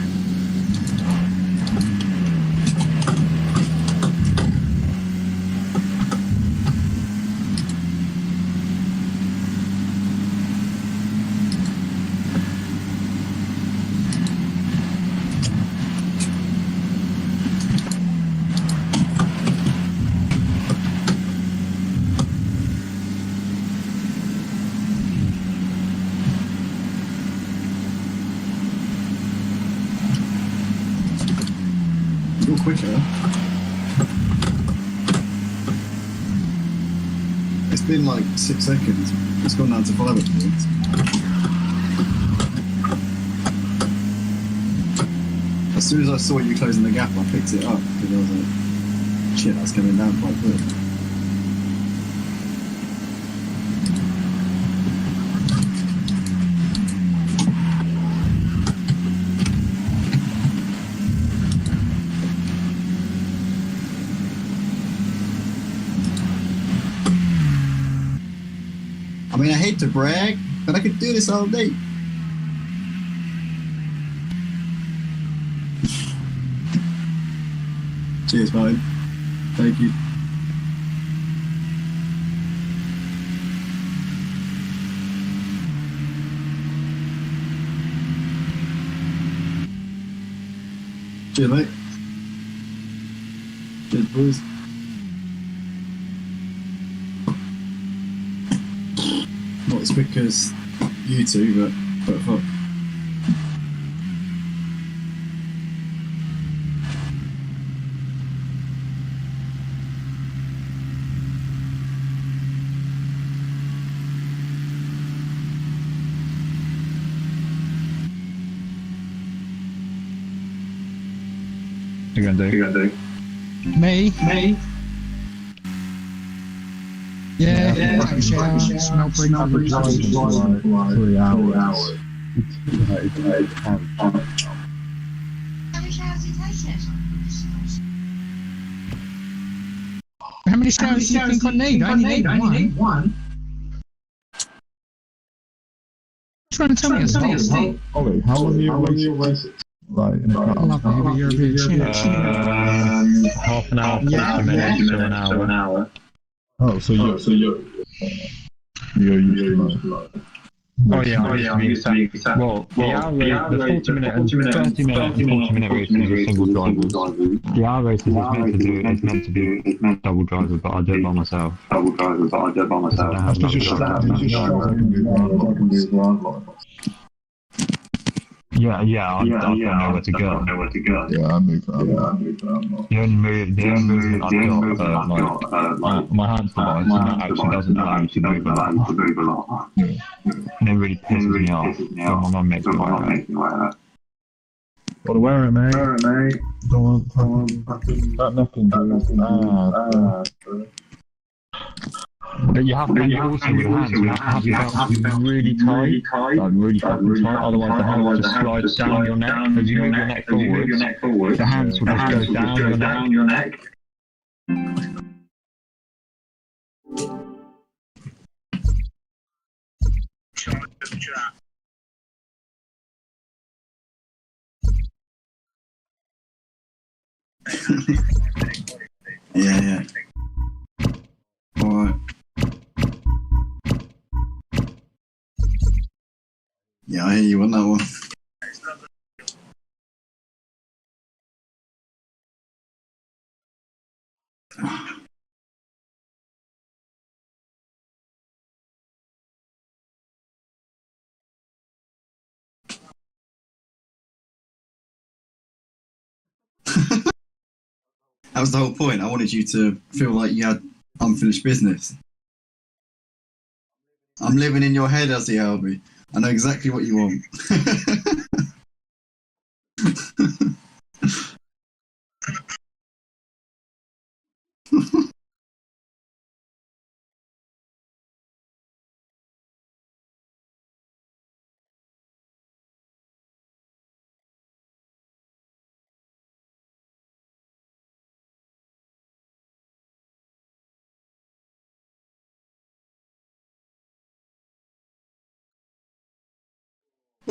Quicker. It's been like 6 seconds. It's gone down to 5 minutes. As soon as I saw you closing the gap, I picked it up because I was like, shit, that's coming down quite quick. I mean, I hate to brag, but I could do this all day. Cheers, Martin. Thank you. Cheers, mate. Cheers, boys. Not as quick as you two, but fuck. What are you gonna do? Me? Yeah, take a shower, smell pretty good. 3 hours. How many showers do you think I need? I only need one. Trying to tell me a Ollie, how long are you racing? Like, in a car? I love the European Championship. Half an hour, 40 minutes to an hour. Oh, so you're used to like. Oh yeah, well, the 40 minute and 30 minute and 40 minute races are single drivers. The hour races is meant to be double driver, but I do it by myself. That's Yeah, I don't know where to go. Yeah, I moved around. The only movement I've got, my hand device, and that actually doesn't allow me to move a lot. And it really pisses me off. So my mum makes me like that. Gotta wear it, mate. Go on, that nothing, dude. But you have to also with hands, you have to have your belt really tight, like really fucking tight, otherwise the hand just slides down your neck. As you move your neck forwards, the hands will just go down your neck. Yeah. Alright. Yeah, I hear you on that one. That was the whole point. I wanted you to feel like you had unfinished business. I'm living in your head, Ozzy Albie. I know exactly what you want.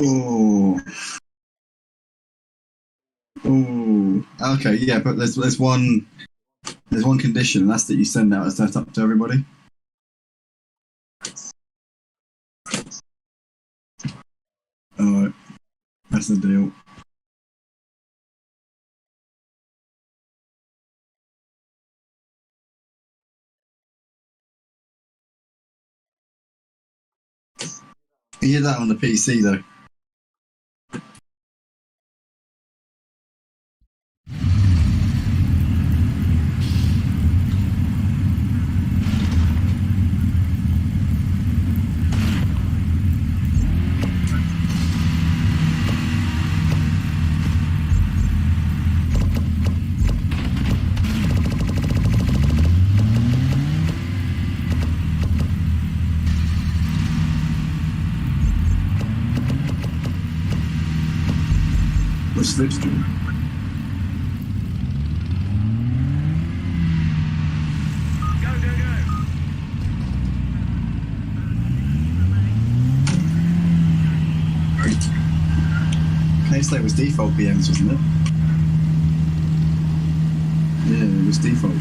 Oh. Okay, yeah, but there's one condition, and that's that you send out a setup to everybody. Alright, that's the deal. You did that on the PC though. What's slipstream? Slaed was default BMs, wasn't it? was default.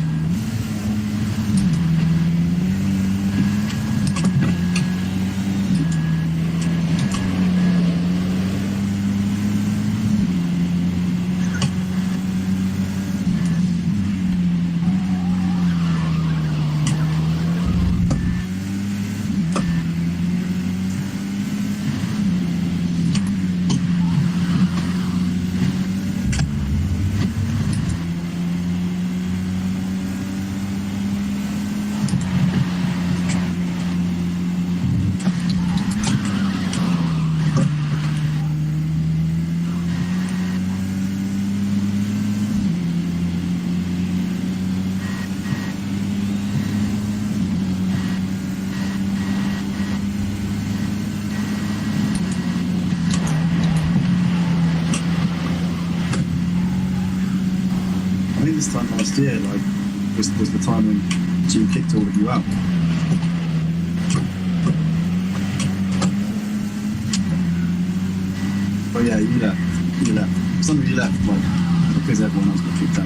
This time last year, like, was the time when Jim kicked all of you out. Oh yeah, you left. Some of you left, like, because everyone else got kicked out.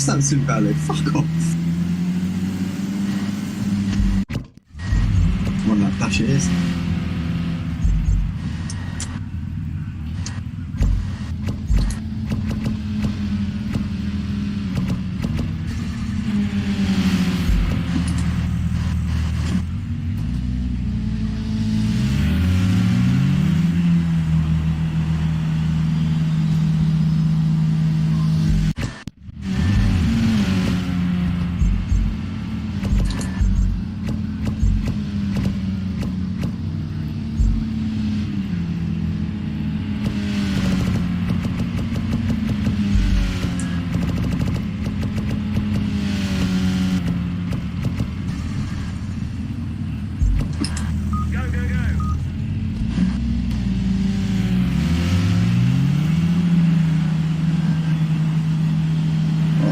That's invalid. Fuck off. Well, that dash it is.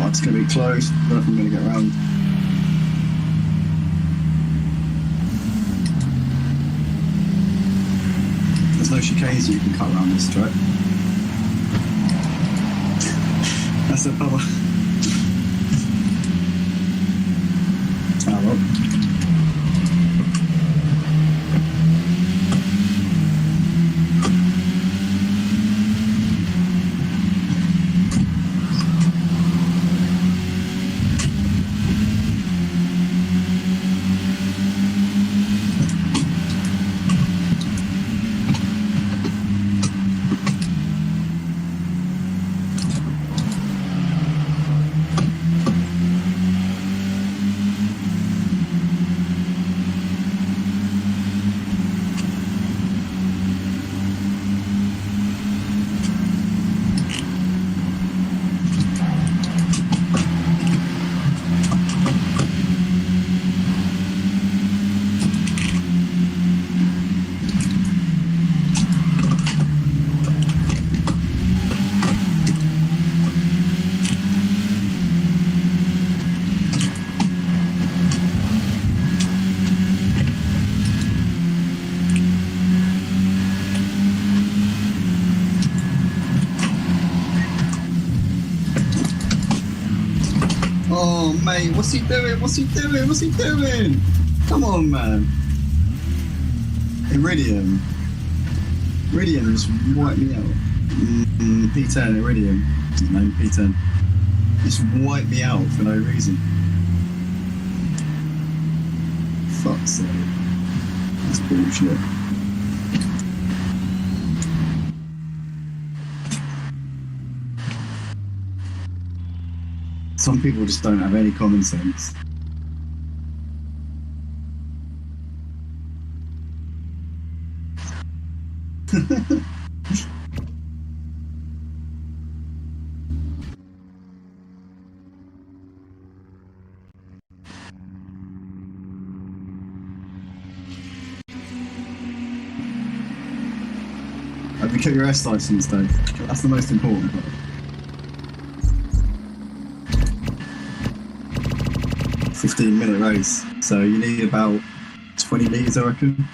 It's going to be close. I don't know if I'm going to get around. There's no chicanes you can cut around this track. That's a power. Ah, well. Oh, mate, what's he doing? What's he doing? What's he doing? Come on, man. Iridium. Iridium just wiped me out. P10, Iridium. What's his name? P10. just wipe me out for no reason. Fuck's sake. That's bullshit. Some people just don't have any common sense. Have you got your S license though? That's the most important part. 15-minute race, so you need about 20 metres, I reckon.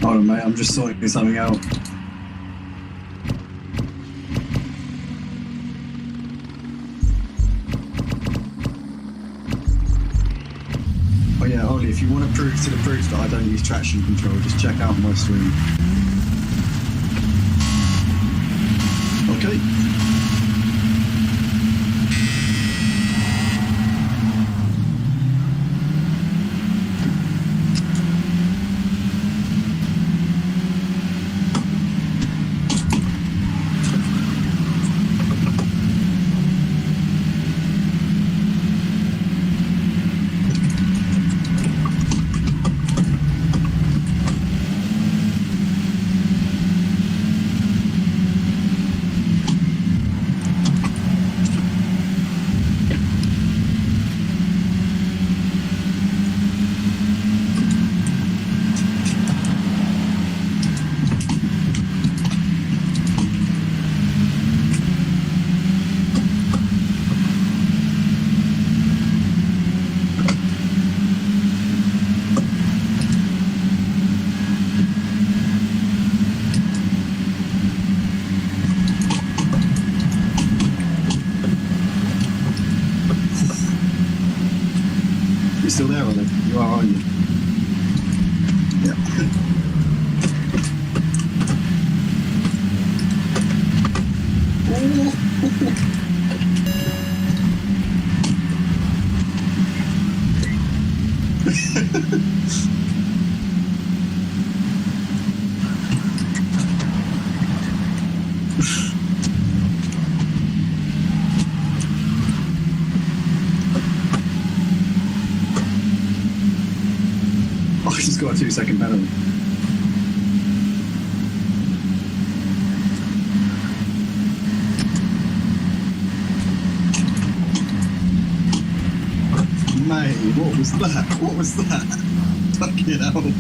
Hold on, mate, I'm just sorting something out. Oh yeah, Ollie, if you want to prove to the proof that I don't use traction control, just check out my stream. Okay. Still there, Ollie? You are, aren't you? Yeah. Just got a 2-second penalty. Mate, what was that? What was that? Fucking hell.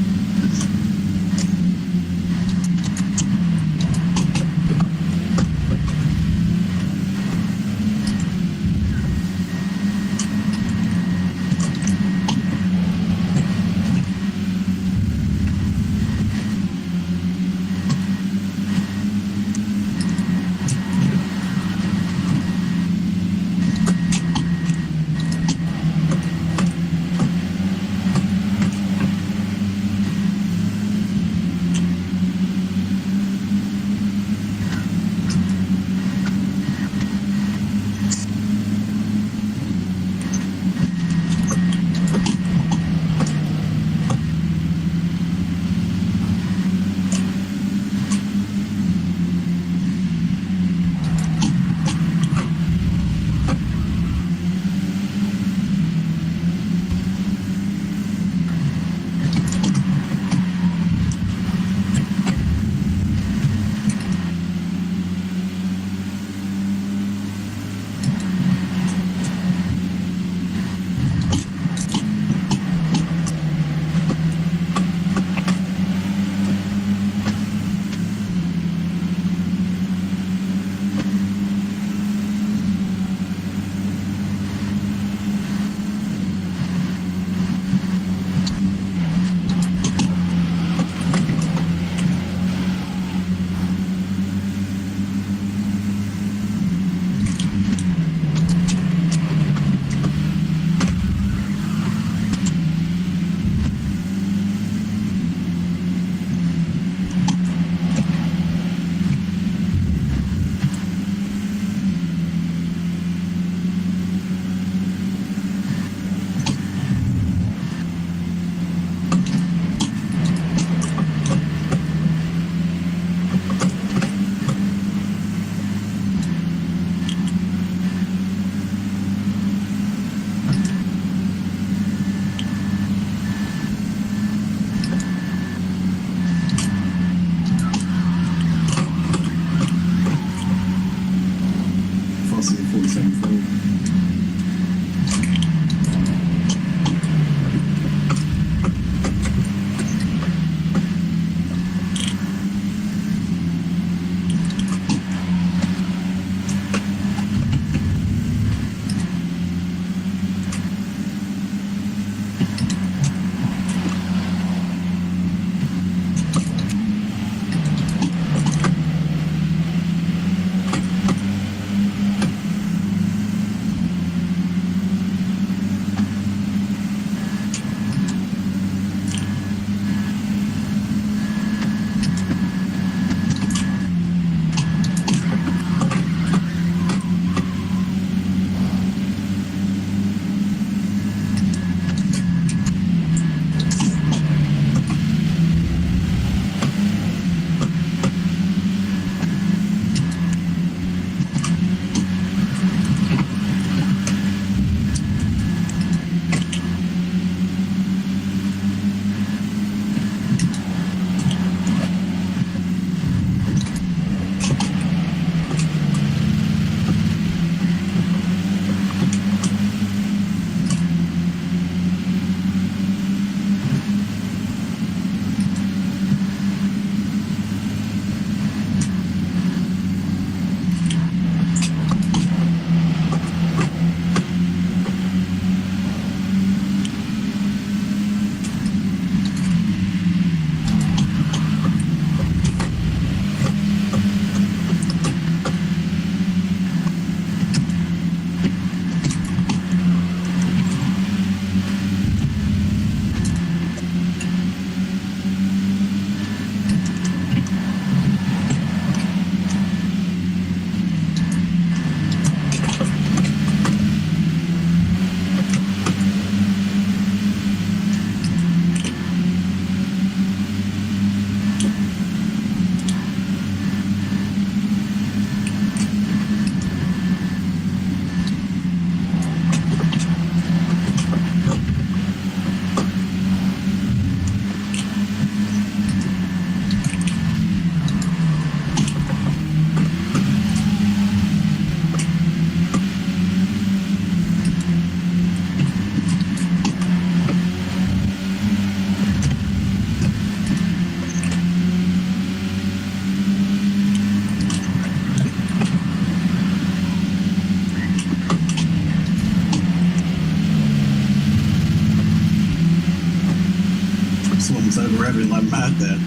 Someone's over revving like mad there.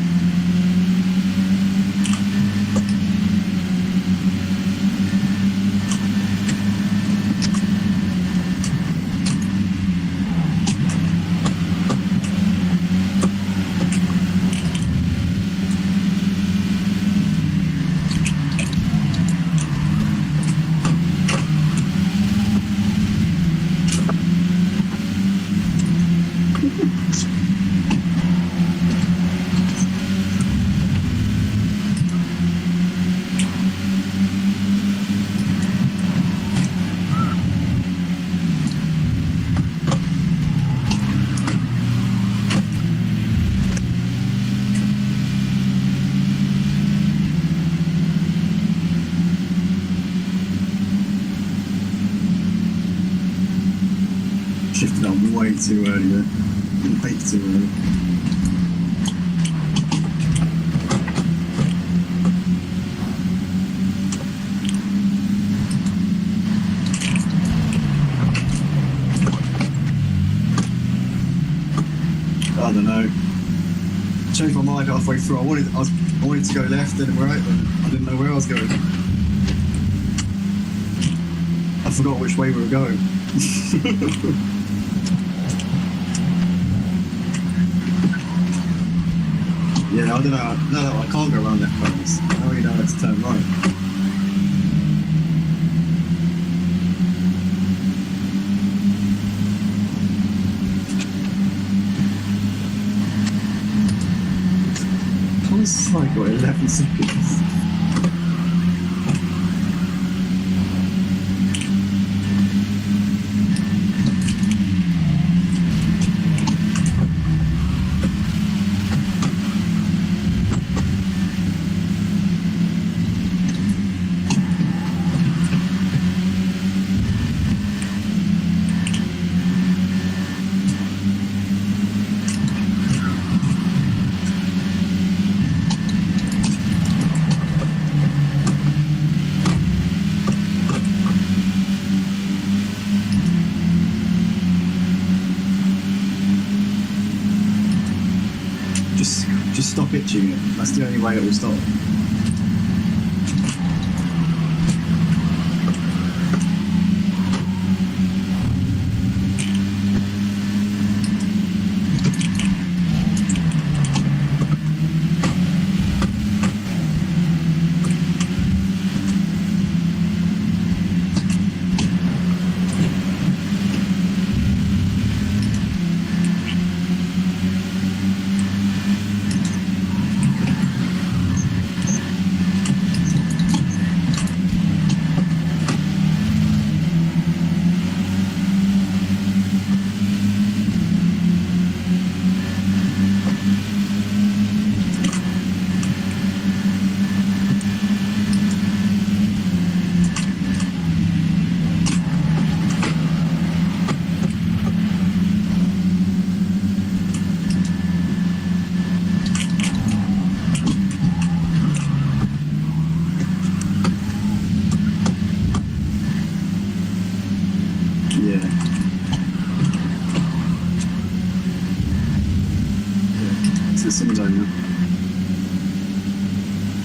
Shifted on way too early there. Way too early. I don't know. Changed my mind halfway through. I wanted to go left and right, and I didn't know where I was going. I forgot which way we were going. Yeah, I don't know. No, I can't go around left corners. I already know how to turn right. It's like got 11 seconds. Just stop itching it. That's the only way it will stop. Someone's over. I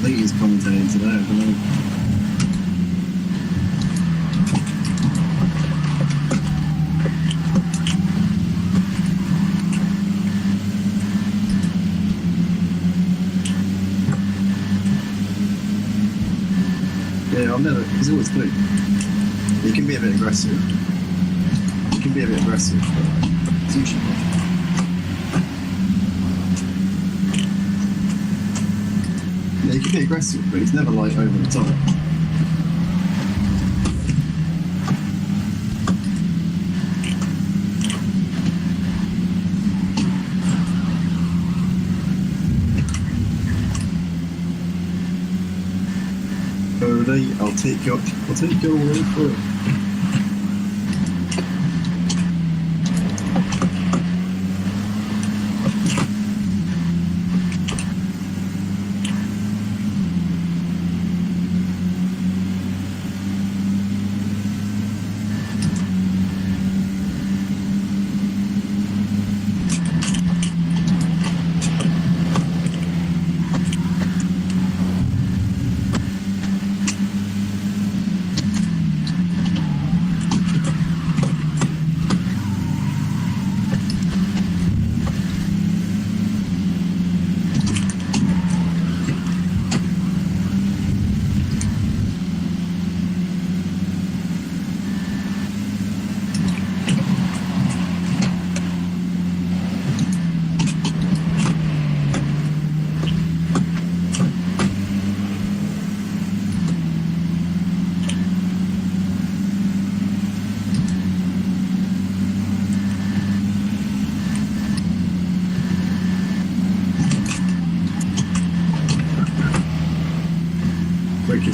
think he's commentating today, I don't know. Yeah, he's always good. He can be a bit aggressive. But it's usually not. Yeah, he can be aggressive, but he's never like over the top. I'll take your word for it.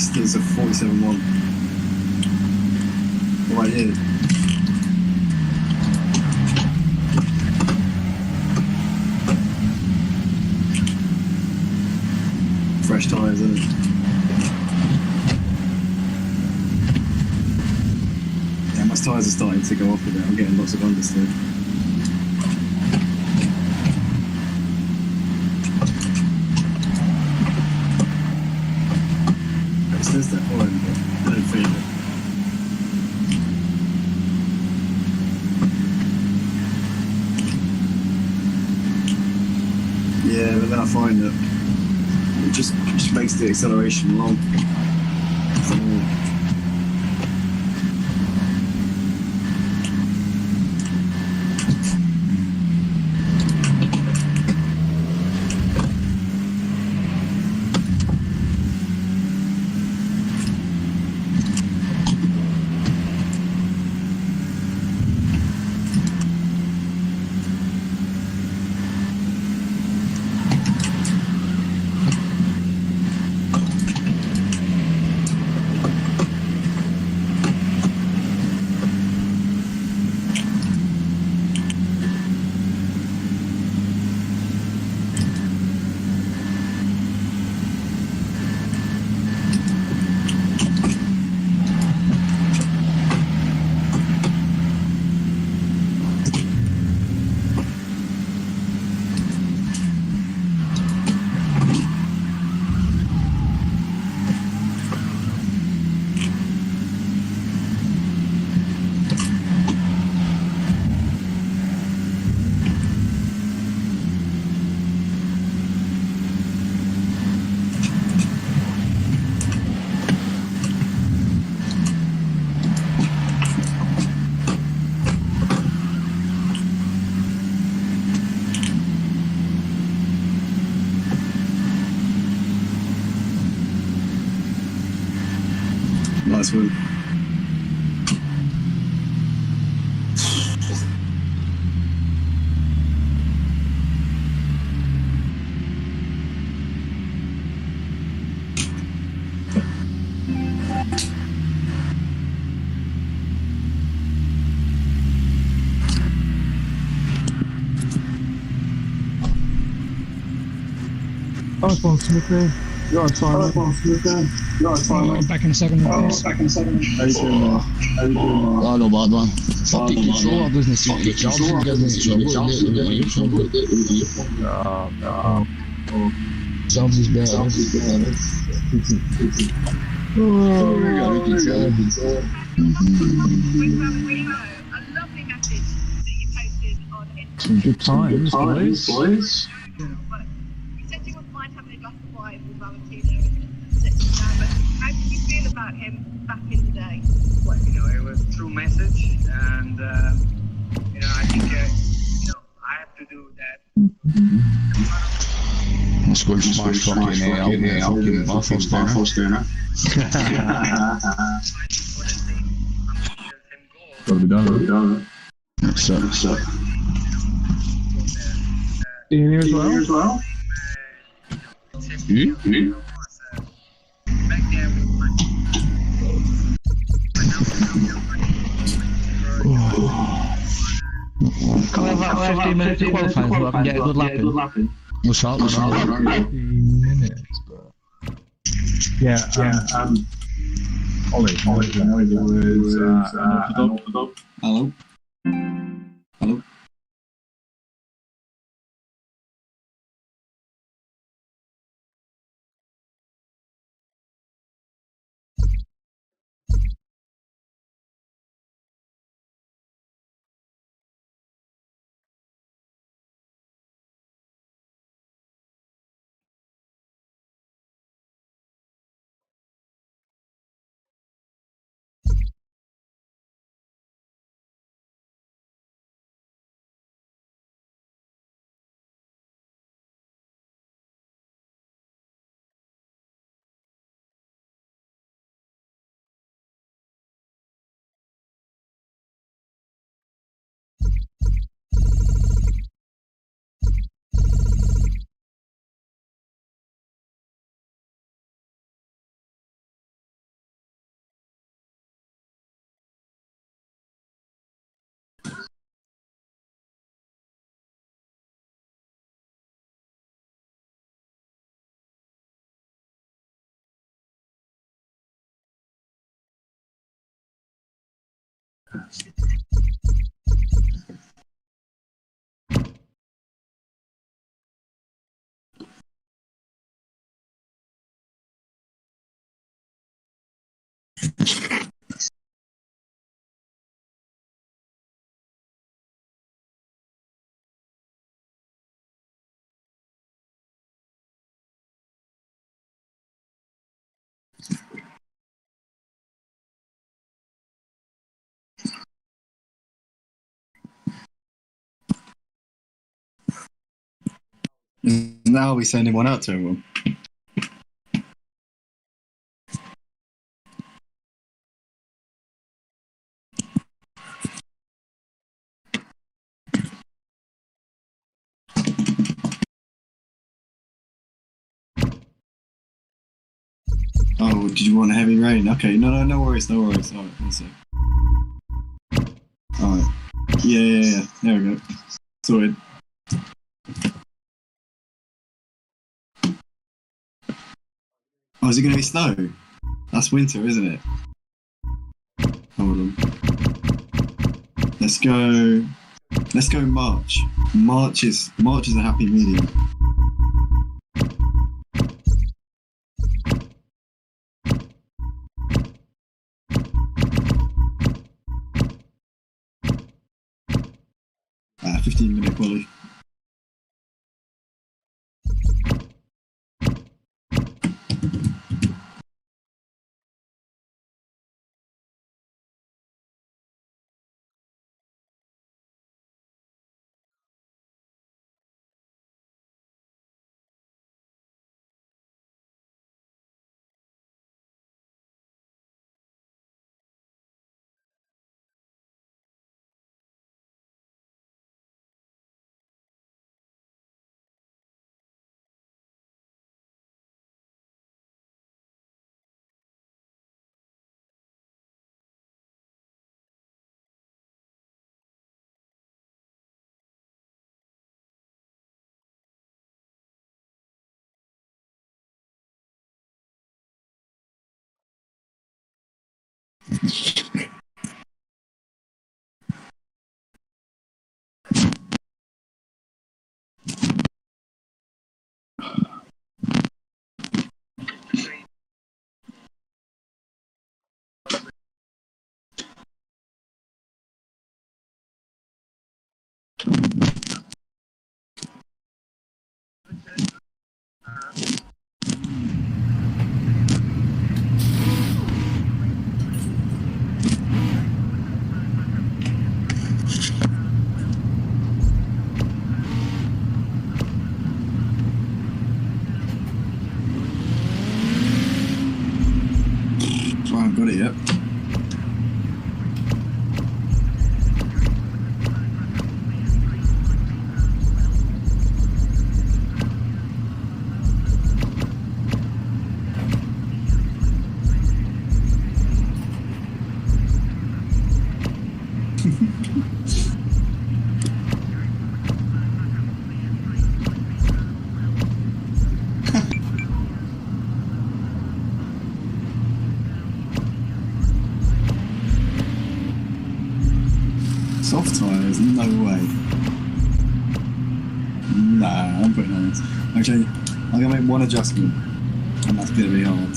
It's a 47-1. Right here. Fresh tyres, isn't it? Yeah, my tyres are starting to go off a bit. I'm getting lots of understeer. It says they're fine, but I don't feel it. Yeah, but then I find that it just makes the acceleration long. Nice one. Nice one, Snook, man. You're on time. I'll be back in a second. How you doing, man? Ja, det var bra. Satt ikke så business i Johnson business Jobs is bad. Oh, we got it. Some good times, boys. You said you wouldn't mind having a glass of wine with Valentino and sitting down, but how did you feel about him back in the day? Well, it was a true message, and I think I have to do that. Skulle smash fucking fucking Buffalo. Gotta be done. So. Ian here as well? Can we have about 15 minutes to qualify so I can get a good lap in? What's up? 15 minutes, bro. Yeah, Ollie, it was, Hello? Hello? Now we sending one out to everyone. Oh, did you want a heavy rain? Okay, no worries. Alright, one sec. Alright. Yeah. There we go. Sorted. Oh, is it going to be snow? That's winter, isn't it? Hold on. Let's go March. March is a happy medium. Ah, 15-minute quality. I haven't got it yet. Soft tyres? No way. Nah, I'm putting on this. Actually, I'm gonna make one adjustment, and that's gonna be hard.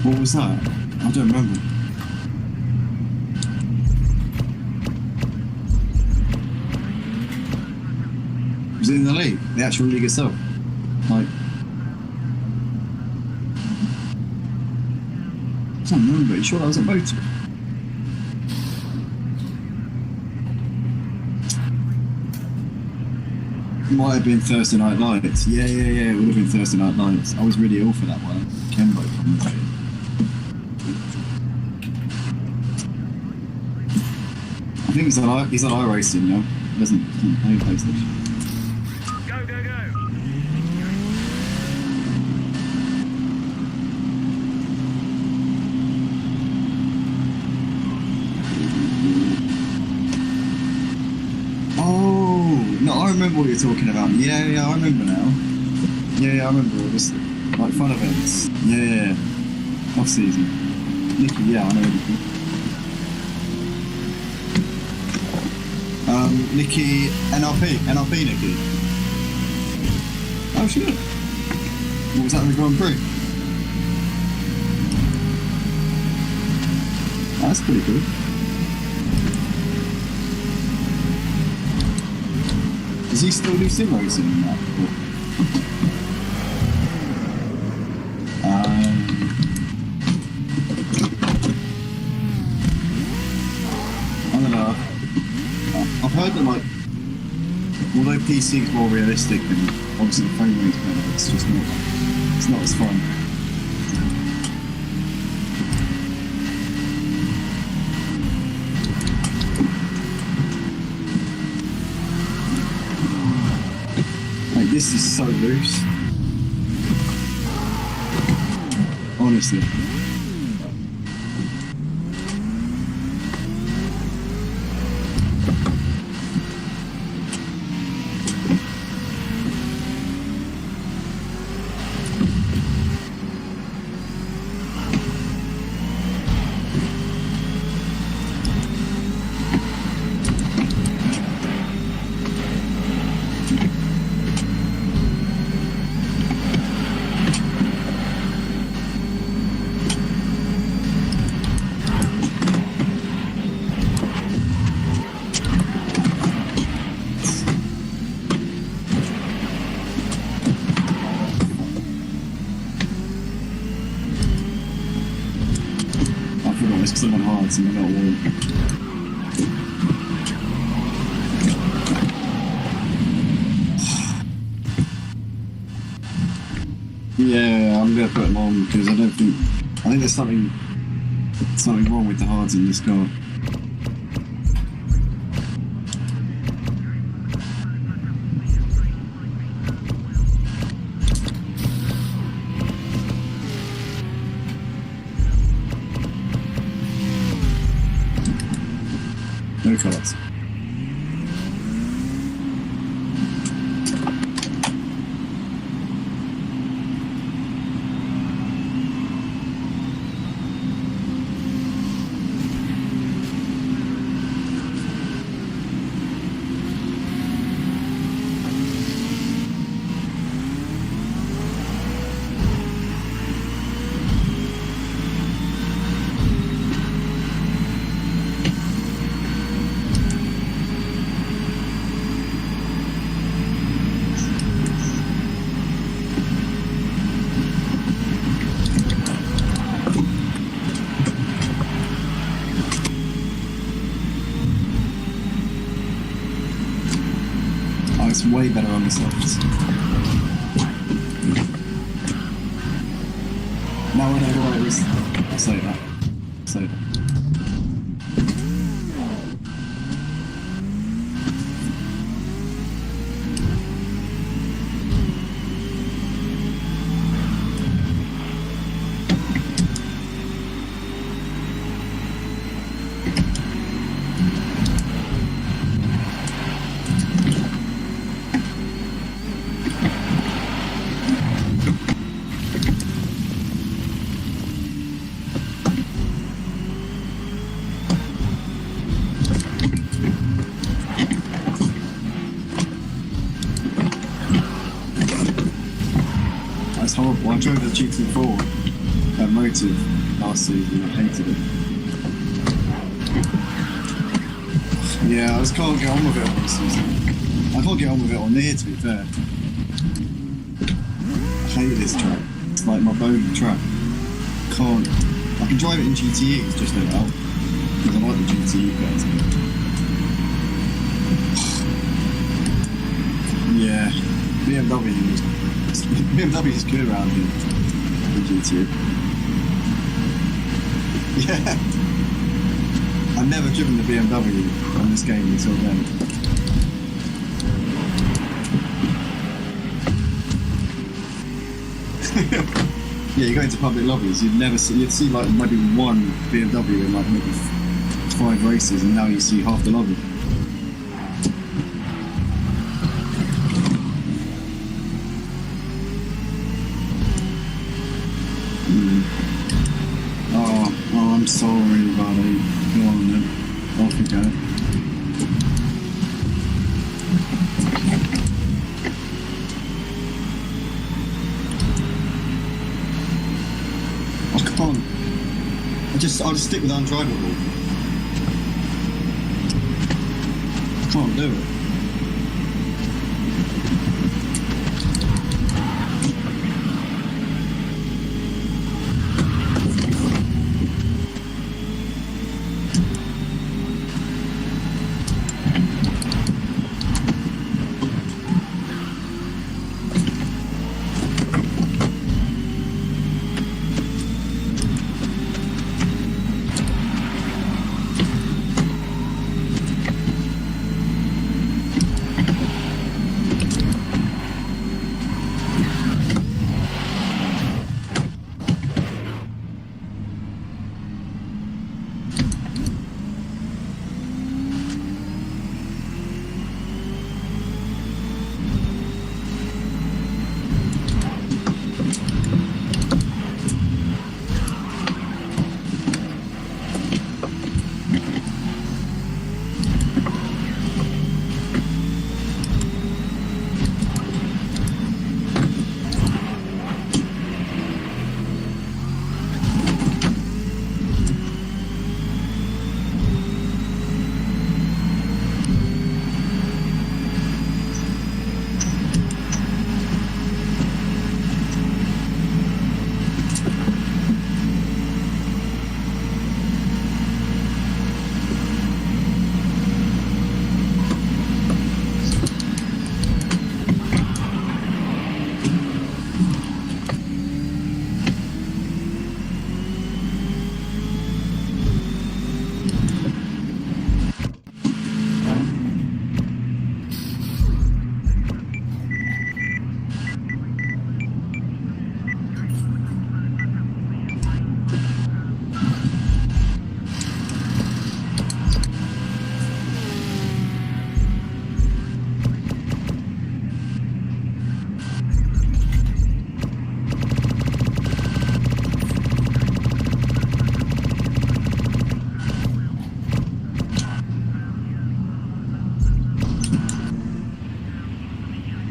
What was that? I don't remember. Was it in the league? The actual league itself? Like... I can't remember. Are you sure that was at motor? Might have been Thursday Night Lights. Yeah, it would have been Thursday Night Lights. I was really ill for that one. Kembo commentated. I think he's on iRacing now. He doesn't play PlayStation. Go. remember what you're talking about. Yeah, I remember now. Yeah, I remember. It was like fun events. Yeah. Off season. Nikki, yeah, I know Nikki. Nikki, NRP Nikki. Oh shit. What was that in the Grand Prix? Oh, that's pretty good. Does he still do sim racing in that? I don't know. I've heard that, like, although PC is more realistic and obviously the frame rate's better, it's just not, it's not as fun. Like, this is so loose. Honestly. Someone hard, someone not warm. Yeah, I'm gonna put them on because I think there's something wrong with the hards in this car. No cards. It's way better on the softs. Now I know why it was. I'll say that. That's horrible. I drove the GT4 Motive last season. I hated it. Yeah, I just can't get on with it on this season. I can't get on with it on here, to be fair. I hate this track. It's like my bone track. Can't. I can drive it in GTEs just about because I like the GTE guys. Yeah, BMW is good around here in GTE. Yeah, I've never driven the BMW on this game until then. Yeah, you go into public lobbies, you'd see like maybe one BMW in like maybe 5 races, and now you see half the lobby. Oh, I'm sorry, buddy. Go on then. Off you go. I can't. I'll just stick with undrivable. I can't do it.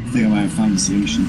I think I might have found the solution.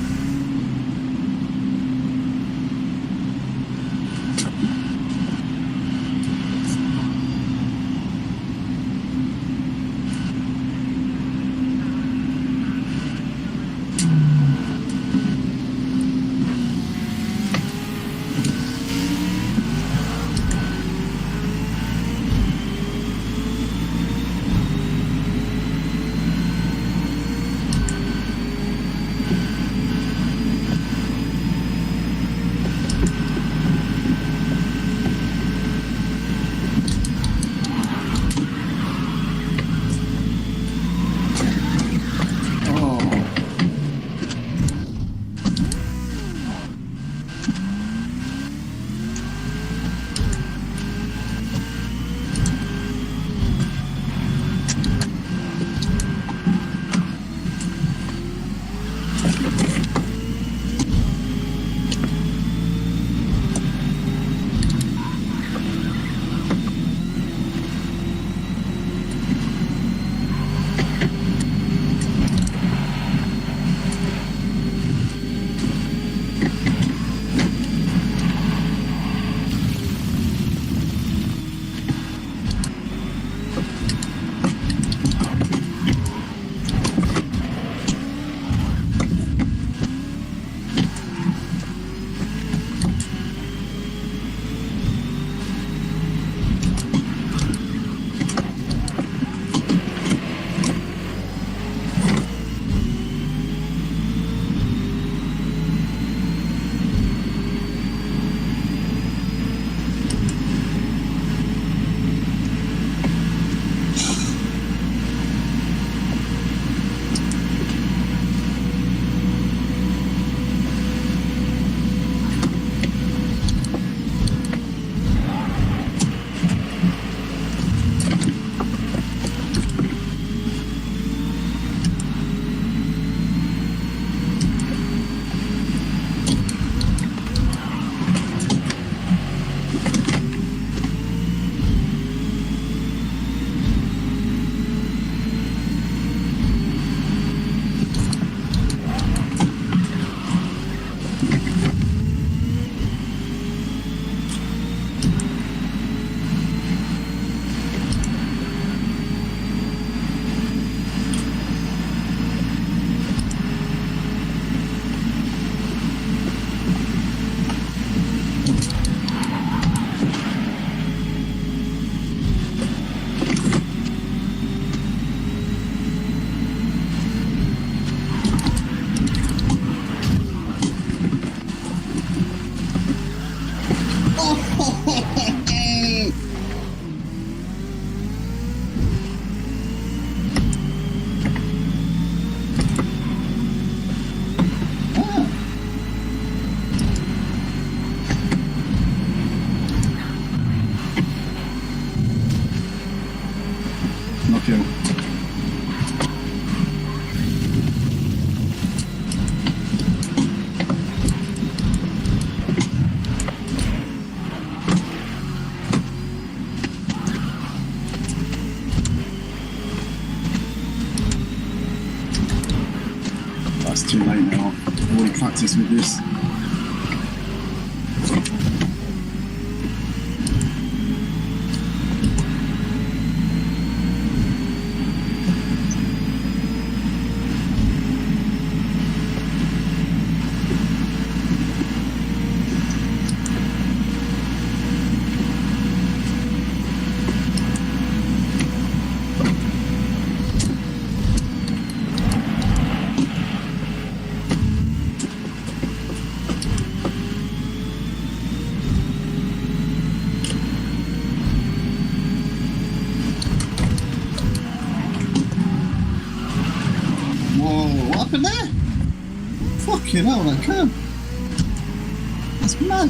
No kill. That's too late now. I've already practiced with this. What happened there? Fucking hell, that curb. That's mad.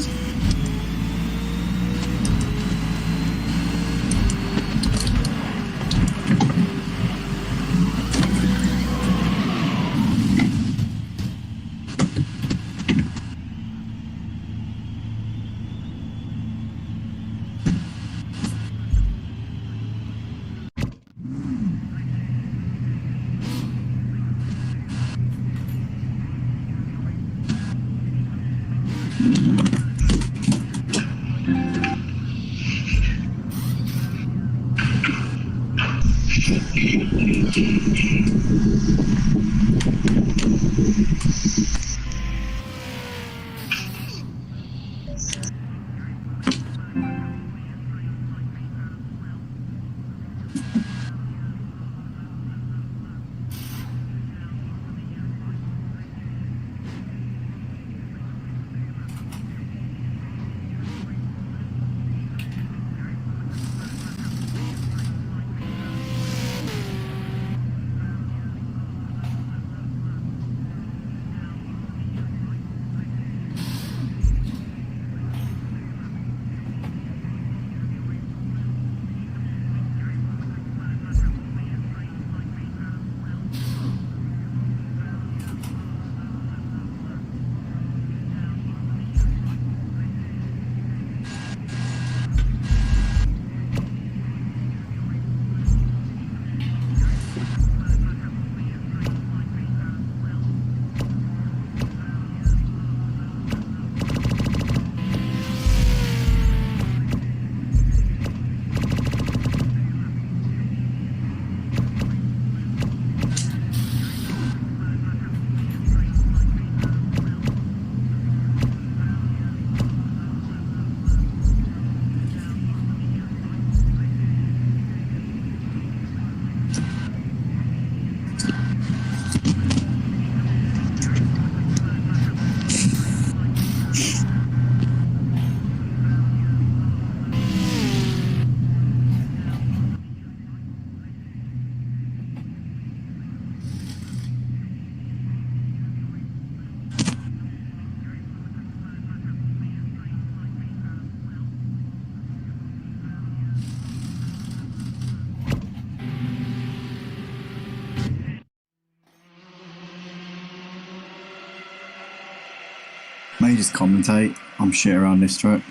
May just commentate. I'm shit around this track.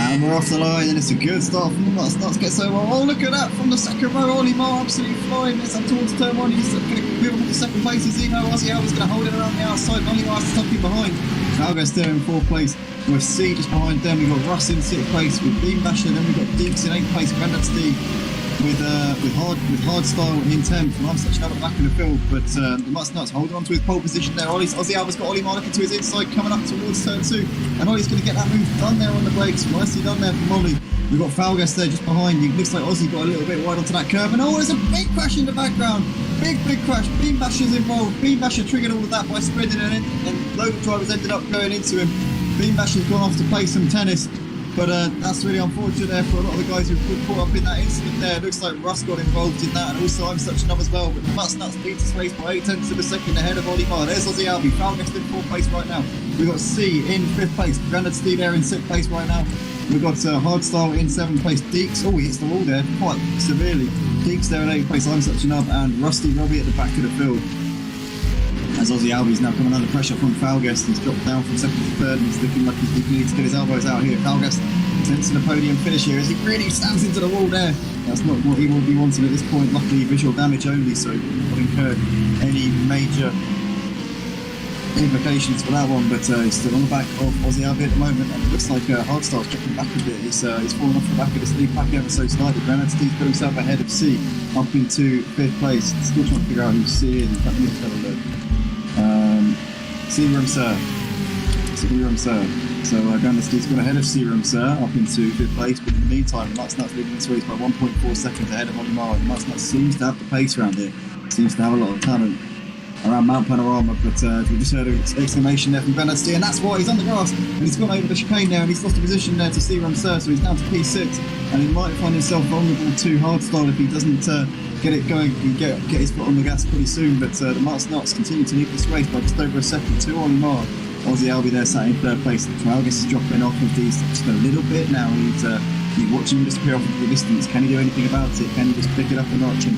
And we're off the line, and it's a good start from the Nuts. Nuts get so well. Oh, look at that from the second row. Ollie Marr absolutely flying. It's up towards turn one. He's going to move on to second place. As you know, Ozzy Alba's going to hold it around the outside. Ollie Marr's tucking behind. Valga's there in fourth place. With C just behind them. We've got Russ in sixth place with Beam Basher. Then we've got Deeks in eighth place. Grandad Steve with hard style in 10th, and I'm such another back in the field, but the Nuts holding on to his pole position there. Ozzy Alba's got Ollie Marr looking to his inside, coming up towards turn 2, and Ollie's going to get that move done there on the brakes. Nicely done there from Ollie. We've got Falgas there just behind. It looks like Ozzy got a little bit wide onto that curve, and there's a big crash in the background. Big crash. Beam Basher's involved. Beam Basher triggered all of that by spreading it in, and load of drivers ended up going into him. Beam Basher's gone off to play some tennis. But that's really unfortunate there for a lot of the guys who've been caught up in that incident there. It looks like Russ got involved in that, and also I'm such enough as well. But the Nuts leads this race by 0.8 of a second ahead of Ollie Marr. There's Ozzy Albi, Falgas in fourth place right now. We've got C in fifth place, Grandad Steve there in sixth place right now. We've got Hardstyle in seventh place, Deeks. Oh, he hits the wall there quite severely. Deeks there in eighth place, I'm such enough, and Rusty Robbie at the back of the field. As Ozzy Albi's now coming under pressure from Falgas, he's dropped down from second to third, and he's looking like he needs to get his elbows out here. Falgas into the podium finish here as he really stands into the wall there. That's not what he will be wanting at this point. Luckily, visual damage only, so not incurred any major implications for that one. But he's still on the back of Ozzy Albi at the moment, and it looks like Hardstyle's dropping back a bit. He's fallen off the back of this lead pack ever so slightly. Grandad Steve's put himself ahead of C, up into fifth place. Still trying to figure out who C is. In fact, let's have a look. Searoom Sir. So Grandad Steve's gone ahead of Searoom Sir up into fifth place, but in the meantime, Nuts leading this race by 1.4 seconds ahead of Ollie Marr. Nuts seems to have the pace around here, seems to have a lot of talent around Mount Panorama, but we just heard an exclamation there from Grandad Steve, and that's why he's on the grass, and he's gone over the chicane there, and he's lost a position there to Searoom Sir, so he's down to P6, and he might find himself vulnerable to Hardstyle if he doesn't get it going and get his foot on the gas pretty soon. But the Nuts continue to lead this race by just over a second to Ollie Marr. Ozzy Albi there sat in third place. Falgas is dropping off of these just a little bit now. He's watching him disappear off into the distance. Can he do anything about it? Can he just pick it up a notch and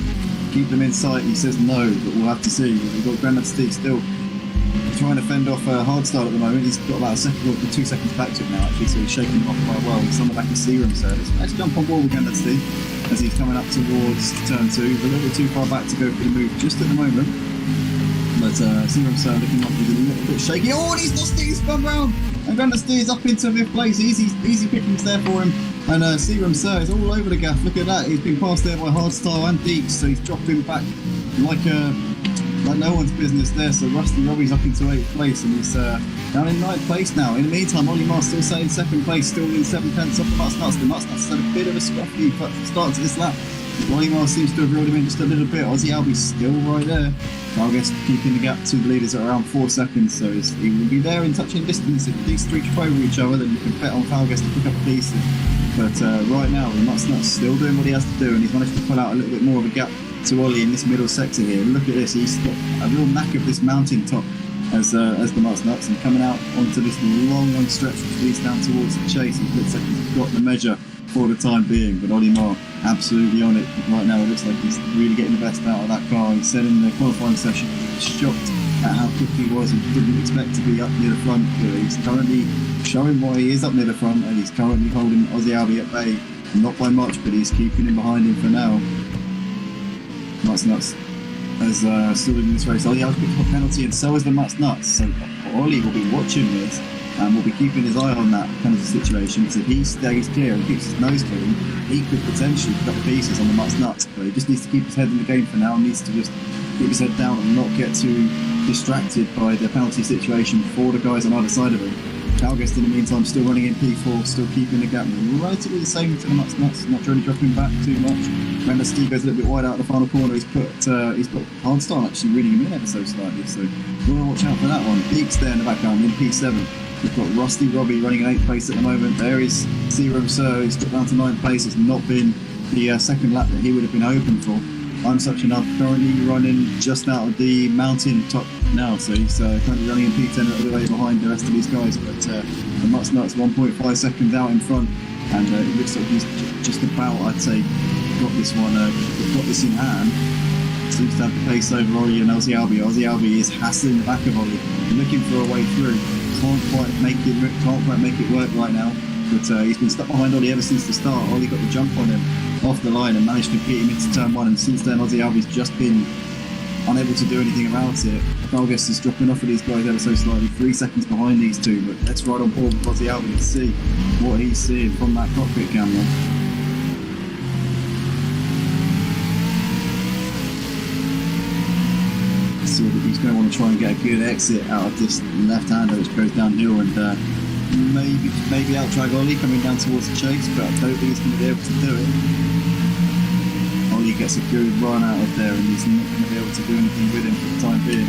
keep them in sight? He says no, but we'll have to see. We've got Grandad Steve still trying to fend off Hardstyle at the moment. He's got about a second or 2 seconds back to him now, actually, so he's shaking him off quite well. He's on the back of Searoom Sir. Let's jump on board with Grandad Steve as he's coming up towards turn 2. He's a little bit too far back to go for the move just at the moment. But Searoom Sir looking like he's a little bit shaky. Oh, and he's lost it, he's spun round. And Grandad Steve's up into fifth place. Easy pickings there for him. And Searoom Sir is all over the gaff. Look at that. He's been passed there by Hardstyle and Deeks, so he's dropped him back like no one's business there. So Rusty Robbie's up into 8th place, and he's down in 9th place now. In the meantime, Ollie Marr still sat in 2nd place, still in 7/10 off the Nuts. The Nuts had a bit of a scruffy start to this lap. Ollie Marr seems to have reeled him in just a little bit. Ozzy Albi's still right there. Falgas keeping the gap to the leaders at around 4 seconds, so he will be there in touching distance. If these three trip over each other, then you can bet on Falgas to pick up the pieces. But right now, the Nuts still doing what he has to do, and he's managed to pull out a little bit more of a gap to Ollie in this middle sector here. Look at this, he's got a real knack of this mountain top as the Nuts, and coming out onto this long stretch which leads down towards the chase. And looks like he's got the measure for the time being, but Ollie Marr absolutely on it right now. It looks like he's really getting the best out of that car. He said in the qualifying session he was shocked at how quick he was and didn't expect to be up near the front, but he's currently showing why he is up near the front, and he's currently holding Ozzy Albi at bay, not by much, but he's keeping him behind him for now. Nuts as still in this race. Ollie Albi picked up a penalty, and so is the Nuts, so Ollie will be watching this and will be keeping his eye on that penalty situation, because if he stays clear and keeps his nose clean, he could potentially pick up the pieces on the Nuts, but he just needs to keep his head in the game for now, and needs to just keep his head down and not get too distracted by the penalty situation for the guys on either side of him. Falgas in the meantime still running in P4, still keeping the gap relatively the same to the Nuts, not really dropping back too much. Grandad Steve goes a little bit wide out of the final corner. He's got Hardstyle actually reading him in ever so slightly, so we'll watch out for that one. Deeks there in the background in P7. We've got Rusty Robbie running in 8th place at the moment. There is Searoom Sir, he's got down to 9th place. It's not been the second lap that he would have been hoping for. I'm such enough currently running just out of the mountain top now, so he's currently running in P10 a little bit way behind the rest of these guys, but the Nuts 1.5 seconds out in front, and it looks like he's just about, I'd say, got this in hand. Seems to have the pace over Ollie and Ozzy Albi. Ozzy Albi is hassling the back of Ollie, looking for a way through. Can't quite make it work right now. but he's been stuck behind Ollie ever since the start. Ollie got the jump on him off the line and managed to get him into turn 1, and since then Ozzy Albi's just been unable to do anything about it. Falgus is dropping off of these guys ever so slightly, 3 seconds behind these two, but let's ride on board with Ozzy Albi to see what he's seeing from that cockpit camera. So that he's going to want to try and get a good exit out of this left-hander which goes downhill and maybe out-drag Ollie coming down towards the chase, but I don't think he's going to be able to do it. Ollie gets a good run out of there and he's not going to be able to do anything with him for the time being.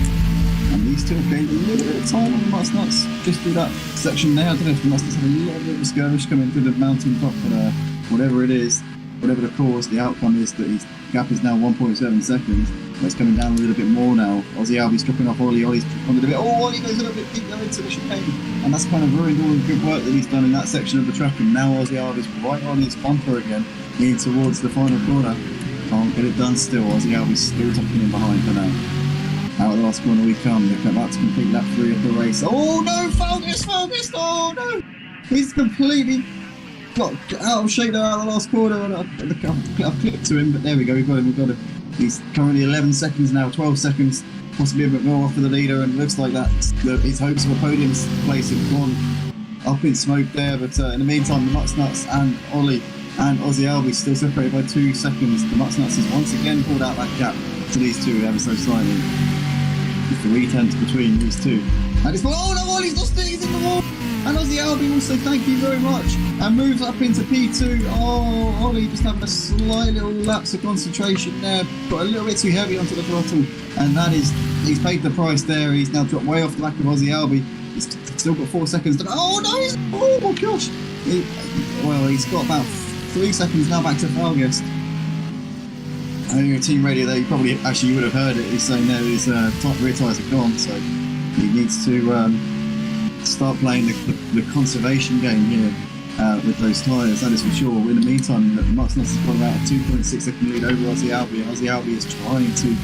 And these two have gained a little bit of time on the Muttnuts just through that section there. I don't know if the Muttnuts have a little bit of a skirmish coming through the mountain top, but whatever it is, whatever the cause, the outcome is that his gap is now 1.7 seconds. It's coming down a little bit more now. Ozzy Albi's dropping off Ollie. Ollie's on a bit. Oh, Ollie goes a little bit deeper into the chicane, and that's kind of ruined all the good work that he's done in that section of the track. And now Ozzy Albi's right on his bumper again, in towards the final corner. Can't get it done still. Ozzy Albi's still tucking in behind for now. Out of the last corner we come. They're about to complete lap 3 of the race. Oh no, Falgus! Oh no! He's completely got out of shape there out of the last corner. I've clipped to him, but there we go. We've got him. He's currently 11 seconds now, 12 seconds, possibly a bit more off of the leader, and it looks like that his hopes of a podium place have gone up in smoke there. But in the meantime, the Muttnuts and Ollie and Ozzy Albi still separated by 2 seconds. The Muttnuts has once again pulled out that gap to these two ever so slightly. It's 3 tenths between these two. And it's oh no, Ollie's lost it, he's in the wall. And Ozzy Albi also thank you very much and moves up into P2. Oh, Ollie just having a slight little lapse of concentration there, got a little bit too heavy onto the throttle, and that is, he's paid the price there. He's now dropped way off the back of Ozzy Albi. He's still got 4 seconds to, oh no, oh my gosh. He's got about 3 seconds now back to Falgus. I think your team radio there, you would have heard it. He's saying there his rear tyres are gone, so he needs to start playing the conservation game here with those tyres, that is for sure. In the meantime, the Muttnuts has got about a 2.6 second lead over Ozzy Albi, and Ozzy Albi is trying to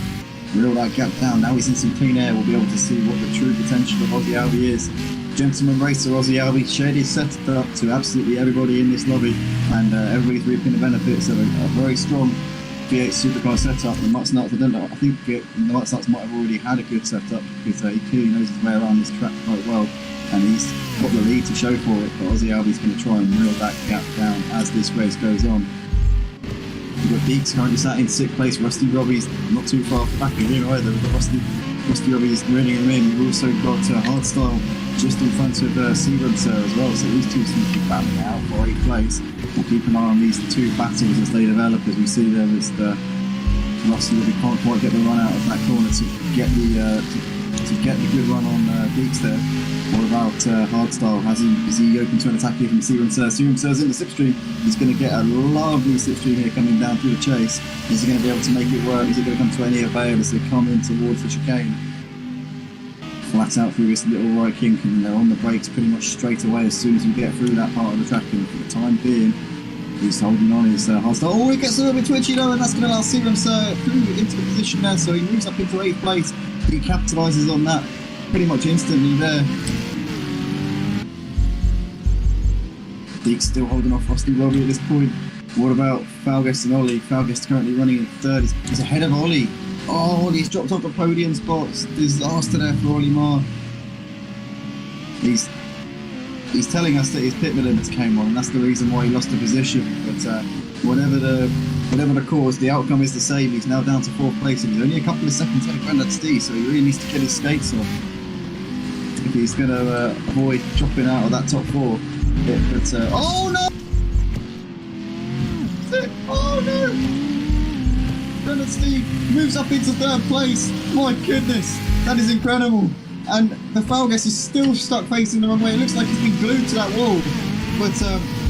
reel that gap down. Now he's in some clean air, we'll be able to see what the true potential of Ozzy Albi is. Gentleman racer Ozzy Albi shared his setup to absolutely everybody in this lobby, and everybody's reaping the benefits of a very strong V8 supercar setup. The Muttnuts, I think the Muttnuts might have already had a good setup because he clearly knows his way around this track quite well, and he's got the lead to show for it. But Ozzy Albi's going to try and reel that gap down as this race goes on. We've got Deeks currently sat in 6th place. Rusty Robbie's not too far back of him either. We've got Rusty Robbie's running him in. We've also got Hardstyle just in front of Seagram Sir as well. So these two seem to be battling it out for 8th place. We'll keep an eye on these two battles as they develop. As we see there is Rusty Robbie can't quite get the run out of that corner to get the good run on Deeks there. What about Hardstyle? Is he open to an attack here from Seagram Sir? Seagram Sir's in the slipstream. He's going to get a lovely slipstream here coming down through the chase. Is he going to be able to make it work? Is he going to come to any avail as they come in towards the chicane? Flat out through this little right kink, and they're on the brakes pretty much straight away as soon as you get through that part of the track. And for the time being, he's holding on his Hardstyle. Oh, he gets a little bit twitchy though, and that's going to allow Seagram Sir through into the position there. So he moves up into 8th place. He capitalises on that pretty much instantly there. Deeks still holding off Rusty Robbie at this point. What about Falgus and Ollie? Falgus currently running in 3rd. He's ahead of Ollie. Oh, Ollie's dropped off the podium spots. Disaster there for Ollie Marr. He's telling us that his pit limits came on, and that's the reason why he lost the position. But whatever the cause, the outcome is the same. He's now down to 4th place, and he's only a couple of seconds ahead of Grandad Steve, so he really needs to get his skates on if he's going to avoid dropping out of that top 4. But oh no! Oh no! Grandad Steve moves up into 3rd place. My goodness, that is incredible. And the Falgus is still stuck facing the wrong way. It looks like he's been glued to that wall. But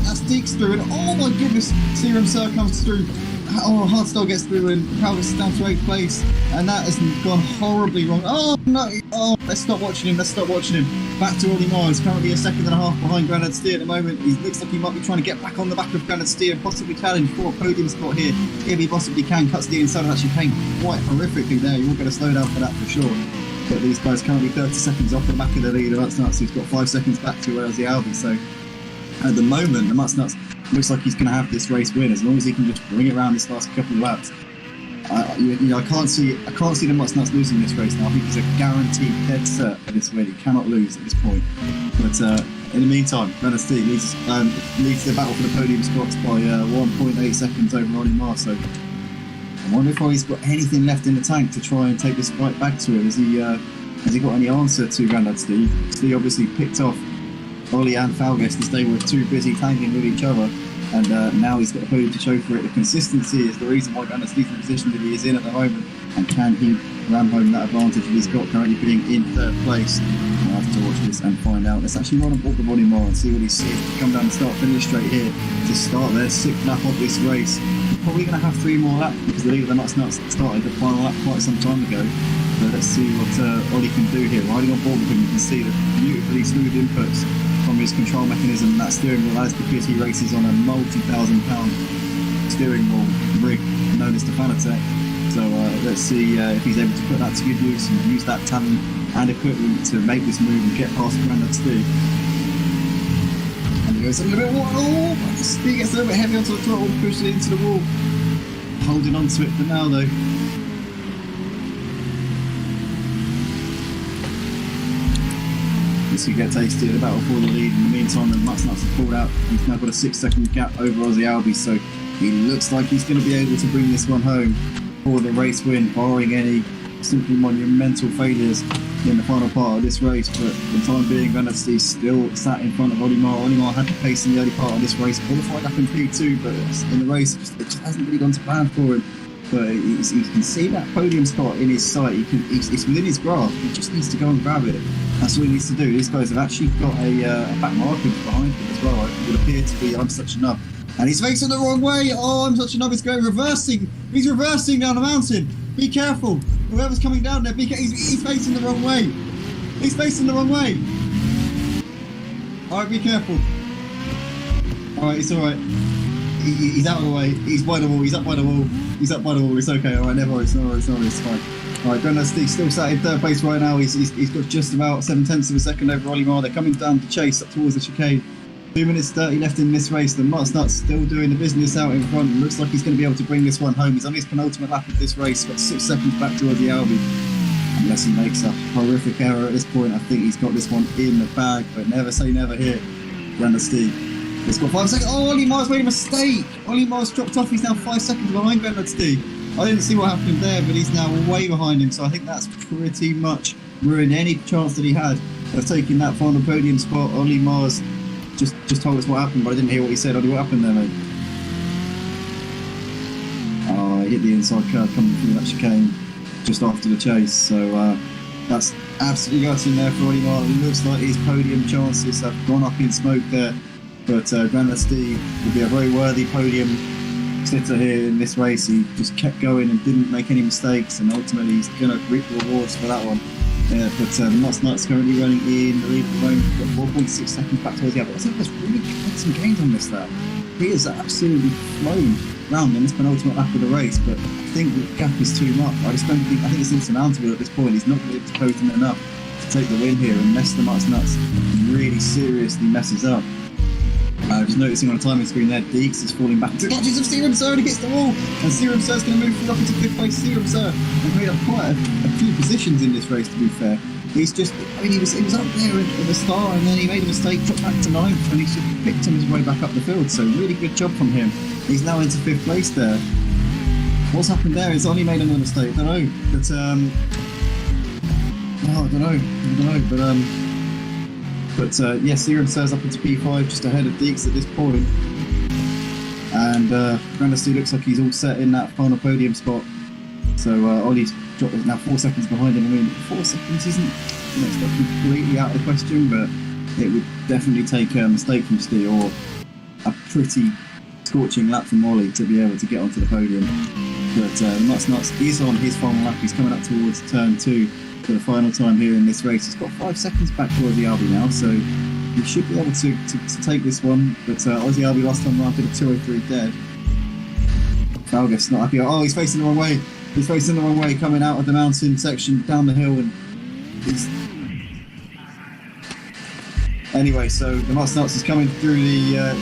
that's Deeks through, and oh my goodness, Seagram Sir comes through. Oh, Hardstyle gets through, and Falgus is down to 8th place. And that has gone horribly wrong. Oh no! Oh, let's stop watching him. Back to Ollie Marr. He's currently a second and a half behind Grandad Steer at the moment. He looks like he might be trying to get back on the back of Grandad Steer and possibly challenge for a podium spot here. If he possibly can, cuts the inside of that chicane quite horrifically there. You're going to slow down for that for sure. But these guys currently 30 seconds off the back of the leader. That's nuts. He's got 5 seconds back to Ozzy Albi. So At the moment, the Muttnuts looks like he's going to have this race win as long as he can just bring it around this last couple of laps. I can't see the Muttnuts losing this race now. I think he's a guaranteed dead cert for this win. He cannot lose at this point. But in the meantime, Gwinnett leads the battle for the podium spots by 1.8 seconds over Ronnie Marr. So I wonder if he's got anything left in the tank to try and take this fight back to him. Has he got any answer to Granddad Steve? Steve obviously picked off Ollie and Falguest as they were too busy tanking with each other, and now he's got a podium to show for it. The consistency is the reason why Granddad Steve's in the position that he is in at the moment, and can he ram home that advantage that he's got currently being in third place? We'll have to watch this and find out. Let's actually run and walk the body more and see what he sees. Come down and start finish straight here to start their 6th lap of this race. We're probably going to have 3 more laps because the leader of the Muttnuts started the final lap quite some time ago. So let's see what Ollie can do here. Riding on board with him, you can see the beautifully smooth inputs from his control mechanism and that steering wheel. That is because he races on a multi-thousand-pound steering wheel rig known as the Fanatec. So let's see if he's able to put that to good use and use that talent and equipment to make this move and get past Granddad Steve. And he goes a little bit, Steve gets a little bit heavy onto the throttle, pushes it into the wall. Holding on to it for now though. He get tasty at the battle for the lead. In the meantime, the Muttnuts have pulled out. He's now got a 6-second gap over Ozzy Albies, so he looks like he's going to be able to bring this one home for the race win, barring any simply monumental failures in the final part of this race. But for the time being, Granddad Steve still sat in front of Ollie Marr. Ollie Marr had the pace in the early part of this race, qualified up in P2, but in the race it just hasn't really gone to plan for him. But he can see that podium spot in his sight. It's within his grasp. He just needs to go and grab it. That's all he needs to do. These guys have actually got a back marker behind him as well. It would appear to be I'm Such a Nub. And he's facing the wrong way. Oh, I'm Such a Nub is going reversing. He's reversing down the mountain. Be careful. Whoever's coming down there, he's facing the wrong way. He's facing the wrong way. All right, be careful. All right, it's all right. He's out of the way. He's by the wall. He's up by the wall. He's up by the wall. It's okay. All right, never worry. It's fine. All right, Granddad Steve still sat in third place right now. He's got just about 0.7 of a second over Ollie Marr. They're coming down to chase up towards the chicane. 2 minutes 30 left in this race. The Muttnuts still doing the business out in front. Looks like he's going to be able to bring this one home. He's on his penultimate lap of this race. Got 6 seconds back to Ozzy Albies. Unless he makes a horrific error at this point, I think he's got this one in the bag. But never say never here, Granddad Steve. He's got 5 seconds. Oh, Ollie Marr's made a mistake. Ollie Marr's dropped off. He's now 5 seconds behind Granddad Steve. I didn't see what happened there, but he's now way behind him. So I think that's pretty much ruined any chance that he had of taking that final podium spot. Ollie Marr's just told us what happened, but I didn't hear what he said. Ollie, what happened there, mate? Oh, he hit the inside curve coming through that chicane just after the chase. So that's absolutely gutting there for Ollie Marr. It looks like his podium chances have gone up in smoke there. But Granddad Steve will be a very worthy podium sitter here in this race. He just kept going and didn't make any mistakes, and ultimately he's going to reap the rewards for that one. But the Muttnuts currently running in the lead at the moment. We've got 4.6 seconds back towards the other. I think that's really had some gains on this lap. He has absolutely flown round in this penultimate lap of the race, but I think the gap is too much. I think it's insurmountable at this point. He's not going to be able to post him enough to take the win here unless the Muttnuts really seriously messes up. Just noticing on the timing screen there, Deeks is falling back into the clutches of Serum Sir and he gets the wall. And Serum Sir's going to move up into 5th place. Serum Sir has made up quite a few positions in this race, to be fair. He's just, he was up there at the start and then he made a mistake, dropped back to 9th, and he's just picked on his way back up the field. So really good job from him. He's now into 5th place there. What's happened there is Ollie made another mistake. I don't know, but I don't know, but yes, Serum Sir's up into P5, just ahead of Deeks at this point. And Granddad Steve looks like he's all set in that final podium spot. So Ollie's dropped now 4 seconds behind him. I mean, 4 seconds isn't completely out of the question, but it would definitely take a mistake from Steve or a pretty scorching lap from Ollie to be able to get onto the podium. But Muttnuts is on his final lap. He's coming up towards turn 2 for the final time here in this race. He's got 5 seconds back to Ozzy Albies now, so he should be able to take this one. But Ozzy Albies last time around did a 203 dead. Falguest's not happy. Oh, he's facing the wrong way. He's facing the wrong way, coming out of the mountain section down the hill, and he's Anyway, so the Mustnuts is coming through the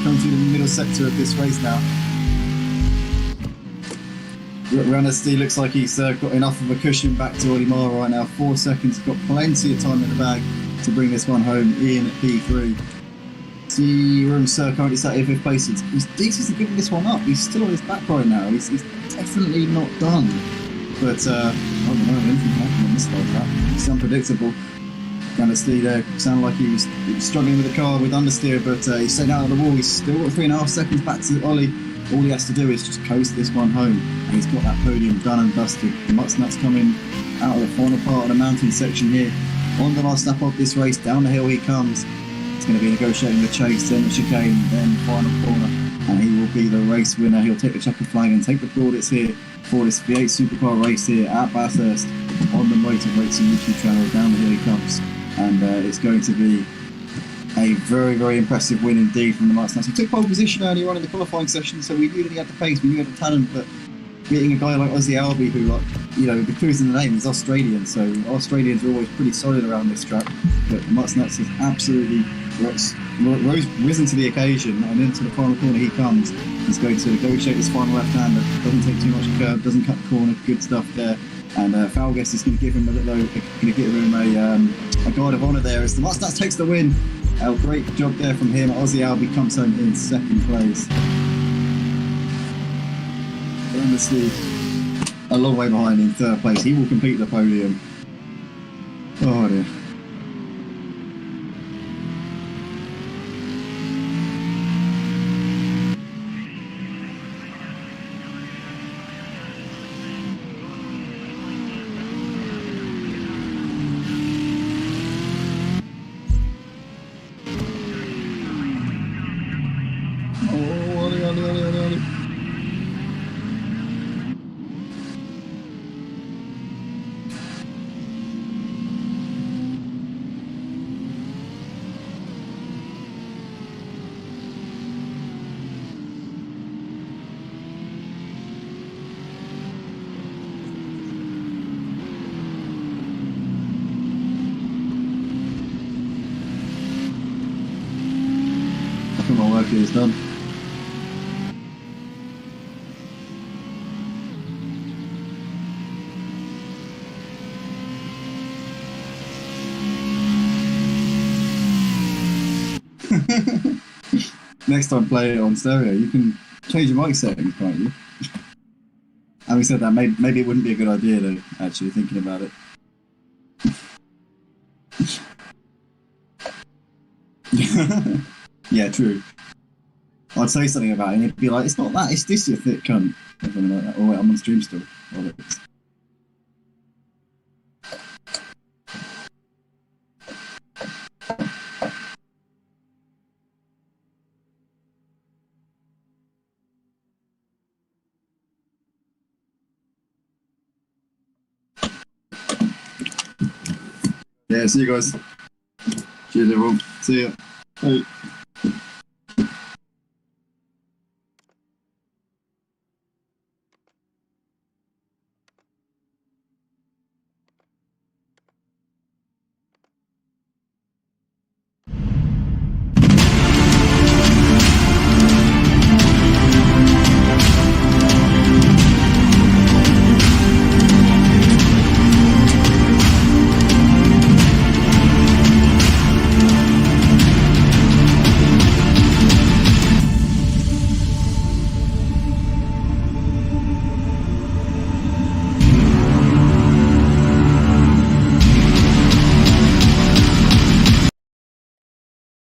middle sector of this race now. Ranasty looks like he's got enough of a cushion back to Olimar right now. 4 seconds, got plenty of time in the bag to bring this one home in P3. Serum Sir currently sat in 5th place. He's decently giving this one up. He's still on his back right now. He's definitely not done. But I don't know, anything can happen on this like that. It's unpredictable. Ranasty there sounded like he was struggling with the car with understeer, but he stayed out of the wall. He's still got 3.5 seconds back to Ollie. All he has to do is just coast this one home, and he's got that podium done and dusted. The Mustnuts coming out of the final part of the mountain section here. On the last lap of this race, down the hill he comes. It's going to be negotiating the chase, then the chicane, then the final corner, and he will be the race winner. He'll take the checkered flag and take the plaudits here for this V8 supercar race here at Bathurst on the Motor Racing YouTube channel. Down the hill he comes, and it's going to be a very, very impressive win indeed from the Mustnuts. He took pole position earlier on in the qualifying session, so we knew that he had the pace, we knew he had the talent, but beating a guy like Ozzy Albi, who, the clue's in the name, is Australian, so Australians are always pretty solid around this track, but the Mustnuts has absolutely risen to the occasion, and into the final corner he comes. He's going to negotiate his final left-hander, doesn't take too much curve, doesn't cut the corner, good stuff there. And Falguest is going to give him a guard of honour there as the Mustnuts takes the win. Great job there from him. Ozzy Albi comes home in 2nd place. Honestly, a long way behind in 3rd place. He will complete the podium. Oh dear. My work is done. Next time play it on stereo, you can change your mic settings, can't you? Having said that, maybe it wouldn't be a good idea though, actually, thinking about it. Yeah, true. I'd say something about it and it'd be like, it's not that, it's this, you thick cunt. Or something like that. Oh wait, I'm on stream still. Oh, yeah, see you guys. Cheers everyone. See ya. Bye.